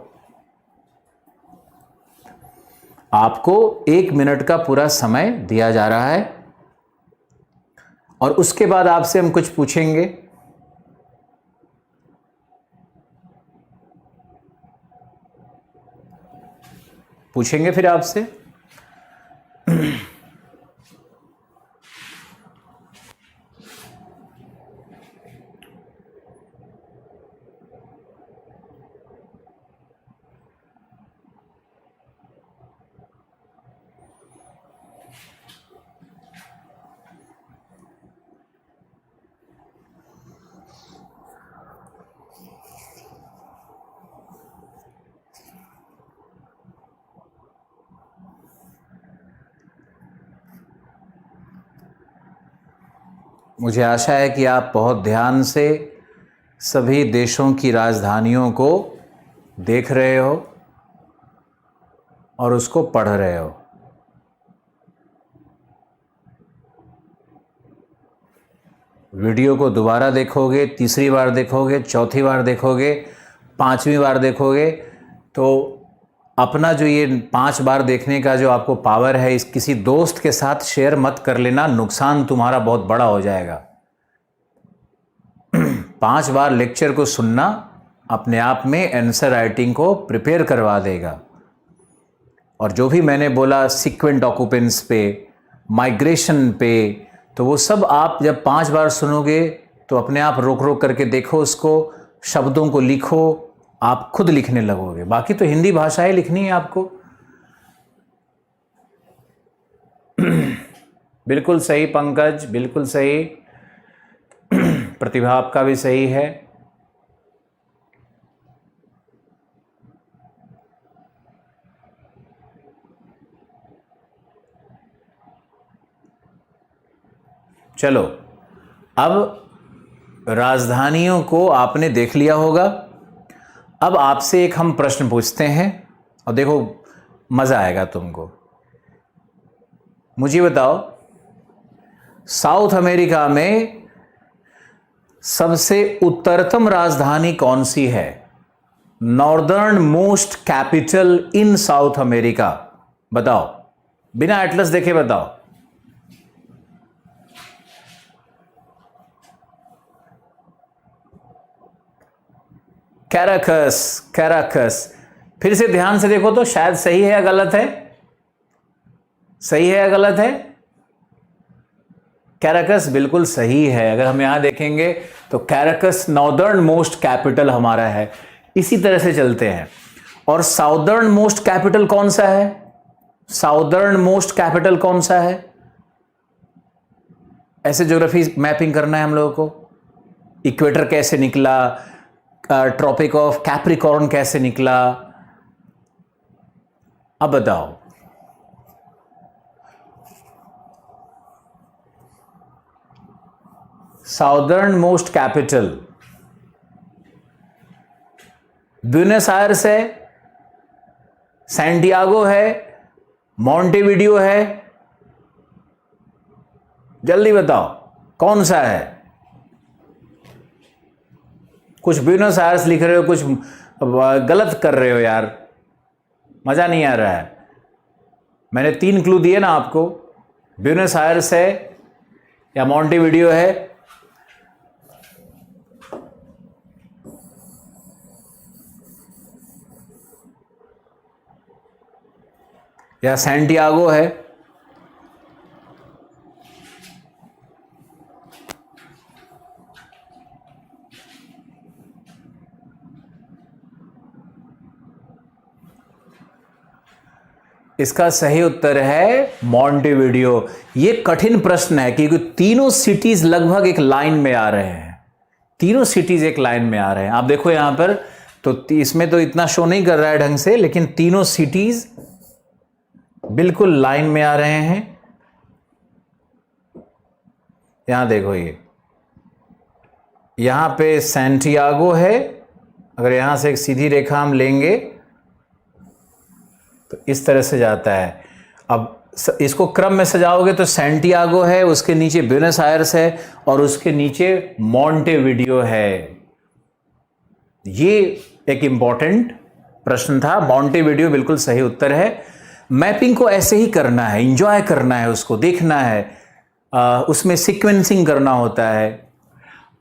आपको 1 मिनट का पूरा समय दिया जा रहा है और उसके बाद आपसे हम कुछ पूछेंगे। फिर आपसे मुझे आशा है कि आप बहुत ध्यान से सभी देशों की राजधानियों को देख रहे हो और उसको पढ़ रहे हो। वीडियो को दोबारा देखोगे, तीसरी बार देखोगे, चौथी बार देखोगे, पांचवी बार देखोगे, तो अपना जो ये 5 बार देखने का जो आपको पावर है, इस किसी दोस्त के साथ शेयर मत कर लेना, नुकसान तुम्हारा बहुत बड़ा हो जाएगा। 5 बार लेक्चर को सुनना अपने आप में आंसर राइटिंग को प्रिपेयर करवा देगा। और जो भी मैंने बोला सीक्वेंट ऑक्यूपेंस पे, माइग्रेशन पे, तो वो सब आप जब 5 बार सुनोगे तो अपने आप रोक रोक करके देखो उसको, शब्दों को लिखो, आप खुद लिखने लगोगे। बाकी तो हिंदी भाषा ही लिखनी है आपको। बिल्कुल सही पंकज, बिल्कुल सही। प्रतिभा आपका भी सही है। चलो, अब राजधानियों को आपने देख लिया होगा। अब आपसे एक हम प्रश्न पूछते हैं और देखो मजा आएगा तुमको। मुझे बताओ, साउथ अमेरिका में सबसे उत्तरतम राजधानी कौन सी है? Northern most capital in south America, बताओ, बिना एटलस देखे बताओ। कैराकस, कैराकस। फिर से ध्यान से देखो तो शायद सही है या गलत है? सही है या गलत है? कैराकस बिल्कुल सही है। अगर हम यहां देखेंगे तो कैराकस नॉर्दर्न मोस्ट कैपिटल हमारा है। इसी तरह से चलते हैं। और साउदर्न मोस्ट कैपिटल कौन सा है? साउदर्न मोस्ट कैपिटल कौन सा है? ऐसे ज्योग्राफी मैपिंग करना है हम लोगों को। इक्वेटर कैसे निकला, ट्रॉपिक ऑफ कैप्रिकॉर्न कैसे निकला, अब बताओ। Southern most capital Buenos Aires है, सैंटियागो है, मॉन्टेविडियो है, जल्दी बताओ कौन सा है? कुछ ब्यूनस आयर्स लिख रहे हो, कुछ गलत कर रहे हो यार, मजा नहीं आ रहा है। मैंने 3 क्लू दिए ना आपको, ब्यूनस आयर्स है या मॉन्टेविडियो है या सैंटियागो है। इसका सही उत्तर है मॉन्टेविडियो। ये कठिन प्रश्न है क्योंकि तीनों सिटीज लगभग एक लाइन में आ रहे हैं। तीनों सिटीज एक लाइन में आ रहे हैं। आप देखो यहां पर तो इसमें तो इतना शो नहीं कर रहा है ढंग से, लेकिन तीनों सिटीज बिल्कुल लाइन में आ रहे हैं। यहां देखो, ये यहां पे सैंटियागो है। अगर यहां से एक सीधी रेखा हम लेंगे तो इस तरह से जाता है। अब इसको क्रम में सजाओगे तो सैंटियागो है, उसके नीचे ब्यूनस आयर्स है और उसके नीचे मॉन्टेविडियो है। ये एक इंपॉर्टेंट प्रश्न था। मॉन्टेविडियो बिल्कुल सही उत्तर है। मैपिंग को ऐसे ही करना है, इंजॉय करना है, उसको देखना है, उसमें सीक्वेंसिंग करना होता है।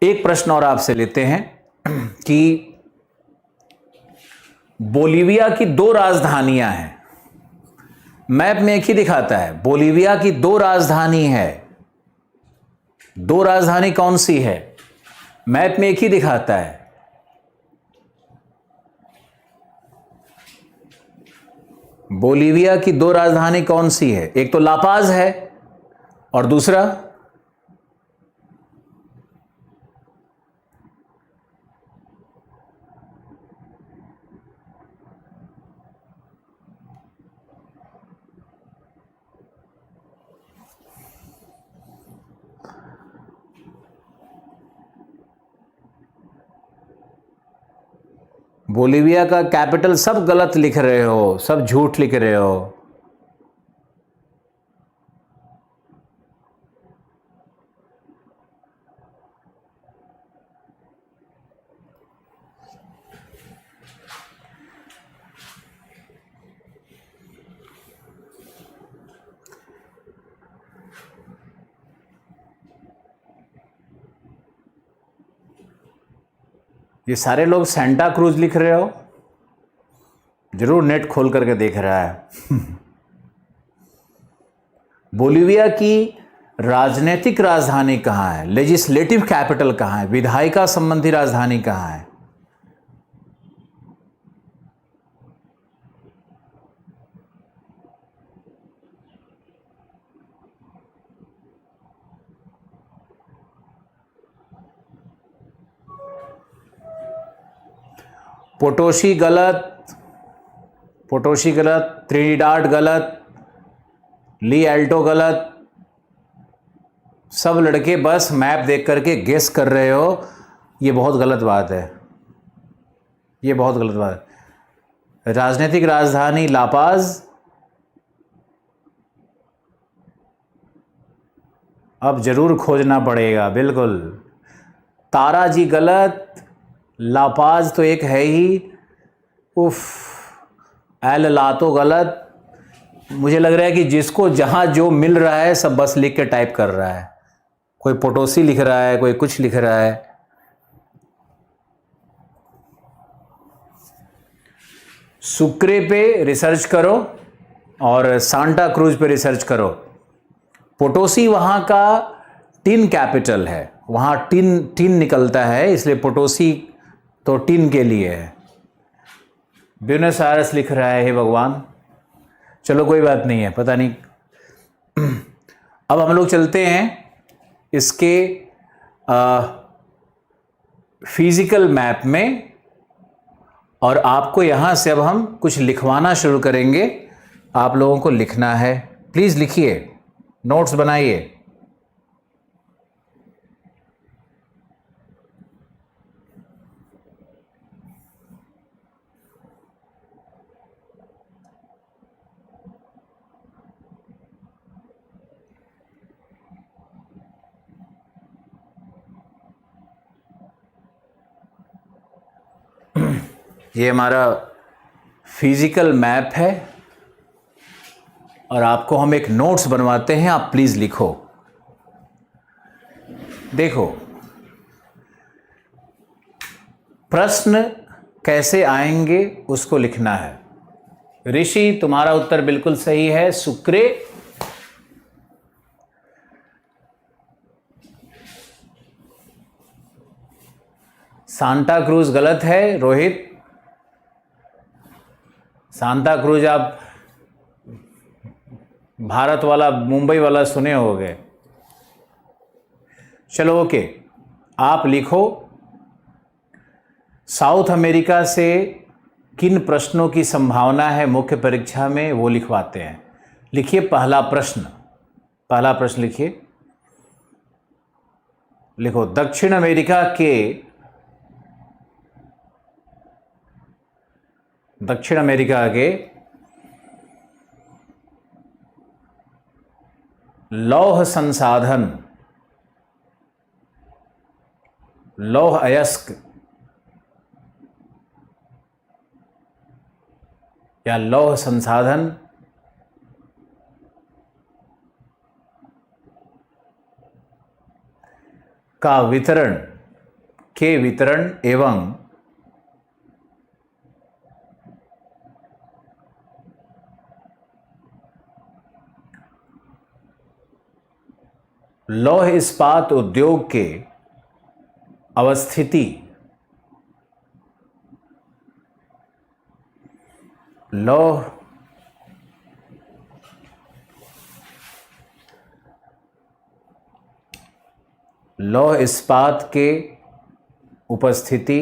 एक प्रश्न और आपसे लेते हैं कि बोलीविया की 2 राजधानियां हैं। मैप में एक ही दिखाता है, बोलीविया की 2 राजधानी है। 2 राजधानी कौन सी है? मैप में एक ही दिखाता है। बोलीविया की 2 राजधानी कौन सी है? एक तो लापाज है और दूसरा बोलीविया का कैपिटल सब गलत लिख रहे हो, सब झूठ लिख रहे हो। ये सारे लोग सेंटा क्रूज लिख रहे हो, जरूर नेट खोल करके देख रहा है। बोलीविया की राजनीतिक राजधानी कहाँ है? लेजिस्लेटिव कैपिटल कहाँ है? विधायिका संबंधी राजधानी कहाँ है? पोटोशी गलत, पोटोशी गलत, त्रिनिडाद गलत, ली एल्टो गलत। सब लड़के बस मैप देख करके गेस कर रहे हो। ये बहुत गलत बात है, ये बहुत गलत बात है। राजनीतिक राजधानी लापाज, अब जरूर खोजना पड़ेगा, बिल्कुल। तारा जी गलत, लापाज तो एक है ही। उफ, एल लातो गलत। मुझे लग रहा है कि जिसको जहाँ जो मिल रहा है सब बस लिख के टाइप कर रहा है। कोई पोटोसी लिख रहा है, कोई कुछ लिख रहा है। सुक्रे पे रिसर्च करो और सांता क्रूज पे रिसर्च करो। पोटोसी वहाँ का टिन कैपिटल है, वहाँ टिन निकलता है, इसलिए पोटोसी तो टिन के लिए है। ब्यूनस आयर्स लिख रहा है, हे भगवान। चलो कोई बात नहीं है, पता नहीं। अब हम लोग चलते हैं इसके फिजिकल मैप में, और आपको यहां से अब हम कुछ लिखवाना शुरू करेंगे। आप लोगों को लिखना है, प्लीज़ लिखिए, नोट्स बनाइए। ये हमारा फिजिकल मैप है और आपको हम एक नोट्स बनवाते हैं, आप प्लीज़ लिखो। देखो, प्रश्न कैसे आएंगे उसको लिखना है। ऋषि, तुम्हारा उत्तर बिल्कुल सही है, सुक्रे। सांता क्रूज गलत है, रोहित। सांता क्रूज आप भारत वाला, मुंबई वाला सुने होंगे। चलो ओके, आप लिखो, साउथ अमेरिका से किन प्रश्नों की संभावना है मुख्य परीक्षा में, वो लिखवाते हैं। लिखिए पहला प्रश्न, पहला प्रश्न लिखिए। लिखो, दक्षिण अमेरिका के लौह संसाधन, लौह अयस्क या लौह संसाधन का वितरण एवं लौह इस्पात उद्योग के अवस्थिति, लौह इस्पात के उपस्थिति,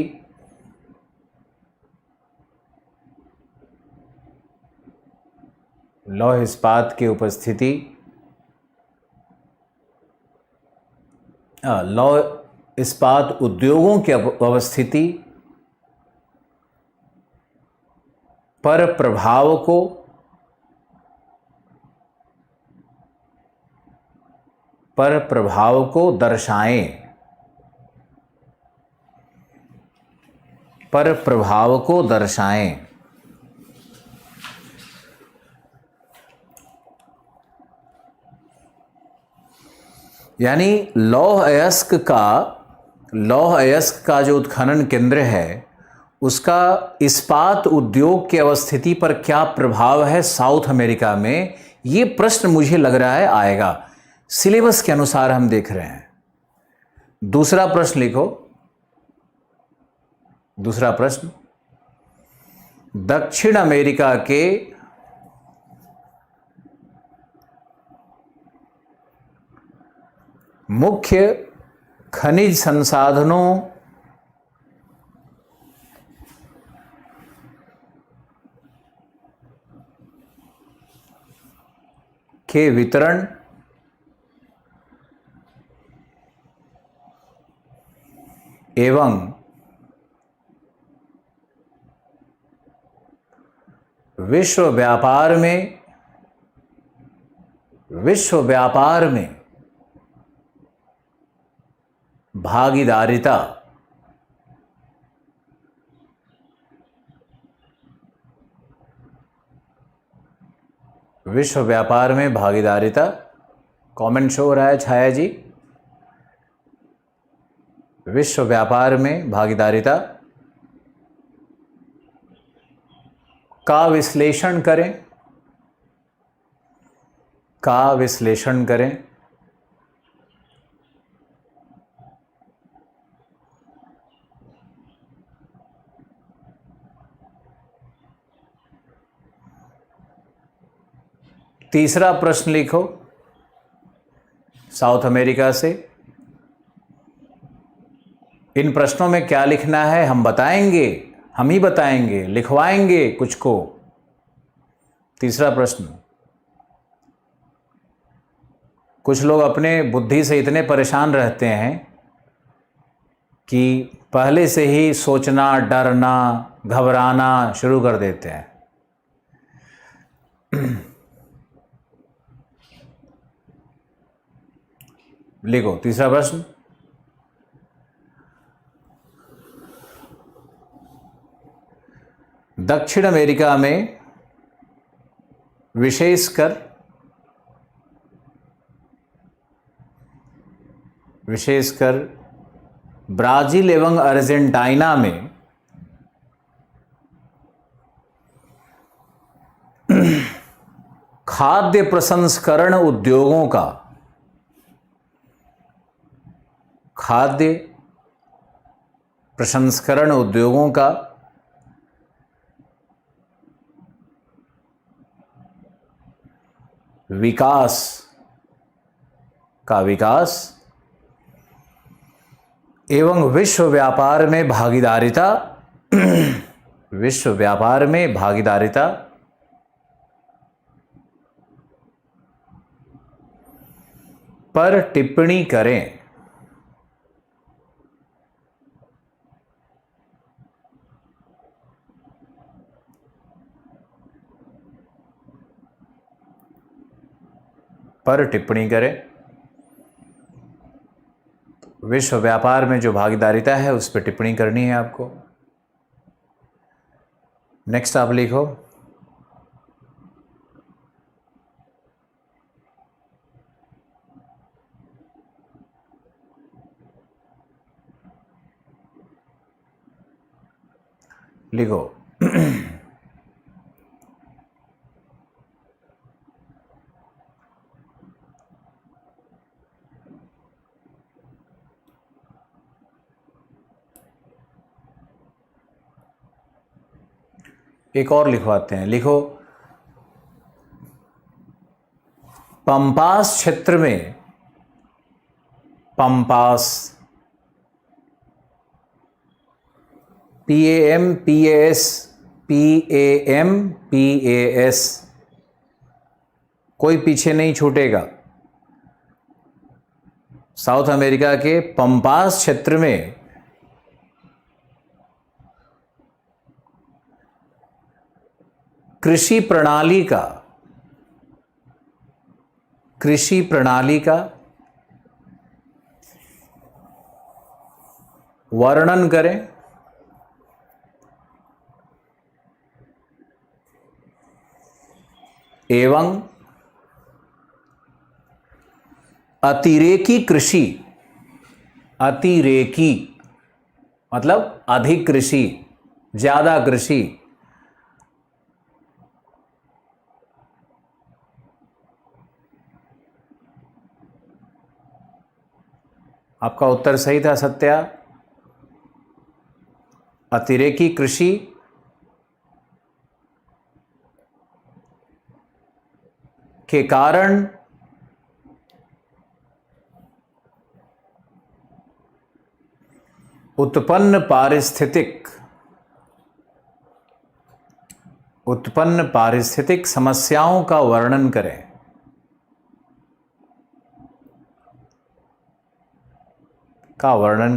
लौह इस्पात की उपस्थिति, लौह इस्पात उद्योगों की अवस्थिति पर प्रभाव को दर्शाएं, पर प्रभाव को दर्शाएं। यानी लौह अयस्क का जो उत्खनन केंद्र है उसका इस्पात उद्योग की अवस्थिति पर क्या प्रभाव है साउथ अमेरिका में, ये प्रश्न मुझे लग रहा है आएगा। सिलेबस के अनुसार हम देख रहे हैं। दूसरा प्रश्न लिखो। दूसरा प्रश्न, दक्षिण अमेरिका के मुख्य खनिज संसाधनों के वितरण एवं विश्व व्यापार में भागीदारिता कमेंट शो हो रहा है छाया जी। विश्व व्यापार में भागीदारिता का विश्लेषण करें। तीसरा प्रश्न लिखो साउथ अमेरिका से। इन प्रश्नों में क्या लिखना है हम ही बताएंगे, लिखवाएंगे कुछ को। तीसरा प्रश्न, कुछ लोग अपने बुद्धि से इतने परेशान रहते हैं कि पहले से ही सोचना, डरना, घबराना शुरू कर देते हैं। लिखो तीसरा प्रश्न, दक्षिण अमेरिका में विशेषकर ब्राजील एवं अर्जेंटीना में खाद्य प्रसंस्करण उद्योगों का विकास एवं विश्व व्यापार में भागीदारिता पर टिप्पणी करें। विश्व व्यापार में जो भागीदारिता है उस पर टिप्पणी करनी है आपको। नेक्स्ट आप लिखो, एक और लिखवाते हैं। लिखो, पंपास क्षेत्र में PAMPAS कोई पीछे नहीं छूटेगा। साउथ अमेरिका के पंपास क्षेत्र में कृषि प्रणाली का वर्णन करें। एवं अतिरेकी कृषि, अतिरेकी मतलब अधिक कृषि, ज्यादा कृषि, आपका उत्तर सही था सत्या। अतिरेकी कृषि के कारण उत्पन्न पारिस्थितिक समस्याओं का वर्णन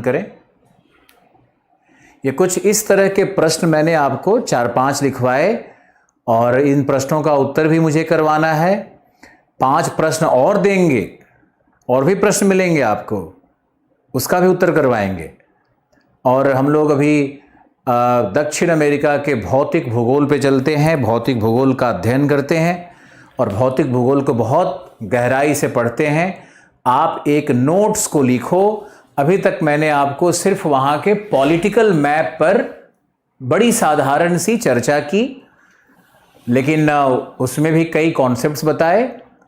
करें। ये कुछ इस तरह के प्रश्न मैंने आपको 4-5 लिखवाए और इन प्रश्नों का उत्तर भी मुझे करवाना है। 5 प्रश्न और देंगे और भी प्रश्न मिलेंगे आपको, उसका भी उत्तर करवाएंगे। और हम लोग अभी दक्षिण अमेरिका के भौतिक भूगोल पे चलते हैं, भौतिक भूगोल का अध्ययन करते हैं और भौतिक भूगोल को बहुत गहराई से पढ़ते हैं। आप एक नोट्स को लिखो। अभी तक मैंने आपको सिर्फ वहाँ के पॉलिटिकल मैप पर बड़ी साधारण सी चर्चा की, लेकिन उसमें भी कई कॉन्सेप्ट्स बताए।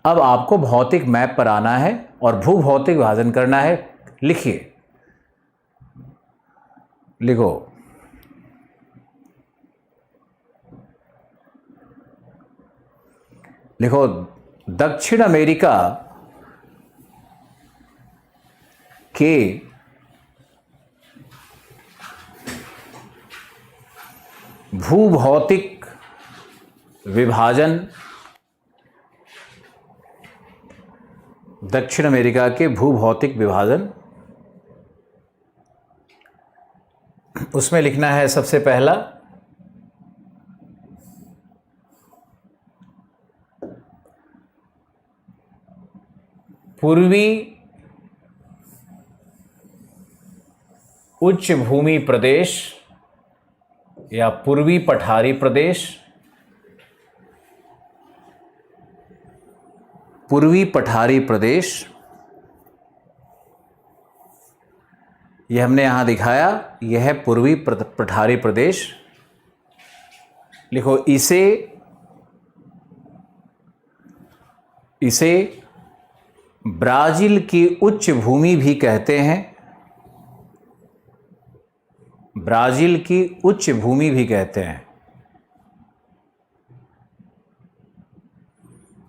अब आपको भौतिक मैप पर आना है और भूभौतिक विभाजन करना है। लिखिए, लिखो। लिखो, दक्षिण अमेरिका के भूभौतिक विभाजन, दक्षिण अमेरिका के भूभौतिक विभाजन। उसमें लिखना है सबसे पहला पूर्वी उच्च भूमि प्रदेश या पूर्वी पठारी प्रदेश, पूर्वी पठारी प्रदेश, यह हमने यहां दिखाया, यह है पूर्वी पठारी प्रदेश। लिखो, इसे ब्राजील की उच्च भूमि भी कहते हैं। ब्राजील की उच्च भूमि भी कहते हैं।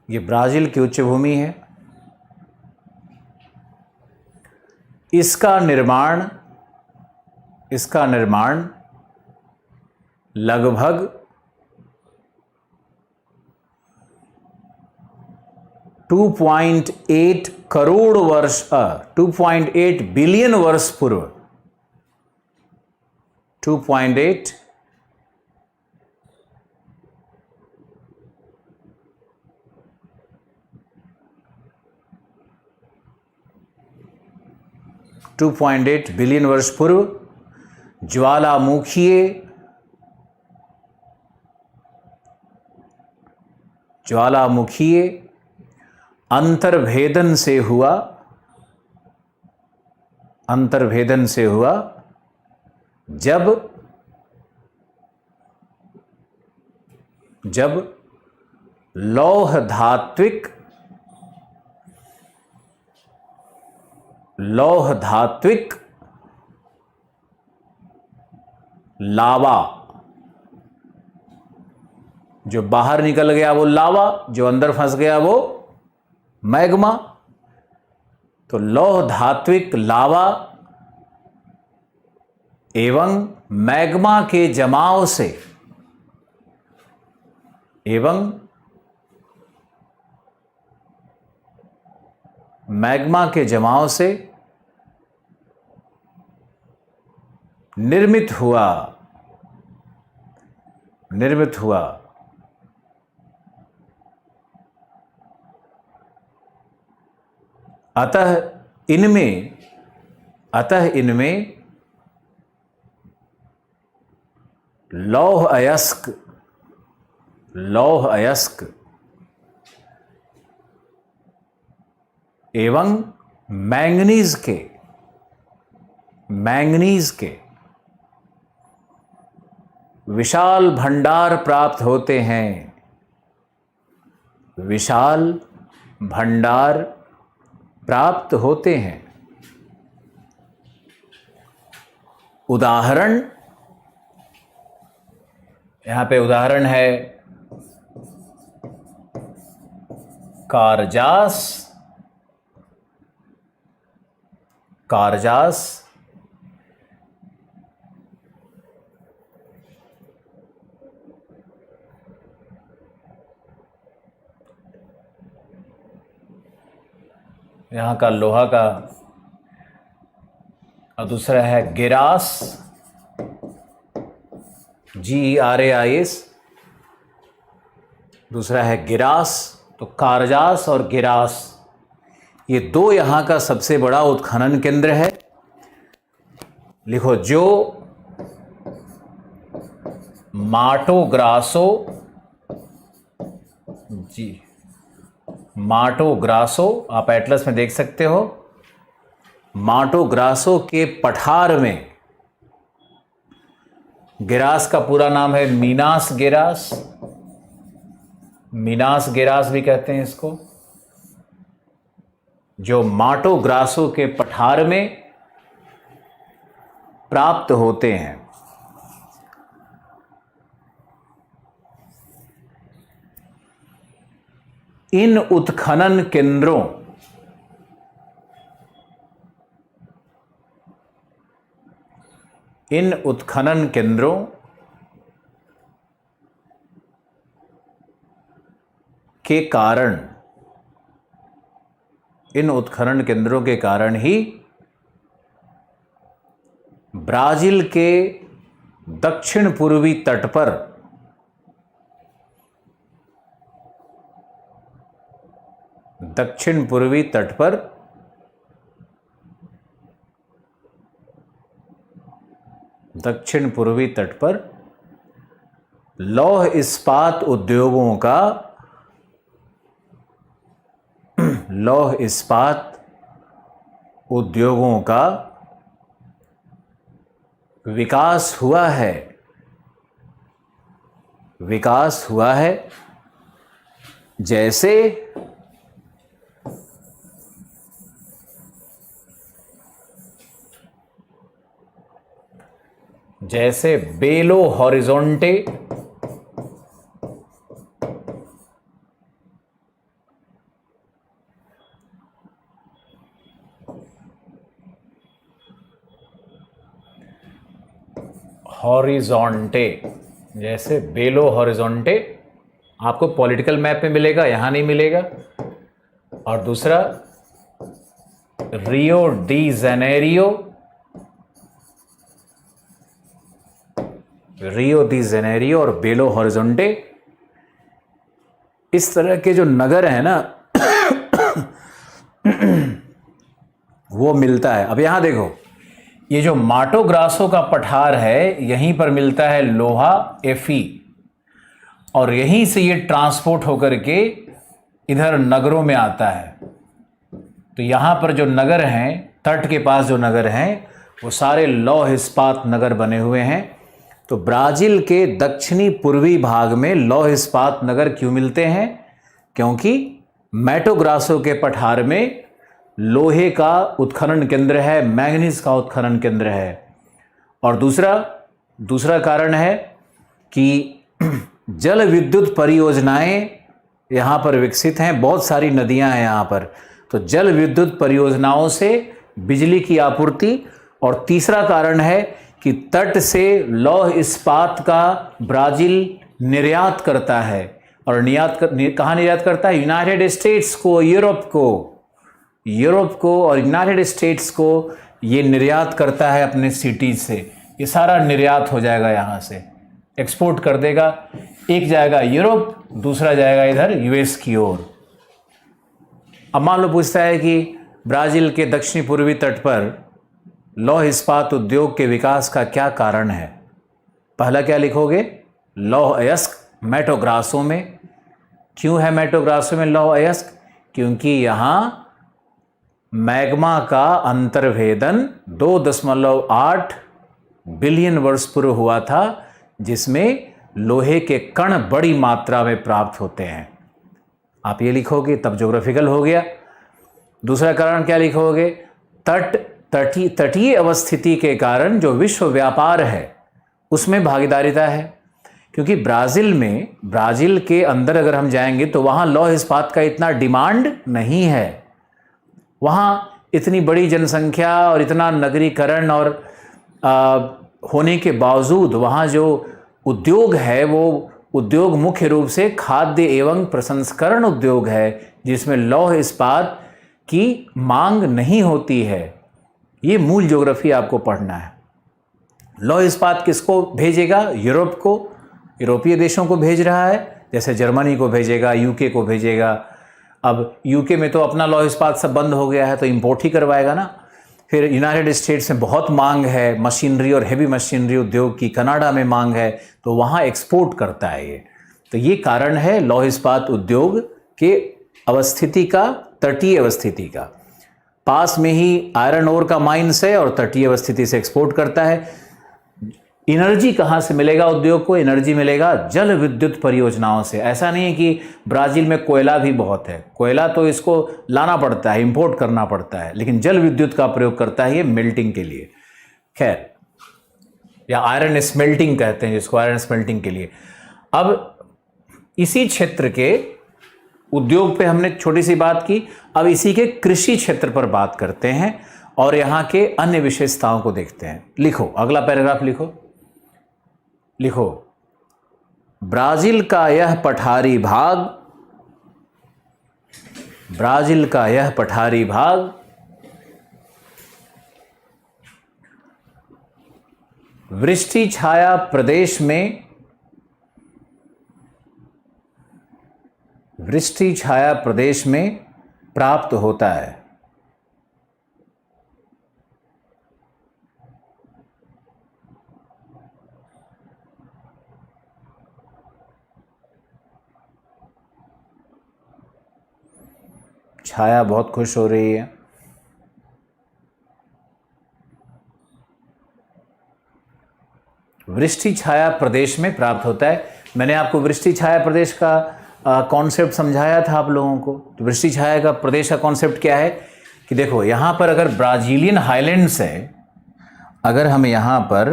ये ब्राजील की उच्च भूमि है। इसका निर्माण लगभग 2.8 करोड़ वर्ष 2.8 बिलियन वर्ष पूर्व, 2.8 बिलियन वर्ष पूर्व ज्वालामुखीय अंतर्भेदन से हुआ जब लौह धात्विक लावा, जो बाहर निकल गया वो लावा, जो अंदर फंस गया वो मैग्मा। तो लौह धात्विक लावा एवं मैग्मा के जमाव से निर्मित हुआ अतः इनमें लौह अयस्क एवं मैंगनीज के विशाल भंडार प्राप्त होते हैं। विशाल भंडार प्राप्त होते हैं। उदाहरण, यहां पे उदाहरण है कारजास, यहाँ का लोहा का, और दूसरा है गिरास, GERAIS, दूसरा है गिरास। तो कारजास और गिरास, ये दो यहाँ का सबसे बड़ा उत्खनन केंद्र है। लिखो, जो माटो ग्रासो, आप एटलस में देख सकते हो, माटो ग्रासो के पठार में, गिरास का पूरा नाम है मीनास गिरास भी कहते हैं इसको, जो माटो ग्रासो के पठार में प्राप्त होते हैं। इन उत्खनन केंद्रों के कारण ही ब्राजील के दक्षिण पूर्वी तट पर लौह इस्पात उद्योगों का विकास हुआ है, जैसे बेलो हॉरिजोंटे, आपको पॉलिटिकल मैप में मिलेगा, यहां नहीं मिलेगा। और दूसरा रियो डी जेनेरियो और बेलो हॉरिजोंटे, इस तरह के जो नगर है ना वो मिलता है। अब यहां देखो, ये जो माटो ग्रासो का पठार है, यहीं पर मिलता है लोहा Fe, और यहीं से ये ट्रांसपोर्ट होकर के इधर नगरों में आता है। तो यहां पर जो नगर हैं, तट के पास जो नगर हैं, वो सारे लौह इस्पात नगर बने हुए हैं। तो ब्राजील के दक्षिणी पूर्वी भाग में लौह इस्पात नगर क्यों मिलते हैं? क्योंकि मैटो ग्रासो के पठार में लोहे का उत्खनन केंद्र है, मैंगनीज का उत्खनन केंद्र है। और दूसरा कारण है कि जल विद्युत परियोजनाएं यहाँ पर विकसित हैं, बहुत सारी नदियाँ हैं यहाँ पर, तो जल विद्युत परियोजनाओं से बिजली की आपूर्ति। और तीसरा कारण है कि तट से लौह इस्पात का ब्राज़ील निर्यात करता है, और कहाँ निर्यात करता है? यूनाइटेड स्टेट्स को, यूरोप को और यूनाइटेड स्टेट्स को ये निर्यात करता है अपने सिटीज से। ये सारा निर्यात हो जाएगा, यहाँ से एक्सपोर्ट कर देगा, एक जाएगा यूरोप, दूसरा जाएगा इधर यूएस की ओर। अब मान लो पूछता है कि ब्राज़ील के दक्षिणी पूर्वी तट पर लौह इस्पात उद्योग के विकास का क्या कारण है? पहला क्या लिखोगे? लौह अयस्क मैटो ग्रासो में। क्यों है मैटो ग्रासो में लौह अयस्क? क्योंकि यहाँ मैग्मा का अंतर्भेदन 2.8 बिलियन वर्ष पूर्व हुआ था, जिसमें लोहे के कण बड़ी मात्रा में प्राप्त होते हैं। आप ये लिखोगे तब ज्योग्राफिकल हो गया। दूसरा कारण क्या लिखोगे? तटीय अवस्थिति के कारण जो विश्व व्यापार है उसमें भागीदारिता है। क्योंकि ब्राज़ील के अंदर अगर हम जाएंगे तो वहाँ लौह इस्पात का इतना डिमांड नहीं है। वहाँ इतनी बड़ी जनसंख्या और इतना नगरीकरण और होने के बावजूद वहाँ जो उद्योग है वो उद्योग मुख्य रूप से खाद्य एवं प्रसंस्करण उद्योग है, जिसमें लौह इस्पात की मांग नहीं होती है। ये मूल ज्योग्राफी आपको पढ़ना है। लौह इस्पात किसको भेजेगा? यूरोप को, यूरोपीय देशों को भेज रहा है, जैसे जर्मनी को भेजेगा, यूके को भेजेगा। अब यूके में तो अपना लौह इस्पात सब बंद हो गया है, तो इंपोर्ट ही करवाएगा ना। फिर यूनाइटेड स्टेट्स में बहुत मांग है मशीनरी और हेवी मशीनरी उद्योग की, कनाडा में मांग है, तो वहाँ एक्सपोर्ट करता है ये। तो ये कारण है लौह इस्पात उद्योग के अवस्थिति का, तटीय अवस्थिति का। पास में ही आयरन ओर का माइंस है और तटीय अवस्थिति से एक्सपोर्ट करता है। एनर्जी कहाँ से मिलेगा उद्योग को? एनर्जी मिलेगा जल विद्युत परियोजनाओं से। ऐसा नहीं है कि ब्राज़ील में कोयला भी बहुत है, कोयला तो इसको लाना पड़ता है, इंपोर्ट करना पड़ता है, लेकिन जल विद्युत का प्रयोग करता है ये मेल्टिंग के लिए। खैर, या आयरन स्मेल्टिंग कहते हैं जिसको, आयरन स्मेल्टिंग के लिए। अब इसी क्षेत्र के उद्योग पे हमने छोटी सी बात की, अब इसी के कृषि क्षेत्र पर बात करते हैं और यहाँ के अन्य विशेषताओं को देखते हैं। लिखो, अगला पैराग्राफ लिखो। ब्राज़ील का यह पठारी भाग, ब्राज़ील का यह पठारी भाग वृष्टि छाया प्रदेश में, वृष्टि छाया प्रदेश में प्राप्त होता है। छाया बहुत खुश हो रही है। वृष्टि छाया प्रदेश में प्राप्त होता है। मैंने आपको वृष्टि छाया प्रदेश का कॉन्सेप्ट समझाया था आप लोगों को। तो वृष्टि छाया का प्रदेश का कॉन्सेप्ट क्या है कि देखो, यहाँ पर अगर ब्राज़ीलियन हाईलैंड्स है, अगर हम यहाँ पर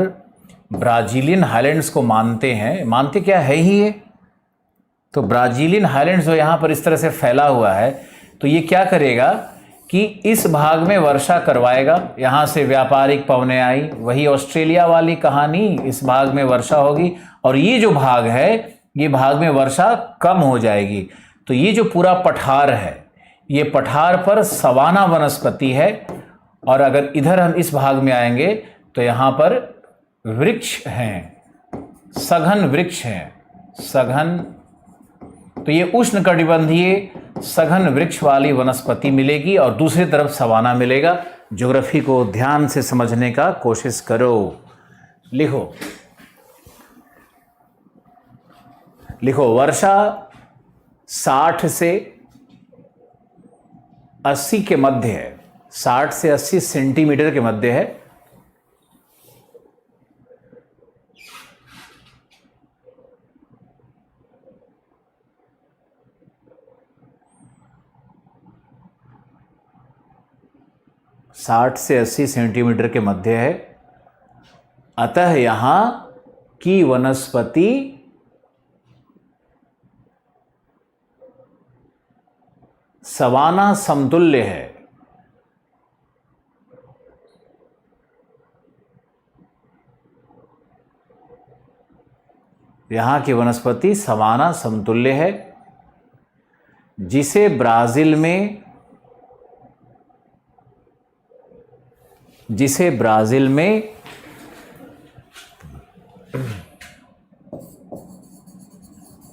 ब्राज़ीलियन हाईलैंड्स को मानते हैं, मानते क्या है ही ये, तो ब्राज़ीलियन हाईलैंड्स जो यहाँ पर इस तरह से फैला हुआ है, तो ये क्या करेगा कि इस भाग में वर्षा करवाएगा। यहाँ से व्यापारिक पवनें आई, वही ऑस्ट्रेलिया वाली कहानी, इस भाग में वर्षा होगी और ये जो भाग है, ये भाग में वर्षा कम हो जाएगी। तो ये जो पूरा पठार है, ये पठार पर सवाना वनस्पति है। और अगर इधर हम इस भाग में आएंगे तो यहाँ पर वृक्ष हैं, सघन वृक्ष हैं, सघन। तो ये उष्णकटिबंधीय सघन वृक्ष वाली वनस्पति मिलेगी और दूसरी तरफ सवाना मिलेगा। ज्योग्राफी को ध्यान से समझने का कोशिश करो। लिखो, वर्षा 60 से 80 के मध्य है, 60 से 80 सेंटीमीटर के मध्य है। साठ से 80 सेंटीमीटर के मध्य है। अतः यहां की वनस्पति सवाना समतुल्य है। यहां की वनस्पति सवाना समतुल्य है, जिसे ब्राजील में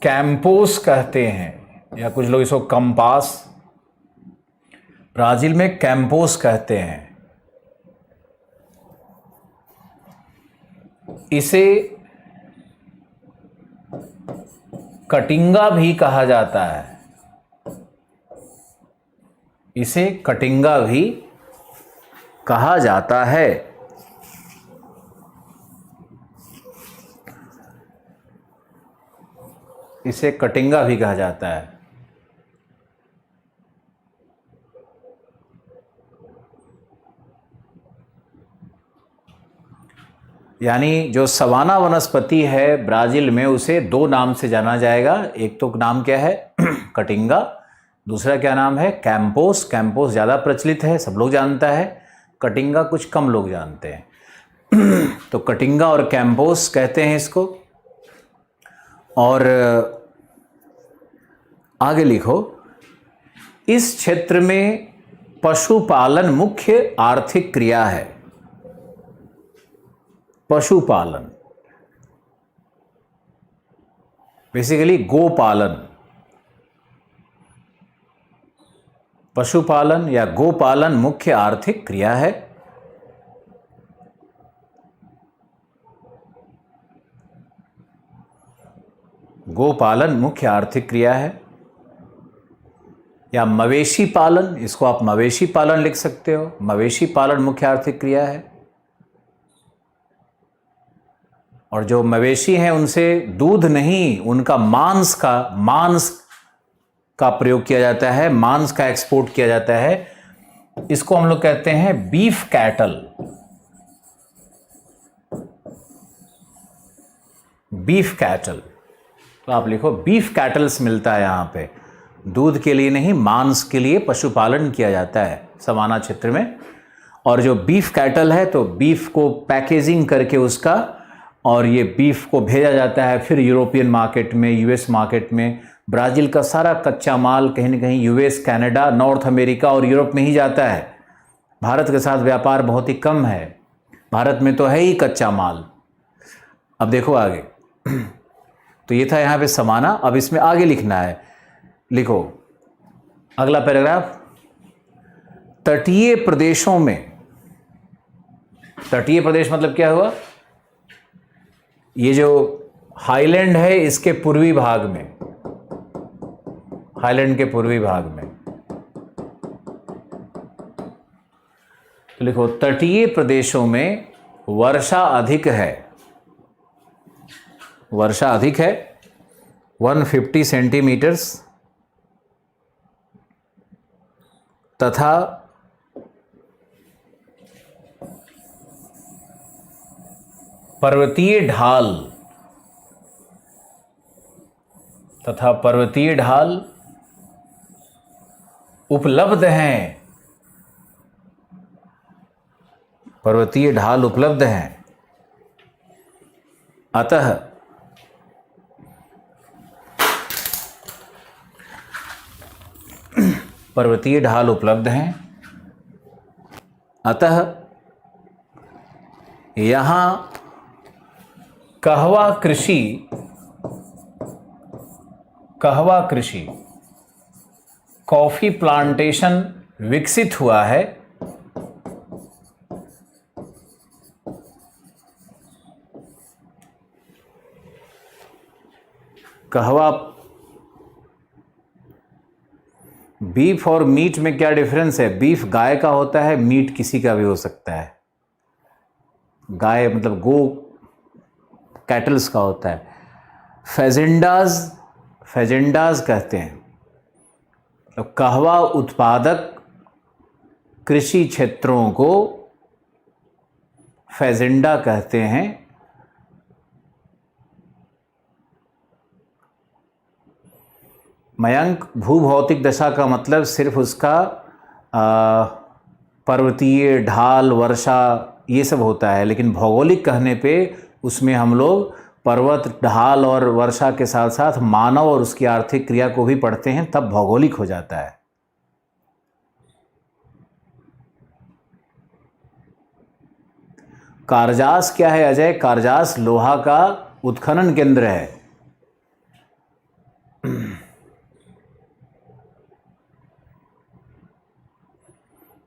कैंपोस कहते हैं, या कुछ लोग इसको कंपास। ब्राजील में कैंपोस कहते हैं। इसे कटिंगा भी कहा जाता है। इसे कटिंगा भी कहा जाता है। इसे कटिंगा भी कहा जाता है। यानी जो सवाना वनस्पति है ब्राजील में, उसे दो नाम से जाना जाएगा। एक तो नाम क्या है कटिंगा, दूसरा क्या नाम है कैंपोस। कैंपोस ज़्यादा प्रचलित है, सब लोग जानता है। कटिंगा कुछ कम लोग जानते हैं। तो कटिंगा और कैंपोस कहते हैं इसको। और आगे लिखो, इस क्षेत्र में पशुपालन मुख्य आर्थिक क्रिया है। पशुपालन बेसिकली गोपालन। पशुपालन या गोपालन मुख्य आर्थिक क्रिया है। गोपालन मुख्य आर्थिक क्रिया है। या मवेशी पालन, इसको आप मवेशी पालन लिख सकते हो। मवेशी पालन मुख्य आर्थिक क्रिया है। और जो मवेशी हैं उनसे दूध नहीं, उनका मांस का प्रयोग किया जाता है, मांस का एक्सपोर्ट किया जाता है। इसको हम लोग कहते हैं बीफ कैटल। बीफ कैटल, तो आप लिखो बीफ कैटल्स मिलता है यहां पे। दूध के लिए नहीं, मांस के लिए पशुपालन किया जाता है सवाना क्षेत्र में। और जो बीफ कैटल है, तो बीफ को पैकेजिंग करके उसका, और ये बीफ को भेजा जाता है फिर यूरोपियन मार्केट में, यूएस मार्केट में। ब्राज़ील का सारा कच्चा माल कहीं ना कहीं यूएस, कनाडा, नॉर्थ अमेरिका और यूरोप में ही जाता है। भारत के साथ व्यापार बहुत ही कम है। भारत में तो है ही कच्चा माल। अब देखो आगे। तो ये था यहाँ पे समाना। अब इसमें आगे लिखना है। लिखो अगला पैराग्राफ। तटीय प्रदेशों में, तटीय प्रदेश मतलब क्या हुआ? ये जो हाईलैंड है इसके पूर्वी भाग में, हाईलैंड के पूर्वी भाग में, तो लिखो तटीय प्रदेशों में वर्षा अधिक है। वर्षा अधिक है 150 सेंटीमीटर्स, तथा पर्वतीय ढाल, उपलब्ध हैं। पर्वतीय ढाल उपलब्ध हैं। अतः पर्वतीय ढाल उपलब्ध हैं, अतः यहां कहवा कृषि, कॉफी प्लांटेशन विकसित हुआ है। कहवा, बीफ और मीट में क्या डिफरेंस है? बीफ गाय का होता है, मीट किसी का भी हो सकता है। गाय मतलब गो, कैटल्स का होता है। फेजेंडाज कहते हैं। तो कहवा उत्पादक कृषि क्षेत्रों को फेजेंडा कहते हैं। मयंक, भूभौतिक दशा का मतलब सिर्फ उसका पर्वतीय ढाल, वर्षा, ये सब होता है। लेकिन भौगोलिक कहने पे उसमें हम लोग पर्वत, ढाल और वर्षा के साथ साथ मानव और उसकी आर्थिक क्रिया को भी पढ़ते हैं, तब भौगोलिक हो जाता है। कारजास क्या है अजय? कारजास लोहा का उत्खनन केंद्र है।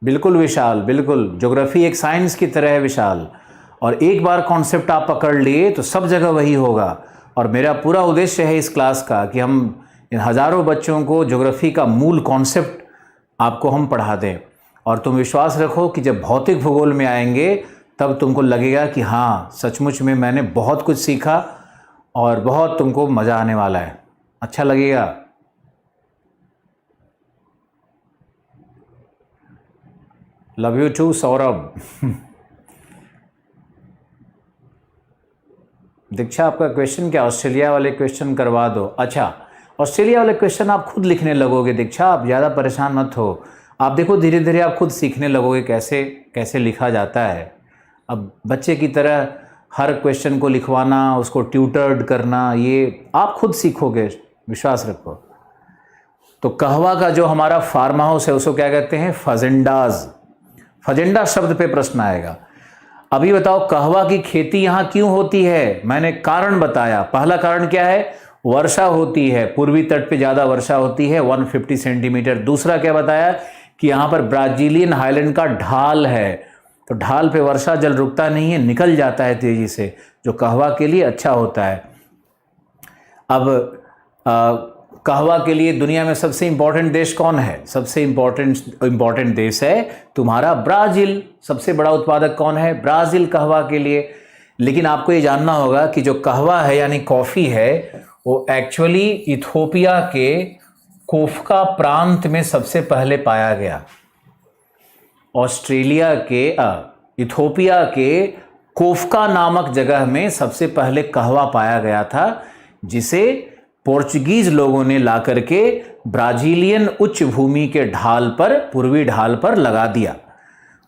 बिल्कुल विशाल, बिल्कुल। ज्योग्राफी एक साइंस की तरह है विशाल, और एक बार कॉन्सेप्ट आप पकड़ लिए तो सब जगह वही होगा। और मेरा पूरा उद्देश्य है इस क्लास का कि हम इन हज़ारों बच्चों को ज्योग्राफी का मूल कॉन्सेप्ट आपको हम पढ़ा दें। और तुम विश्वास रखो कि जब भौतिक भूगोल में आएंगे तब तुमको लगेगा कि हाँ, सचमुच में मैंने बहुत कुछ सीखा और बहुत तुमको मज़ा आने वाला है, अच्छा लगेगा। Love you too Saurabh. Diksha, आपका क्वेश्चन क्या? ऑस्ट्रेलिया वाले क्वेश्चन करवा दो। अच्छा, ऑस्ट्रेलिया वाले क्वेश्चन आप खुद लिखने लगोगे दीक्षा, आप ज़्यादा परेशान मत हो। आप देखो धीरे धीरे आप खुद सीखने लगोगे कैसे कैसे लिखा जाता है। अब बच्चे की तरह हर क्वेश्चन को लिखवाना, उसको ट्यूटर्ड करना, ये आप खुद सीखोगे, विश्वास रखो। तो कहवा का जो हमारा फार्म हाउस है उसको क्या कहते हैं? फजेंडाज। फजेंडा शब्द पे प्रश्न आएगा। अभी बताओ कहवा की खेती यहाँ क्यों होती है? मैंने कारण बताया। पहला कारण क्या है? वर्षा होती है, पूर्वी तट पे ज़्यादा वर्षा होती है, 150 सेंटीमीटर। दूसरा क्या बताया? कि यहाँ पर ब्राजीलियन हाईलैंड का ढाल है, तो ढाल पे वर्षा जल रुकता नहीं है, निकल जाता है तेजी से, जो कहवा के लिए अच्छा होता है। अब कहवा के लिए दुनिया में सबसे इंपॉर्टेंट देश कौन है? सबसे इंपॉर्टेंट देश है तुम्हारा ब्राज़ील। सबसे बड़ा उत्पादक कौन है? ब्राज़ील कहवा के लिए। लेकिन आपको ये जानना होगा कि जो कहवा है यानी कॉफ़ी है, वो एक्चुअली इथोपिया के कोफका प्रांत में सबसे पहले पाया गया। ऑस्ट्रेलिया के इथोपिया के कोफका नामक जगह में सबसे पहले कहवा पाया गया था, जिसे पोर्चुगीज लोगों ने ला करके ब्राजीलियन उच्च भूमि के ढाल पर, पूर्वी ढाल पर लगा दिया।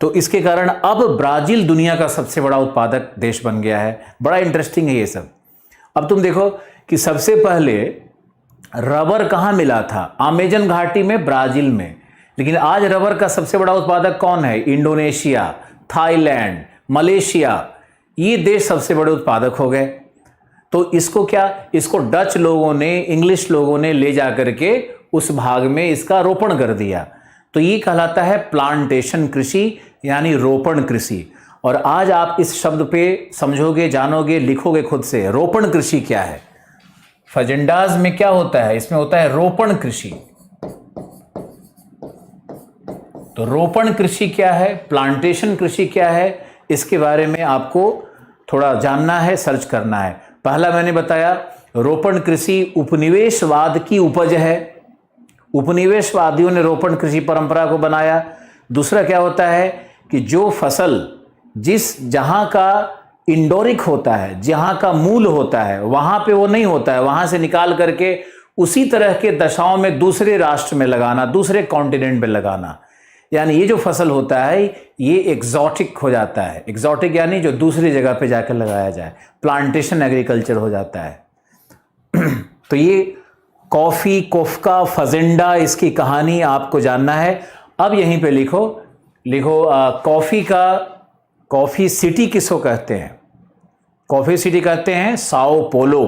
तो इसके कारण अब ब्राजील दुनिया का सबसे बड़ा उत्पादक देश बन गया है। बड़ा इंटरेस्टिंग है ये सब। अब तुम देखो कि सबसे पहले रबर कहाँ मिला था? अमेजन घाटी में, ब्राजील में। लेकिन आज रबर का सबसे बड़ा उत्पादक कौन है? इंडोनेशिया, थाईलैंड, मलेशिया, ये देश सबसे बड़े उत्पादक हो गए। तो इसको क्या, इसको डच लोगों ने, इंग्लिश लोगों ने ले जा करके उस भाग में इसका रोपण कर दिया। तो ये कहलाता है प्लांटेशन कृषि, यानी रोपण कृषि। और आज आप इस शब्द पे समझोगे, जानोगे, लिखोगे खुद से। रोपण कृषि क्या है? फजेंडाज में क्या होता है? इसमें होता है रोपण कृषि। तो रोपण कृषि क्या है, प्लांटेशन कृषि क्या है, इसके बारे में आपको थोड़ा जानना है, सर्च करना है। पहला मैंने बताया, रोपण कृषि उपनिवेशवाद की उपज है। उपनिवेशवादियों ने रोपण कृषि परंपरा को बनाया। दूसरा क्या होता है कि जो फसल जहां का इंडोरिक होता है, जहां का मूल होता है, वहां पे वो नहीं होता है, वहां से निकाल करके उसी तरह के दशाओं में दूसरे राष्ट्र में लगाना, दूसरे कॉन्टिनेंट पे लगाना। यानी ये जो फसल होता है ये एग्जॉटिक हो जाता है। एग्जॉटिक यानी जो दूसरी जगह पे जाकर लगाया जाए, प्लांटेशन एग्रीकल्चर हो जाता है। तो ये कॉफ़ी, कोफका, फजेंडा, इसकी कहानी आपको जानना है। अब यहीं पे लिखो कॉफ़ी सिटी किसको कहते हैं? कॉफ़ी सिटी कहते हैं साओ पोलो।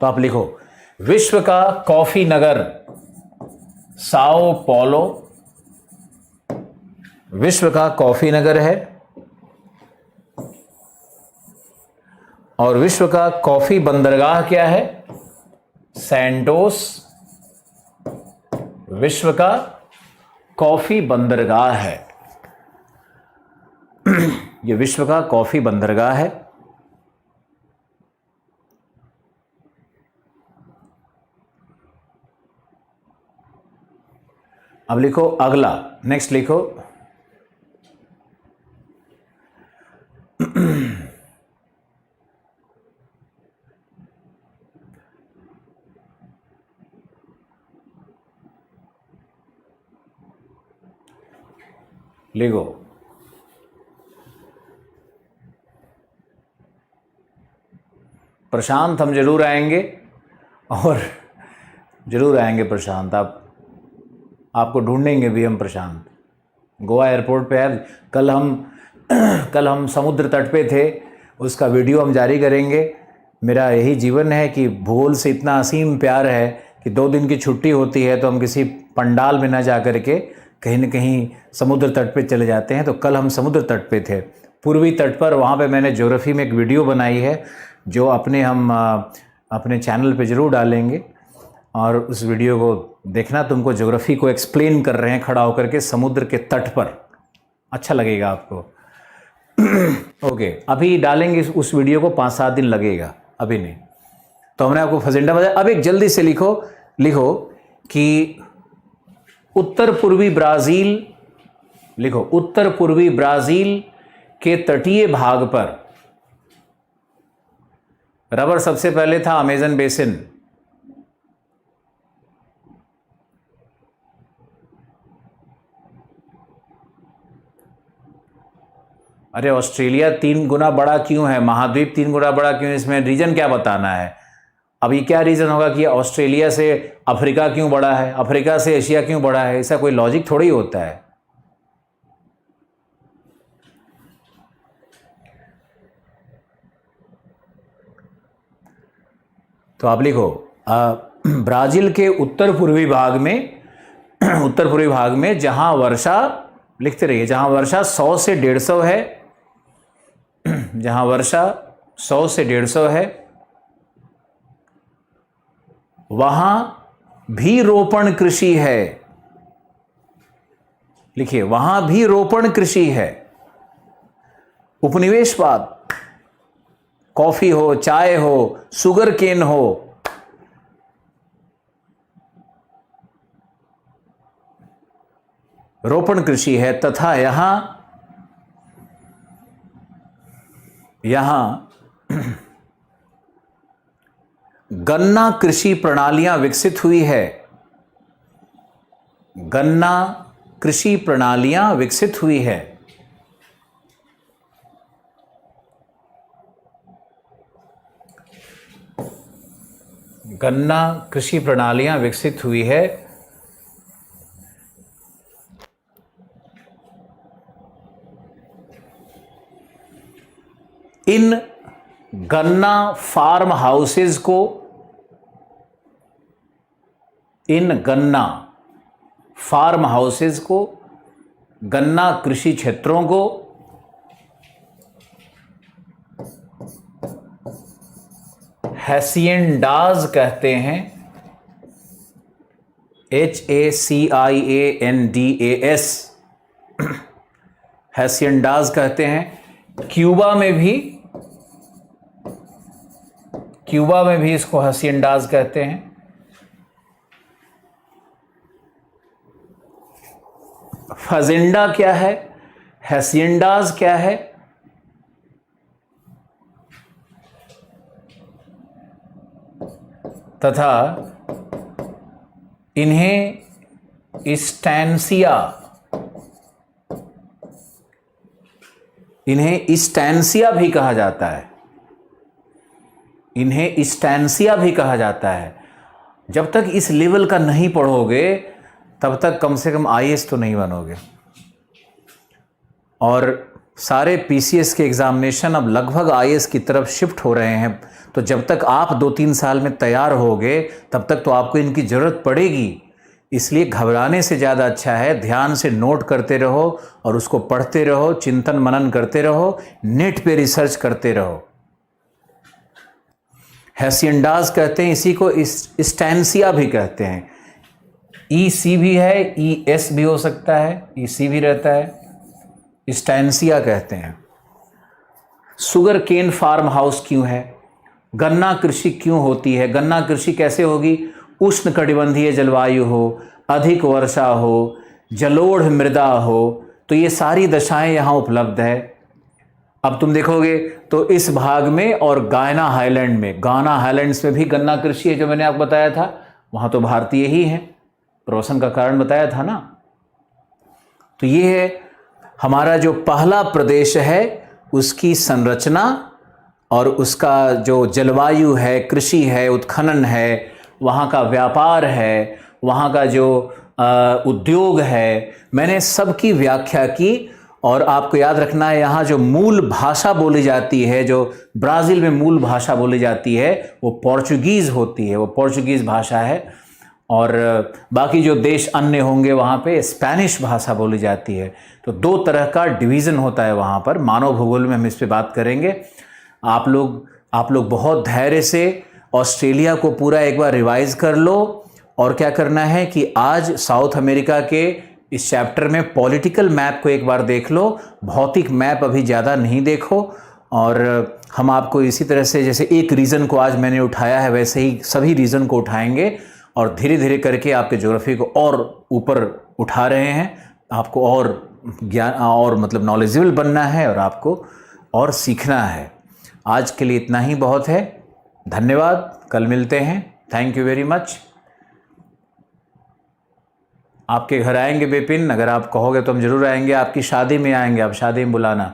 तो आप लिखो विश्व का कॉफ़ी नगर साओ पोलो, विश्व का कॉफ़ी नगर है। और विश्व का कॉफ़ी बंदरगाह क्या है? सैंटोस। विश्व का कॉफ़ी बंदरगाह है। ये विश्व का कॉफ़ी बंदरगाह है। अब लिखो अगला, नेक्स्ट लिखो लिखो प्रशांत, हम जरूर आएंगे, और जरूर आएंगे प्रशांत। आपको ढूंढेंगे भी हम प्रशांत। गोवा एयरपोर्ट पे है। कल हम समुद्र तट पे थे, उसका वीडियो हम जारी करेंगे। मेरा यही जीवन है कि भूगोल से इतना असीम प्यार है कि 2 दिन की छुट्टी होती है तो हम किसी पंडाल में ना जा कर के कहीं न कहीं समुद्र तट पे चले जाते हैं। तो कल हम समुद्र तट पे थे, पूर्वी तट पर। वहाँ पे मैंने ज्योग्राफी में एक वीडियो बनाई है जो अपने चैनल पे ज़रूर डालेंगे, और उस वीडियो को देखना। तुमको ज्योग्राफी को एक्सप्लेन कर रहे हैं खड़ा होकर के समुद्र के तट पर, अच्छा लगेगा आपको। ओके, अभी डालेंगे उस वीडियो को, 5-7 दिन लगेगा, अभी नहीं। तो हमने आपको फजेंडा बताया। अब एक जल्दी से लिखो कि उत्तर पूर्वी ब्राज़ील, लिखो उत्तर पूर्वी ब्राज़ील के तटीय भाग पर रबर सबसे पहले था अमेज़न बेसिन। अरे ऑस्ट्रेलिया 3 गुना बड़ा क्यों है, महाद्वीप 3 गुना बड़ा क्यों है, इसमें रीजन क्या बताना है? अभी क्या रीजन होगा कि ऑस्ट्रेलिया से अफ्रीका क्यों बड़ा है, अफ्रीका से एशिया क्यों बड़ा है? ऐसा कोई लॉजिक थोड़ी होता है। तो आप लिखो ब्राजील के उत्तर पूर्वी भाग में जहां वर्षा, लिखते रहिए, जहां वर्षा 100 से 150 है, जहां वर्षा 100 से 150 है, वहां भी रोपण कृषि है। लिखिए, वहां भी रोपण कृषि है। उपनिवेशवाद, कॉफी हो, चाय हो, शुगर केन हो, रोपण कृषि है। तथा यहां गन्ना कृषि प्रणालियां विकसित हुई है। गन्ना कृषि प्रणालियां विकसित हुई है। गन्ना कृषि प्रणालियां विकसित हुई है। इन गन्ना फार्म हाउसेज को, गन्ना कृषि क्षेत्रों को हैसिएंडाज कहते हैं। HACIANDAS, हैसिएंडाज कहते हैं। क्यूबा में भी इसको हैसिएंडाज कहते हैं। फजेंडा क्या है, हैसिएंडाज क्या है? तथा इन्हें स्टैंसिया भी कहा जाता है। जब तक इस लेवल का नहीं पढ़ोगे तब तक कम से कम IAS तो नहीं बनोगे। और सारे PCS के एग्जामिनेशन अब लगभग IAS की तरफ शिफ्ट हो रहे हैं। तो जब तक आप 2-3 साल में तैयार होगे तब तक तो आपको इनकी ज़रूरत पड़ेगी। इसलिए घबराने से ज़्यादा अच्छा है ध्यान से नोट करते रहो और उसको पढ़ते रहो, चिंतन मनन करते रहो, नेट पे रिसर्च करते रहो। हैसिएंडाज कहते हैं, इसी को स्टैंसिया भी कहते हैं। EC भी है, ES भी हो सकता है, EC भी रहता है, स्टैंसिया कहते हैं। शुगर केन फार्म हाउस क्यों है? गन्ना कृषि क्यों होती है? गन्ना कृषि कैसे होगी? उष्णकटिबंधीय जलवायु हो, अधिक वर्षा हो, जलोढ़ मृदा हो, तो ये सारी दशाएं यहाँ उपलब्ध है। अब तुम देखोगे तो इस भाग में और गायना हाईलैंड्स में भी गन्ना कृषि है, जो मैंने आपको बताया था। वहाँ तो भारतीय ही हैं, रोशन का कारण बताया था ना। तो ये है हमारा जो पहला प्रदेश है, उसकी संरचना और उसका जो जलवायु है, कृषि है, उत्खनन है, वहाँ का व्यापार है, वहाँ का जो उद्योग है, मैंने सबकी व्याख्या की। और आपको याद रखना है, यहाँ जो मूल भाषा बोली जाती है, जो ब्राज़ील में मूल भाषा बोली जाती है, वो पोर्चुगीज़ होती है, वो पोर्चुगीज़ भाषा है। और बाकी जो देश अन्य होंगे वहाँ पे स्पेनिश भाषा बोली जाती है। तो 2 तरह का डिवीज़न होता है वहाँ पर। मानव भूगोल में हम इस पे बात करेंगे। आप लोग बहुत धैर्य से ऑस्ट्रेलिया को पूरा एक बार रिवाइज कर लो। और क्या करना है कि आज साउथ अमेरिका के इस चैप्टर में पॉलिटिकल मैप को एक बार देख लो, भौतिक मैप अभी ज़्यादा नहीं देखो। और हम आपको इसी तरह से जैसे एक रीज़न को आज मैंने उठाया है वैसे ही सभी रीज़न को उठाएंगे और धीरे धीरे करके आपके ज्योग्राफी को और ऊपर उठा रहे हैं। आपको और ज्ञान और मतलब नॉलेजेबल बनना है और आपको और सीखना है। आज के लिए इतना ही बहुत है। धन्यवाद, कल मिलते हैं। Thank you very much. आपके घर आएंगे विपिन, अगर आप कहोगे तो हम जरूर आएंगे। आपकी शादी में आएंगे, आप शादी में बुलाना।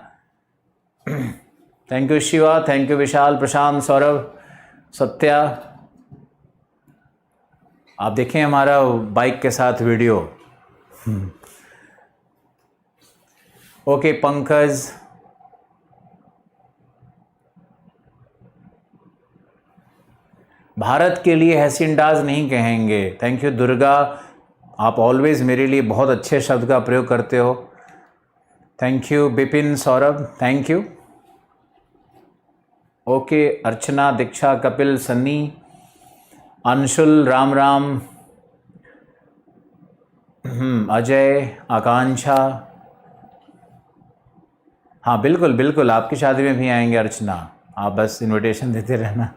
Thank you Shiva, thank you Vishal, Prashant, Saurabh, Satya. आप देखें हमारा बाइक के साथ वीडियो। ओके पंकज, भारत के लिए हैसिंडाज नहीं कहेंगे। थैंक यू दुर्गा, आप ऑलवेज मेरे लिए बहुत अच्छे शब्द का प्रयोग करते हो। Thank you Bipin, Saurabh, thank you. Okay Archana, Diksha, Kapil, Sunny, Anshul, Ram Ram, Ajay, Akanksha. हाँ बिल्कुल बिल्कुल, आपकी शादी में भी आएंगे अर्चना, आप बस इनविटेशन देते रहना।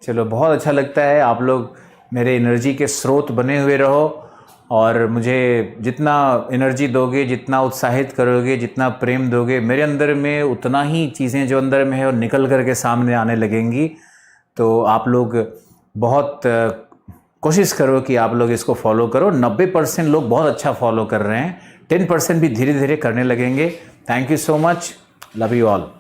चलो, बहुत अच्छा लगता है। आप लोग मेरे एनर्जी के स्रोत बने हुए रहो और मुझे जितना एनर्जी दोगे, जितना उत्साहित करोगे, जितना प्रेम दोगे, मेरे अंदर में उतना ही चीज़ें जो अंदर में है वो निकल करके सामने आने लगेंगी। तो आप लोग बहुत कोशिश करो कि आप लोग इसको फॉलो करो। 90% लोग बहुत अच्छा फॉलो कर रहे हैं, 10% भी धीरे धीरे करने लगेंगे। Thank you so much, love you all.